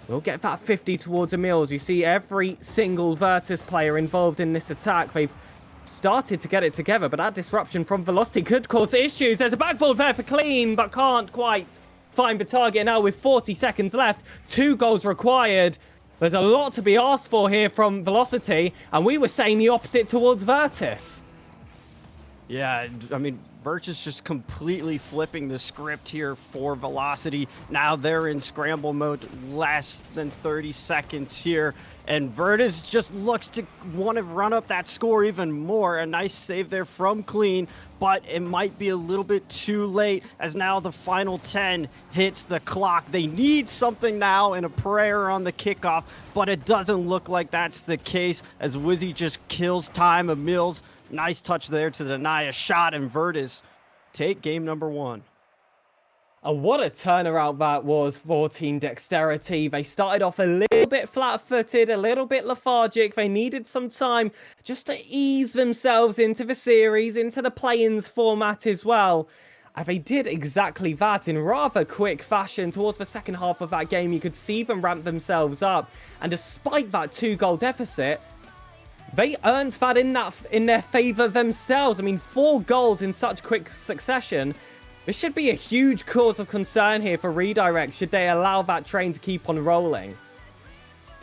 will get that 50 towards Emil's. You see every single Virtus player involved in this attack. They've started to get it together, but that disruption from Velocity could cause issues. There's a backboard there for Clean, but can't quite find the target now with 40 seconds left. 2 goals required. There's a lot to be asked for here from Velocity, and we were saying the opposite towards Virtus. Yeah, I mean, Virtus just completely flipping the script here for Velocity. Now they're in scramble mode, less than 30 seconds here. and Virtus just looks to want to run up that score even more. A nice save there from Clean, but it might be a little bit too late as now the final 10 hits the clock. They need something now and a prayer on the kickoff, but it doesn't look like that's the case as Wizzy just kills time. Emil's nice touch there to deny a shot, and Virtus take game number 1. What a turnaround that was for Team Dexterity. They started off a little bit flat-footed, a little bit lethargic. They needed some time just to ease themselves into the series, into the play-ins format as well. And they did exactly that in rather quick fashion. Towards the second half of that game, you could see them ramp themselves up. And despite that 2-goal deficit, they earned that in their favor themselves. I mean, 4 goals in such quick succession. This should be a huge cause of concern here for Redirect, should they allow that train to keep on rolling.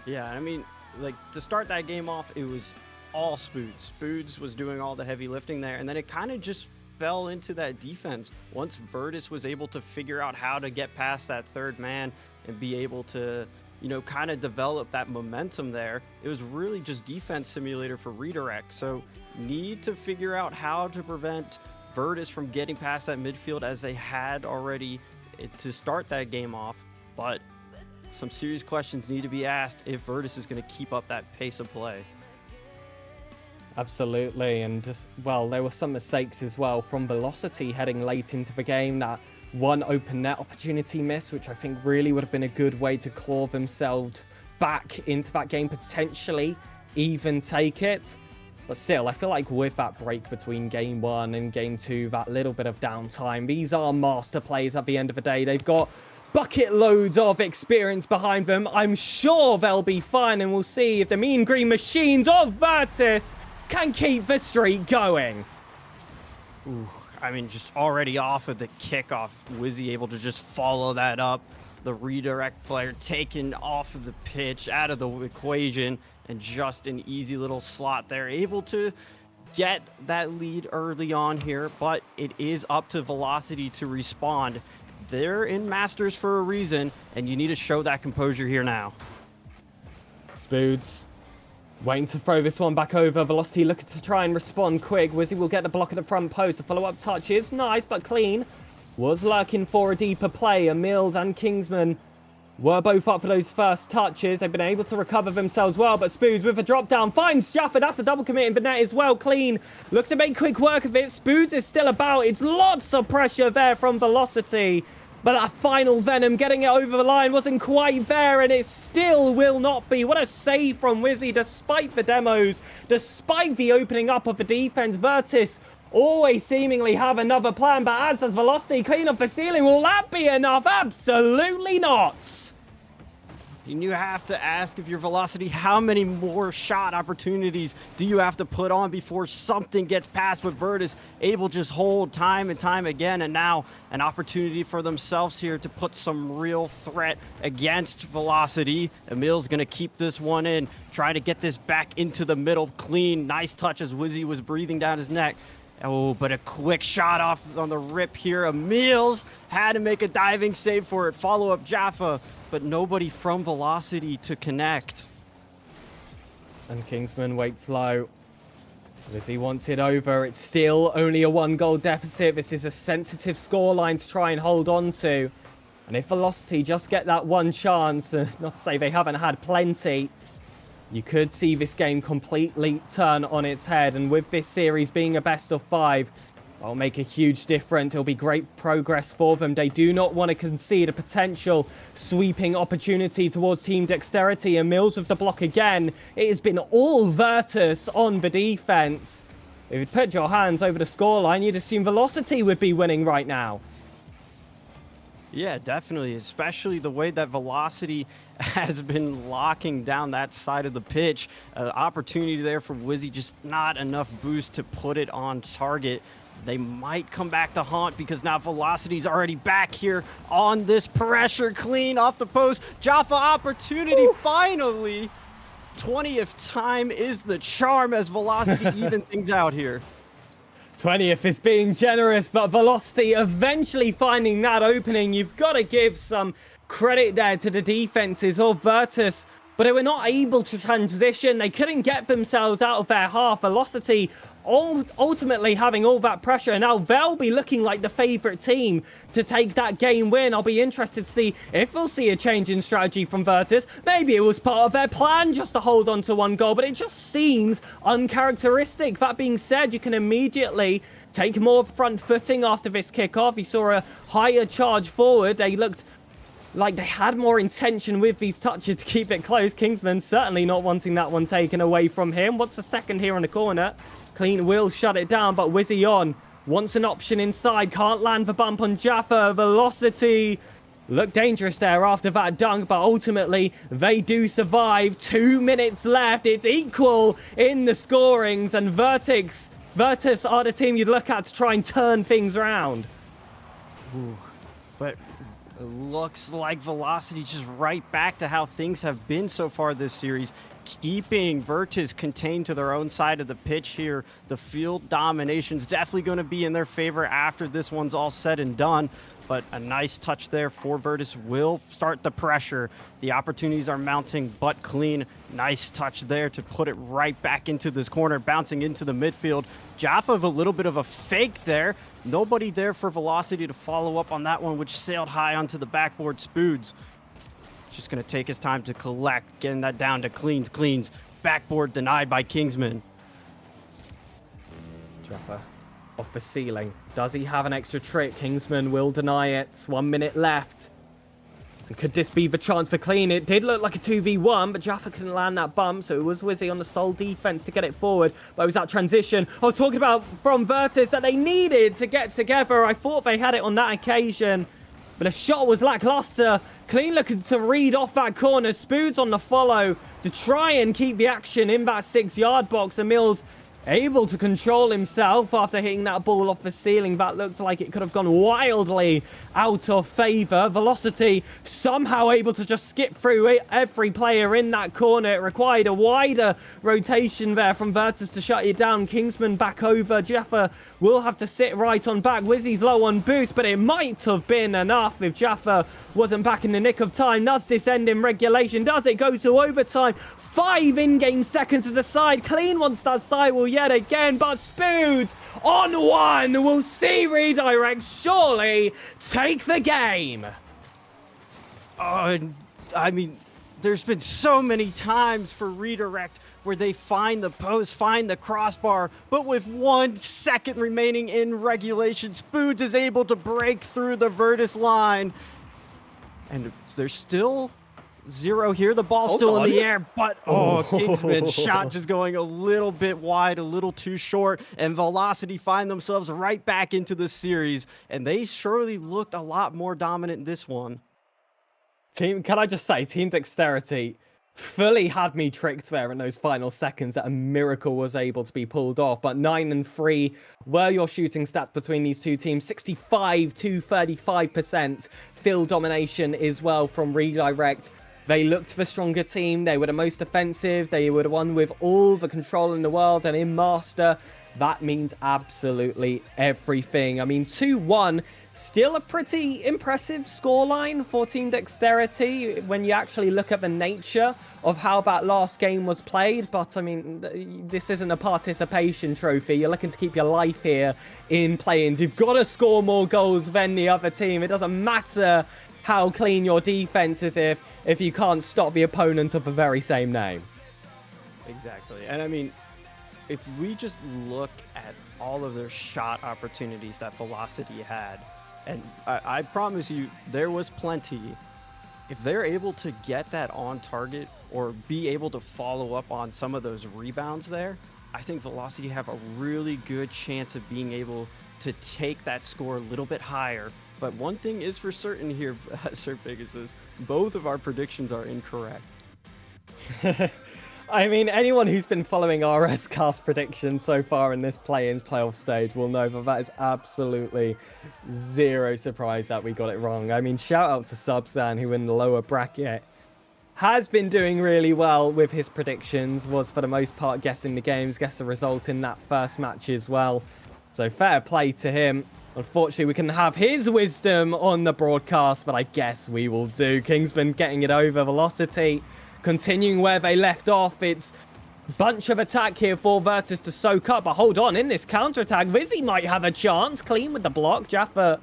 Yeah, I mean, like, to start that game off, it was all Spoods. Spoods was doing all the heavy lifting there, and then it kind of just fell into that defense. Once Virtus was able to figure out how to get past that third man and be able to, you know, kind of develop that momentum there, it was really just defense simulator for Redirect. So need to figure out how to prevent Virtus from getting past that midfield as they had already to start that game off. But some serious questions need to be asked if Virtus is going to keep up that pace of play. Absolutely, and just, well, there were some mistakes as well from Velocity heading late into the game. That one open net opportunity miss, which I think really would have been a good way to claw themselves back into that game, potentially even take it. But still, I feel like with that break between Game 1 and Game 2, that little bit of downtime, these are master plays at the end of the day. They've got bucket loads of experience behind them. I'm sure they'll be fine, and we'll see if the Mean Green Machines of Virtus can keep the streak going. Ooh, I mean, just already off of the kickoff, Wizzy able to just follow that up. The Redirect player taken off of the pitch, out of the equation, and just an easy little slot there. Able to get that lead early on here, but it is up to Velocity to respond. They're in Masters for a reason, and you need to show that composure here now. Spoods waiting to throw this one back over. Velocity looking to try and respond quick. Wizzy will get the block at the front post. The follow-up touch is nice, but Clean was lurking for a deeper play. Mills and Kingsman were both up for those first touches. They've been able to recover themselves well, but Spoods with a drop down finds Jaffa. That's a double commit in the net as well. Clean looks to make quick work of it. Spoods is still about. It's lots of pressure there from Velocity, but that final Venom getting it over the line wasn't quite there, and it still will not be. What a save from Wizzy, despite the demos, despite the opening up of the defense. Virtus always seemingly have another plan, but as does Velocity. Clean up the ceiling. Will that be enough? Absolutely not. And you have to ask, if you're Velocity, how many more shot opportunities do you have to put on before something gets past? But Virtus able to just hold time and time again, and now an opportunity for themselves here to put some real threat against Velocity. Emil's going to keep this one in, try to get this back into the middle. Clean, nice touch as Wizzy was breathing down his neck. Oh, but a quick shot off on the rip here. Emil's had to make a diving save for it. Follow up Jaffa, but nobody from Velocity to connect. And Kingsman waits low. Wizzy wants it over. It's still only a 1-goal deficit. This is a sensitive scoreline to try and hold on to. And if Velocity just get that one chance, not to say they haven't had plenty, you could see this game completely turn on its head. And with this series being a best of 5, that'll make a huge difference. It'll be great progress for them. They do not want to concede a potential sweeping opportunity towards Team Dexterity. And Mills with the block again. It has been all Virtus on the defense. If you put your hands over the scoreline, you'd assume Velocity would be winning right now. Yeah, definitely, especially the way that Velocity has been locking down that side of the pitch. Opportunity there for Wizzy, just not enough boost to put it on target. They might come back to haunt because now Velocity's already back here on this pressure. Clean off the post. Jaffa opportunity finally. 20th time is the charm as Velocity even things out here. 20th is being generous, but Velocity eventually finding that opening. You've got to give some credit there to the defenses of Virtus. but they were not able to transition. They couldn't get themselves out of their half. Velocity ultimately having all that pressure, and now they'll be looking like the favorite team to take that game win. I'll be interested to see if we'll see a change in strategy from Virtus. Maybe it was part of their plan just to hold on to one goal, but it just seems uncharacteristic. That being said, you can immediately take more front footing after this kickoff. You saw a higher charge forward. They looked like they had more intention with these touches to keep it close. Kingsman certainly not wanting that one taken away from him. What's the second here on the corner? Clean will shut it down, but Wizzy on wants an option inside. Can't land the bump on Jaffa. Velocity looked dangerous there after that dunk, but ultimately they do survive. 2 minutes left. It's equal in the scorings, and Virtus are the team you'd look at to try and turn things around. Ooh, but it looks like Velocity just right back to how things have been so far this series, keeping Virtus contained to their own side of the pitch here. The field domination's definitely going to be in their favor after this one's all said and done, but a nice touch there for Virtus will start the pressure. The opportunities are mounting, but Clean, nice touch there to put it right back into this corner, bouncing into the midfield. Jaffa with a little bit of a fake there. Nobody there for Velocity to follow up on that one, which sailed high onto the backboard. Spoods just going to take his time to collect, getting that down to Cleans. Backboard denied by Kingsman. Jaffa off the ceiling. Does he have an extra trick? Kingsman will deny it. 1 minute left. And could this be the chance for Clean? It did look like a 2v1, but Jaffa couldn't land that bump, so it was Wizzy on the sole defense to get it forward. But it was that transition I was talking about from Virtus that they needed to get together. I thought they had it on that occasion, but the shot was lackluster. Clean looking to read off that corner. Spoods on the follow to try and keep the action in that 6-yard box. And Mills able to control himself after hitting that ball off the ceiling. That looked like it could have gone wildly out of favor. Velocity somehow able to just skip through every player in that corner. It required a wider rotation there from Virtus to shut it down. Kingsman back over. Jaffa will have to sit right on back. Wizzy's low on boost, but it might have been enough if Jaffa wasn't back in the nick of time. Does this end in regulation? Does it go to overtime? 5 in-game seconds to decide. Clean wants that sidewall yet again, but Spoods on one will see redirect surely take the game. I mean, there's been so many times for redirect where they find the post, find the crossbar, but with 1 second remaining in regulation, Spoods is able to break through the Virtus line. And there's still 0 here. The ball's still in the air, but Kingsman's shot just going a little bit wide, a little too short, and Velocity find themselves right back into the series, and they surely looked a lot more dominant in this one. Can I just say, Team Dexterity fully had me tricked there in those final seconds that a miracle was able to be pulled off. But 9 and 3 were your shooting stats between these two teams. 65 to 35% field domination as well from Redirect. They looked the stronger team. They were the most offensive. They were the one with all the control in the world. And in Master, that means absolutely everything. I mean, 2-1. Still a pretty impressive scoreline for Team Dexterity when you actually look at the nature of how that last game was played. But, I mean, this isn't a participation trophy. You're looking to keep your life here in play-ins. You've got to score more goals than the other team. It doesn't matter how clean your defense is if you can't stop the opponent of the very same name. Exactly. And, I mean, if we just look at all of their shot opportunities that Velocity had, and I promise you, there was plenty. If they're able to get that on target or be able to follow up on some of those rebounds there, I think Velocity have a really good chance of being able to take that score a little bit higher. But one thing is for certain here, Sir Pegasus, both of our predictions are incorrect. I mean, anyone who's been following RS cast predictions so far in this play-ins playoff stage will know that is absolutely zero surprise that we got it wrong. I mean, shout out to Subzan, who in the lower bracket has been doing really well with his predictions, was for the most part guessing the games, guessed the result in that first match as well. So fair play to him. Unfortunately, we can have his wisdom on the broadcast, but I guess we will do. Kingsman getting it over. Velocity continuing where they left off. It's bunch of attack here for Virtus to soak up, but hold on, in this counter-attack, Vizzy might have a chance. Clean with the block. Jaffa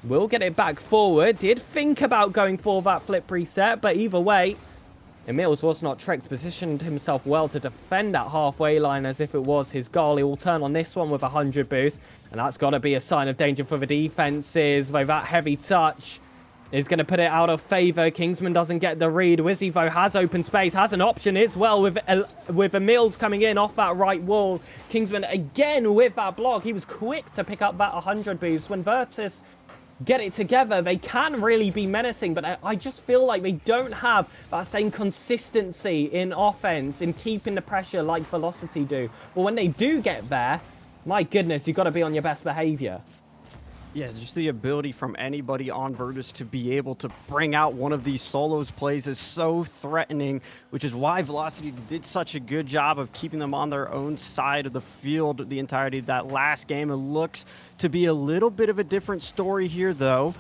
will get it back forward. Did think about going for that flip reset, but either way, Emils was not tricked, positioned himself well to defend that halfway line as if it was his goal. He will turn on this one with 100 boost, and that's got to be a sign of danger for the defenses. Though that heavy touch is going to put it out of favor. Kingsman doesn't get the read. Wizzy, though, has open space, has an option as well with Emils coming in off that right wall. Kingsman again with that block. He was quick to pick up that 100 boost. When Virtus get it together, they can really be menacing, but I just feel like they don't have that same consistency in offense, in keeping the pressure like Velocity do. But when they do get there, my goodness, you've got to be on your best behavior. Yeah, just the ability from anybody on Virtus to be able to bring out one of these solos plays is so threatening, which is why Velocity did such a good job of keeping them on their own side of the field the entirety of that last game. It looks to be a little bit of a different story here, though.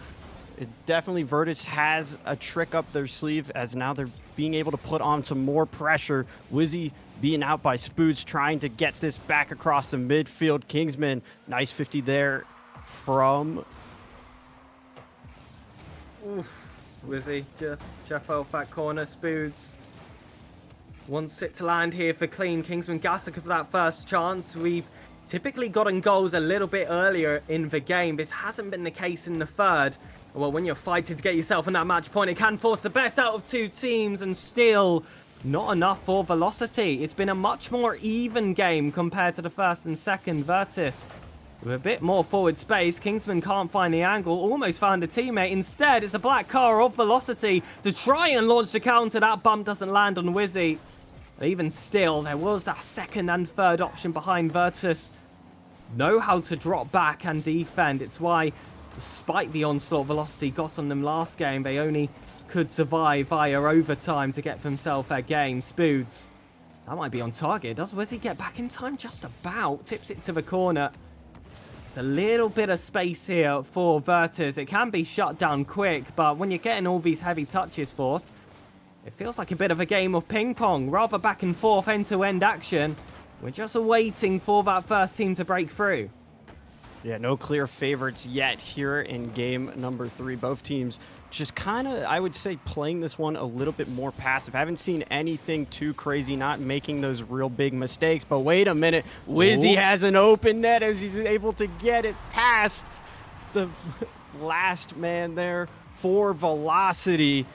Definitely Virtus has a trick up their sleeve, as now they're being able to put on some more pressure. Wizzy being out by Spoods, trying to get this back across the midfield. Kingsman, nice 50 there from Wizzy, Jeff off that corner. Spoods wants it to land here for clean. Kingsman gassing for that first chance. We've typically gotten goals a little bit earlier in the game. This hasn't been the case in the third. Well, when you're fighting to get yourself on that match point, it can force the best out of two teams, and still not enough for Velocity. It's been a much more even game compared to the first and second. Virtus with a bit more forward space. Kingsman can't find the angle, almost found a teammate. Instead, it's a black car of Velocity to try and launch the counter. That bump doesn't land on Wizzy. But even still, there was that second and third option behind. Virtus know how to drop back and defend. It's why, despite the onslaught Velocity got on them last game, they only could survive via overtime to get themselves their game. Spoods, that might be on target. Does Wizzy get back in time? Just about. Tips it to the corner. There's a little bit of space here for Virtus. It can be shut down quick, but when you're getting all these heavy touches forced, it feels like a bit of a game of ping pong, rather back and forth, end-to-end action. We're just waiting for that first team to break through. Yeah, no clear favorites yet here in game number 3. Both teams just kind of, I would say, playing this one a little bit more passive. Haven't seen anything too crazy, not making those real big mistakes. But wait a minute, Wizzy has an open net as he's able to get it past the last man there for Velocity.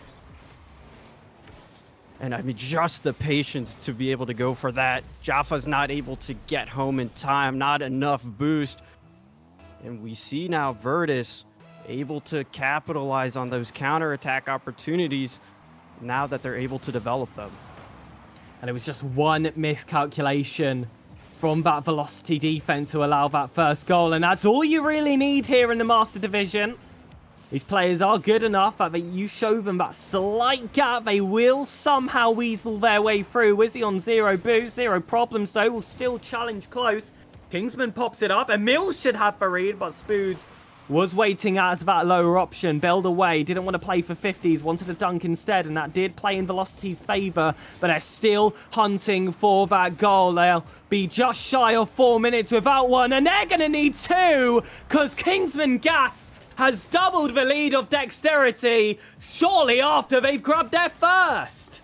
And I mean, just the patience to be able to go for that. Jaffa's not able to get home in time, not enough boost. And we see now Virtus able to capitalize on those counterattack opportunities now that they're able to develop them. And it was just one miscalculation from that Velocity defense to allow that first goal. And that's all you really need here in the Master Division. These players are good enough that you show them that slight gap, they will somehow weasel their way through. Wizzy on 0 boost, 0 problems though, will still challenge close. Kingsman pops it up. Emil should have the read, but Spoods was waiting as that lower option. Bailed away, didn't want to play for 50s, wanted a dunk instead, and that did play in Velocity's favor, but they're still hunting for that goal. They'll be just shy of 4 minutes without one, and they're going to need 2, because Kingsman Gas has doubled the lead of Dexterity shortly after they've grabbed their first.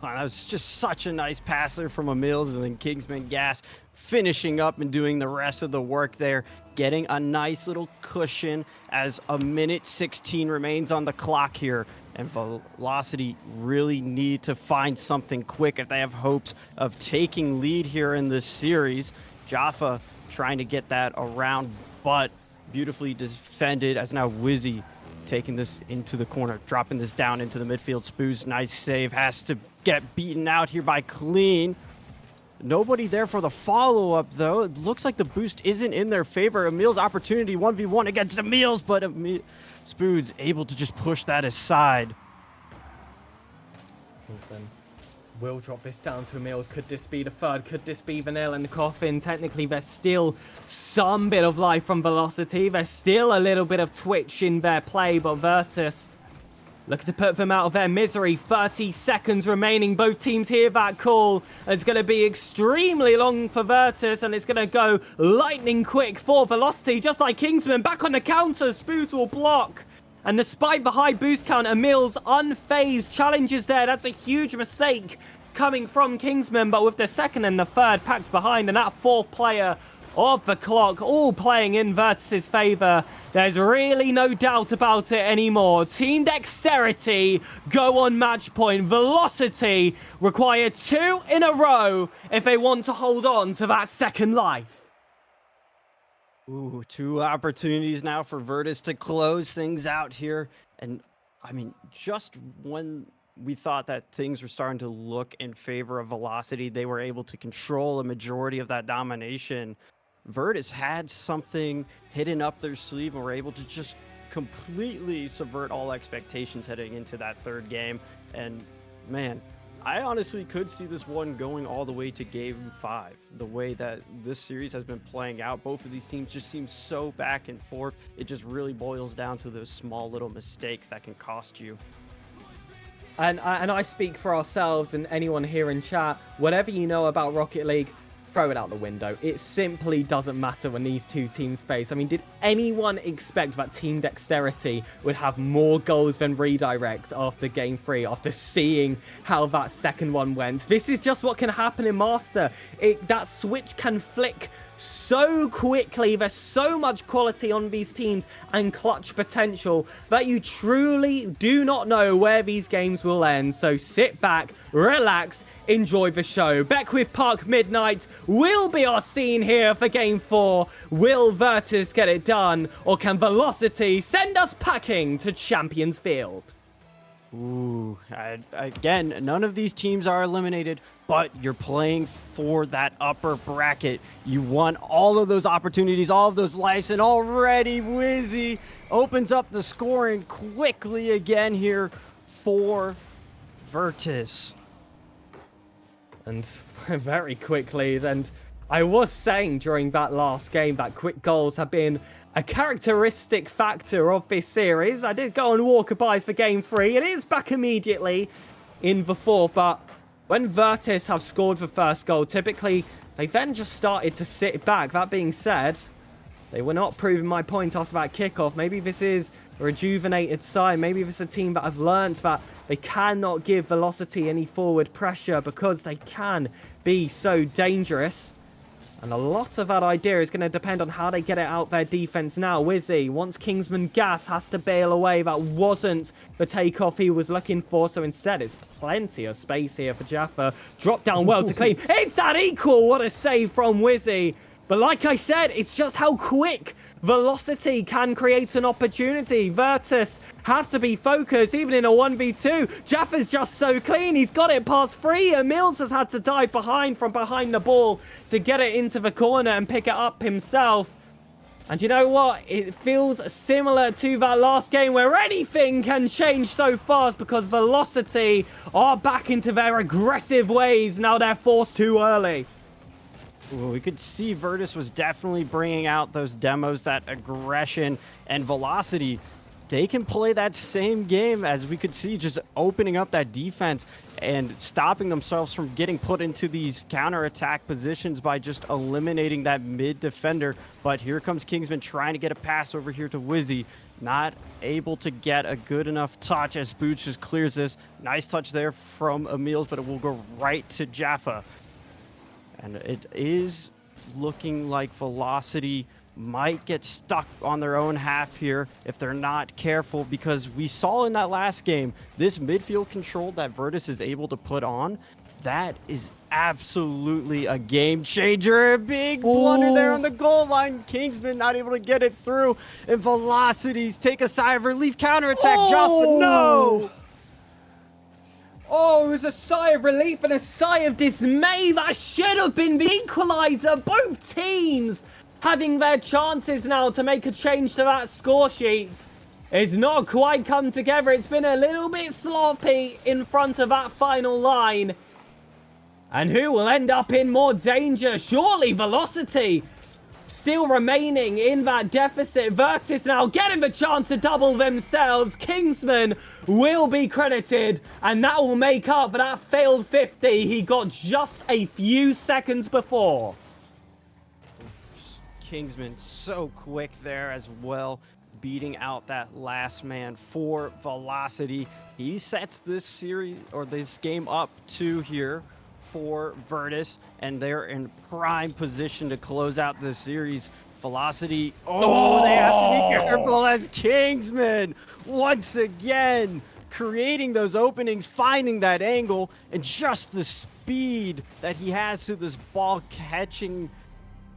Oh, that was just such a nice pass there from Emils, and then Kingsman Gas finishing up and doing the rest of the work there, getting a nice little cushion as a minute 16 remains on the clock here. And Velocity really need to find something quick if they have hopes of taking lead here in this series. Jaffa trying to get that around, but beautifully defended as now Wizzy taking this into the corner, dropping this down into the midfield. Spoos, nice save, has to get beaten out here by Clean. Nobody there for the follow-up, though. It looks like the boost isn't in their favor. Emil's opportunity, 1v1 against Emil's, but Spoods able to just push that aside. Kingsman will drop this down to Emil's. Could this be the third? Could this be the nail in the coffin? Technically, there's still some bit of life from Velocity. There's still a little bit of twitch in their play, but Virtus looking to put them out of their misery. 30 seconds remaining. Both teams hear that call. It's going to be extremely long for Virtus, and it's going to go lightning quick for Velocity, just like Kingsman. Back on the counter, Spoot will block. And despite the high boost count, Emil's unfazed challenges there. That's a huge mistake coming from Kingsman, but with the second and the third packed behind, and that fourth player of the clock all playing in Virtus' favor, there's really no doubt about it anymore. Team Dexterity go on match point. Velocity require 2 in a row if they want to hold on to that second life. Ooh, 2 opportunities now for Virtus to close things out here. And I mean, just when we thought that things were starting to look in favor of Velocity, they were able to control a majority of that domination. Virtus had something hidden up their sleeve and were able to just completely subvert all expectations heading into that third game. And man, I honestly could see this one going all the way to game 5. The way that this series has been playing out, both of these teams just seem so back and forth. It just really boils down to those small little mistakes that can cost you. And I speak for ourselves and anyone here in chat. Whatever you know about Rocket League, throw it out the window. It simply doesn't matter when these two teams face. I mean, did anyone expect that Team Dexterity would have more goals than redirects after game 3, after seeing how that second one went? This is just what can happen in Master. That switch can flick so quickly. There's so much quality on these teams and clutch potential that you truly do not know where these games will end. So sit back, relax, enjoy the show. Beckwith Park Midnight will be our scene here for game 4. Will Virtus get it done, or can Velocity send us packing to Champions Field? Ooh, again, none of these teams are eliminated, but you're playing for that upper bracket. You want all of those opportunities, all of those lives, and already Wizzy opens up the scoring quickly again here for Virtus. And very quickly, and I was saying during that last game that quick goals have been a characteristic factor of this series. I did go on walkabys for game 3. It is back immediately in the 4th, but when Virtus have scored the first goal, typically they then just started to sit back. That being said, they were not proving my point after that kickoff. Maybe this is a rejuvenated side. Maybe this is a team that have learned that they cannot give Velocity any forward pressure because they can be so dangerous. And a lot of that idea is going to depend on how they get it out their defense now. Wizzy, once Kingsman Gas has to bail away, that wasn't the takeoff he was looking for. So instead, it's plenty of space here for Jaffa. Drop down well to clean. It's that equal. What a save from Wizzy. But like I said, it's just how quick Velocity can create an opportunity. Virtus have to be focused, even in a 1v2. Jaffa's just so clean. He's got it past 3. Mills has had to dive from behind the ball to get it into the corner and pick it up himself. And you know what? It feels similar to that last game where anything can change so fast because Velocity are back into their aggressive ways. Now they're forced too early. Well, we could see Virtus was definitely bringing out those demos, that aggression and Velocity. They can play that same game, as we could see, just opening up that defense and stopping themselves from getting put into these counterattack positions by just eliminating that mid defender. But here comes Kingsman trying to get a pass over here to Wizzy. Not able to get a good enough touch as Boots just clears this. Nice touch there from Emils, but it will go right to Jaffa. And it is looking like Velocity might get stuck on their own half here if they're not careful, because we saw in that last game, this midfield control that Virtus is able to put on, that is absolutely a game changer. A big blunder there on the goal line. Kingsman not able to get it through, and Velocities take a sigh of relief. Counterattack, Jaffa, no! Oh, it was a sigh of relief and a sigh of dismay. That should have been the equalizer. Both teams having their chances now to make a change to that score sheet. It's not quite come together. It's been a little bit sloppy in front of that final line. And who will end up in more danger? Surely Velocity. still remaining in that deficit. Virtus now getting the chance to double themselves. Kingsman will be credited, and that will make up for that failed 50 he got just a few seconds before. Kingsman so quick there as well, beating out that last man for Velocity. He sets this series or this game up to here for Virtus, and they're in prime position to close out the series. Velocity, they have to be careful as Kingsman once again creating those openings, finding that angle, and just the speed that he has to this ball, catching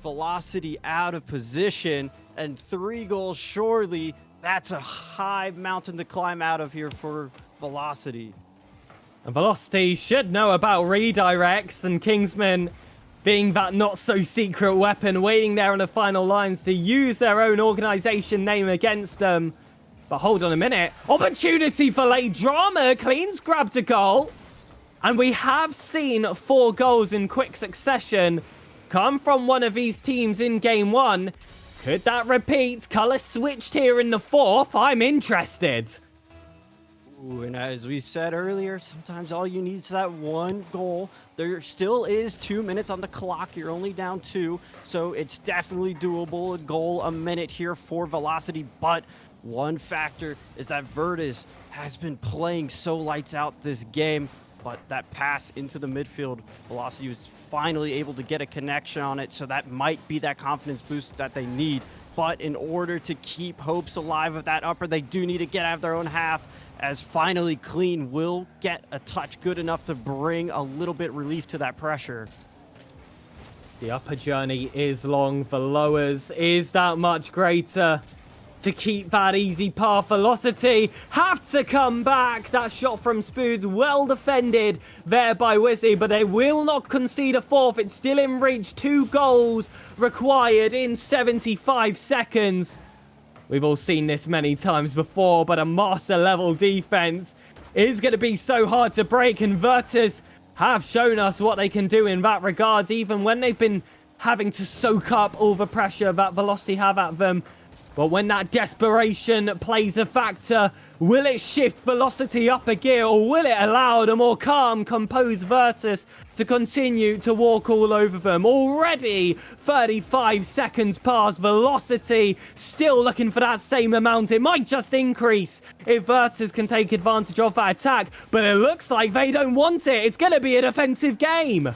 Velocity out of position, and 3 goals surely. That's a high mountain to climb out of here for Velocity. And Velocity should know about redirects, and Kingsman being that not-so-secret weapon, waiting there on the final lines to use their own organization name against them. But hold on a minute. Opportunity for late drama. Cleans grabbed a goal. And we have seen 4 goals in quick succession come from one of these teams in game 1. Could that repeat? Color switched here in the 4th. I'm interested. Ooh, and as we said earlier, sometimes all you need is that 1 goal. There still is 2 minutes on the clock. You're only down 2, so it's definitely doable. A goal a minute here for Velocity, but one factor is that Virtus has been playing so lights out this game, but that pass into the midfield, Velocity was finally able to get a connection on it, so that might be that confidence boost that they need. But in order to keep hopes alive of that upper, they do need to get out of their own half, as finally Clean will get a touch good enough to bring a little bit relief to that pressure. The upper journey is long. The lowers is that much greater. To keep that easy path, Velocity have to come back. That shot from Spoods, well defended there by Wizzy, but they will not concede a 4th. It's still in reach. 2 goals required in 75 seconds. We've all seen this many times before, but a master level defense is going to be so hard to break, and Virtus have shown us what they can do in that regard, even when they've been having to soak up all the pressure that Velocity have at them. But when that desperation plays a factor, will it shift Velocity up a gear, or will it allow the more calm, composed Virtus to continue to walk all over them? Already 35 seconds past, Velocity still looking for that same amount. It might just increase if Virtus can take advantage of that attack, but it looks like they don't want it. It's going to be a defensive game.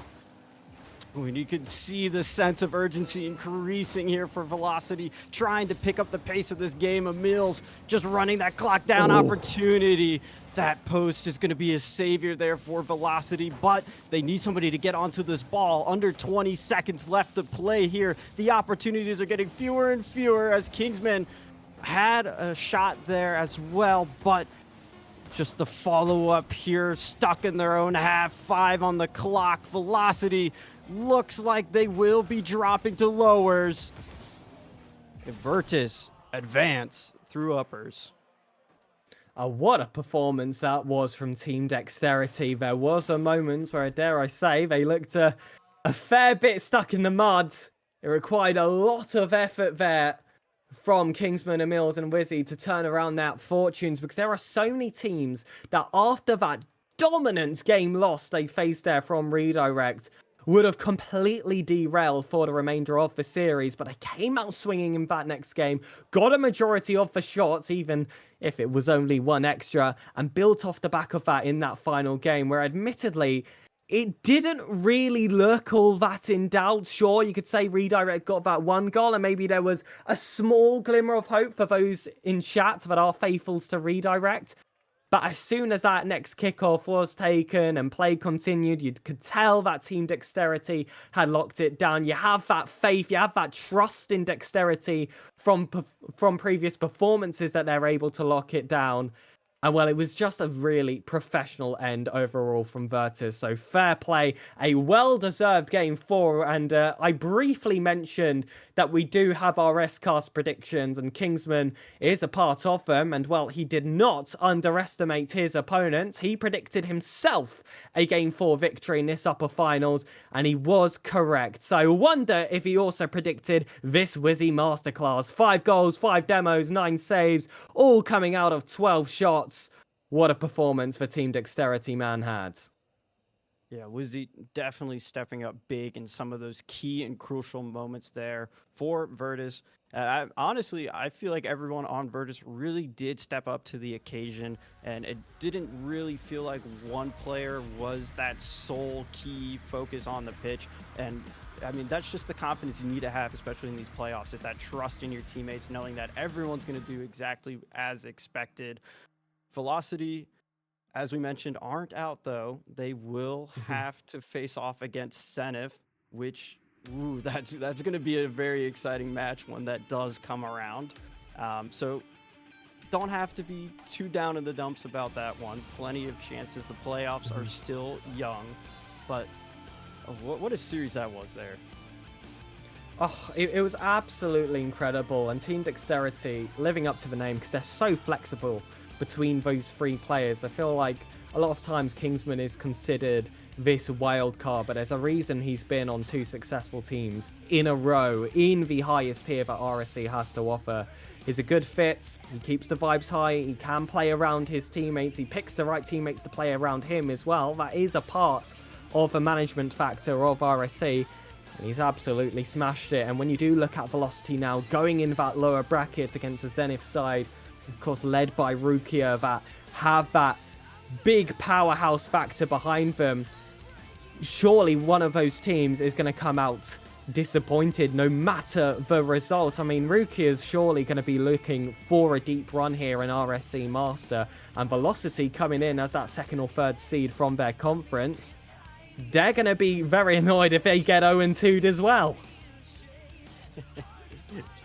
When you can see the sense of urgency increasing here for Velocity, trying to pick up the pace of this game. Emil's just running that clock down opportunity. That post is going to be a savior there for Velocity, but they need somebody to get onto this ball. Under 20 seconds left to play here. The opportunities are getting fewer and fewer, as Kingsman had a shot there as well, but just the follow-up here, stuck in their own half. 5 on the clock. Velocity looks like they will be dropping to lowers. Virtus advance through uppers. What a performance that was from Team Dexterity. There was a moment where, dare I say, they looked a fair bit stuck in the mud. It required a lot of effort there from Kingsman, Emils, and Wizzy to turn around their fortunes, because there are so many teams that after that dominant game loss they faced there from Redirect would have completely derailed for the remainder of the series, but they came out swinging in that next game, got a majority of the shots, even if it was only 1 extra, and built off the back of that in that final game, where admittedly, it didn't really look all that in doubt. Sure, you could say Redirect got that 1 goal, and maybe there was a small glimmer of hope for those in chat that are faithfuls to Redirect. But as soon as that next kickoff was taken and play continued, you could tell that Team Dexterity had locked it down. You have that faith, you have that trust in Dexterity from previous performances that they're able to lock it down. And well, it was just a really professional end overall from Virtus. So fair play, a well-deserved game 4. And I briefly mentioned that we do have our S-Cast predictions, and Kingsman is a part of them. And well, he did not underestimate his opponent. He predicted himself a game 4 victory in this upper finals, and he was correct. So I wonder if he also predicted this Wizzy masterclass. 5 goals, 5 demos, 9 saves, all coming out of 12 shots. What a performance for Team Dexterity man had. Yeah, Wizzy definitely stepping up big in some of those key and crucial moments there for Virtus. Honestly, I feel like everyone on Virtus really did step up to the occasion, and it didn't really feel like one player was that sole key focus on the pitch. And I mean, that's just the confidence you need to have, especially in these playoffs, is that trust in your teammates, knowing that everyone's going to do exactly as expected. Velocity, as we mentioned, aren't out though. They will have to face off against Zenith, which that's going to be a very exciting match when that does come around. So don't have to be too down in the dumps about that one. Plenty of chances. The playoffs are still young, but what a series that was there. Oh, it was absolutely incredible, and Team Dexterity living up to the name because they're so flexible between those 3 players. I feel like a lot of times Kingsman is considered this wild card, but there's a reason he's been on 2 successful teams in a row in the highest tier that RSC has to offer. He's a good fit, he keeps the vibes high, he can play around his teammates, he picks the right teammates to play around him as well. That is a part of the management factor of RSC, and he's absolutely smashed it. And when you do look at Velocity now, going in that lower bracket against the Zenith side, of course led by Rukia, that have that big powerhouse factor behind them, surely one of those teams is going to come out disappointed no matter the result. I mean, Rukia is surely going to be looking for a deep run here in RSC Master, and Velocity coming in as that 2nd or 3rd seed from their conference, they're going to be very annoyed if they get 0-2'd as well.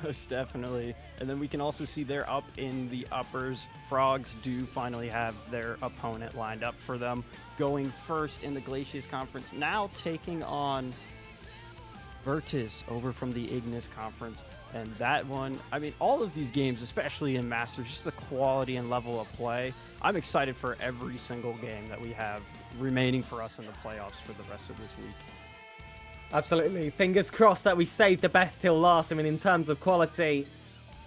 Most definitely. And then we can also see they're up in the uppers. Frogs do finally have their opponent lined up for them, going first in the Glaciers Conference, now taking on Virtus over from the Ignis Conference. And that one, I mean, all of these games, especially in Masters, just the quality and level of play. I'm excited for every single game that we have remaining for us in the playoffs for the rest of this week. Absolutely. Fingers crossed that we save the best till last. I mean, in terms of quality,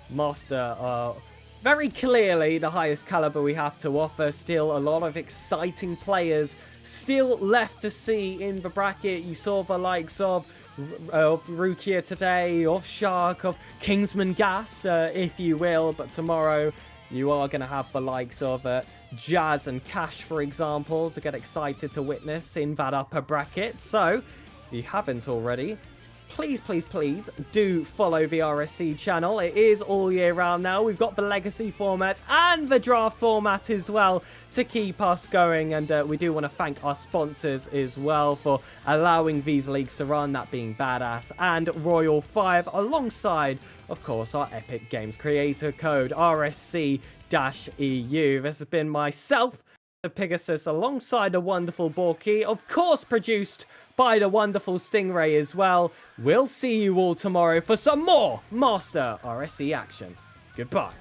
Master are very clearly the highest caliber we have to offer. Still a lot of exciting players still left to see in the bracket. You saw the likes of Rukia today, of Shark, of Kingsman Gas, if you will. But tomorrow you are going to have the likes of Jazz and Cash, for example, to get excited to witness in that upper bracket. So if you haven't already, please do follow the RSC channel. It is all year round now. We've got the legacy format and the draft format as well to keep us going, and we do want to thank our sponsors as well for allowing these leagues to run, that being Badass and Royal 5, alongside of course our Epic Games creator code RSC-EU. This has been myself, the Pegasus, alongside the wonderful Borky, of course produced by the wonderful Stingray as well. We'll see you all tomorrow for some more Master RSC action. Goodbye.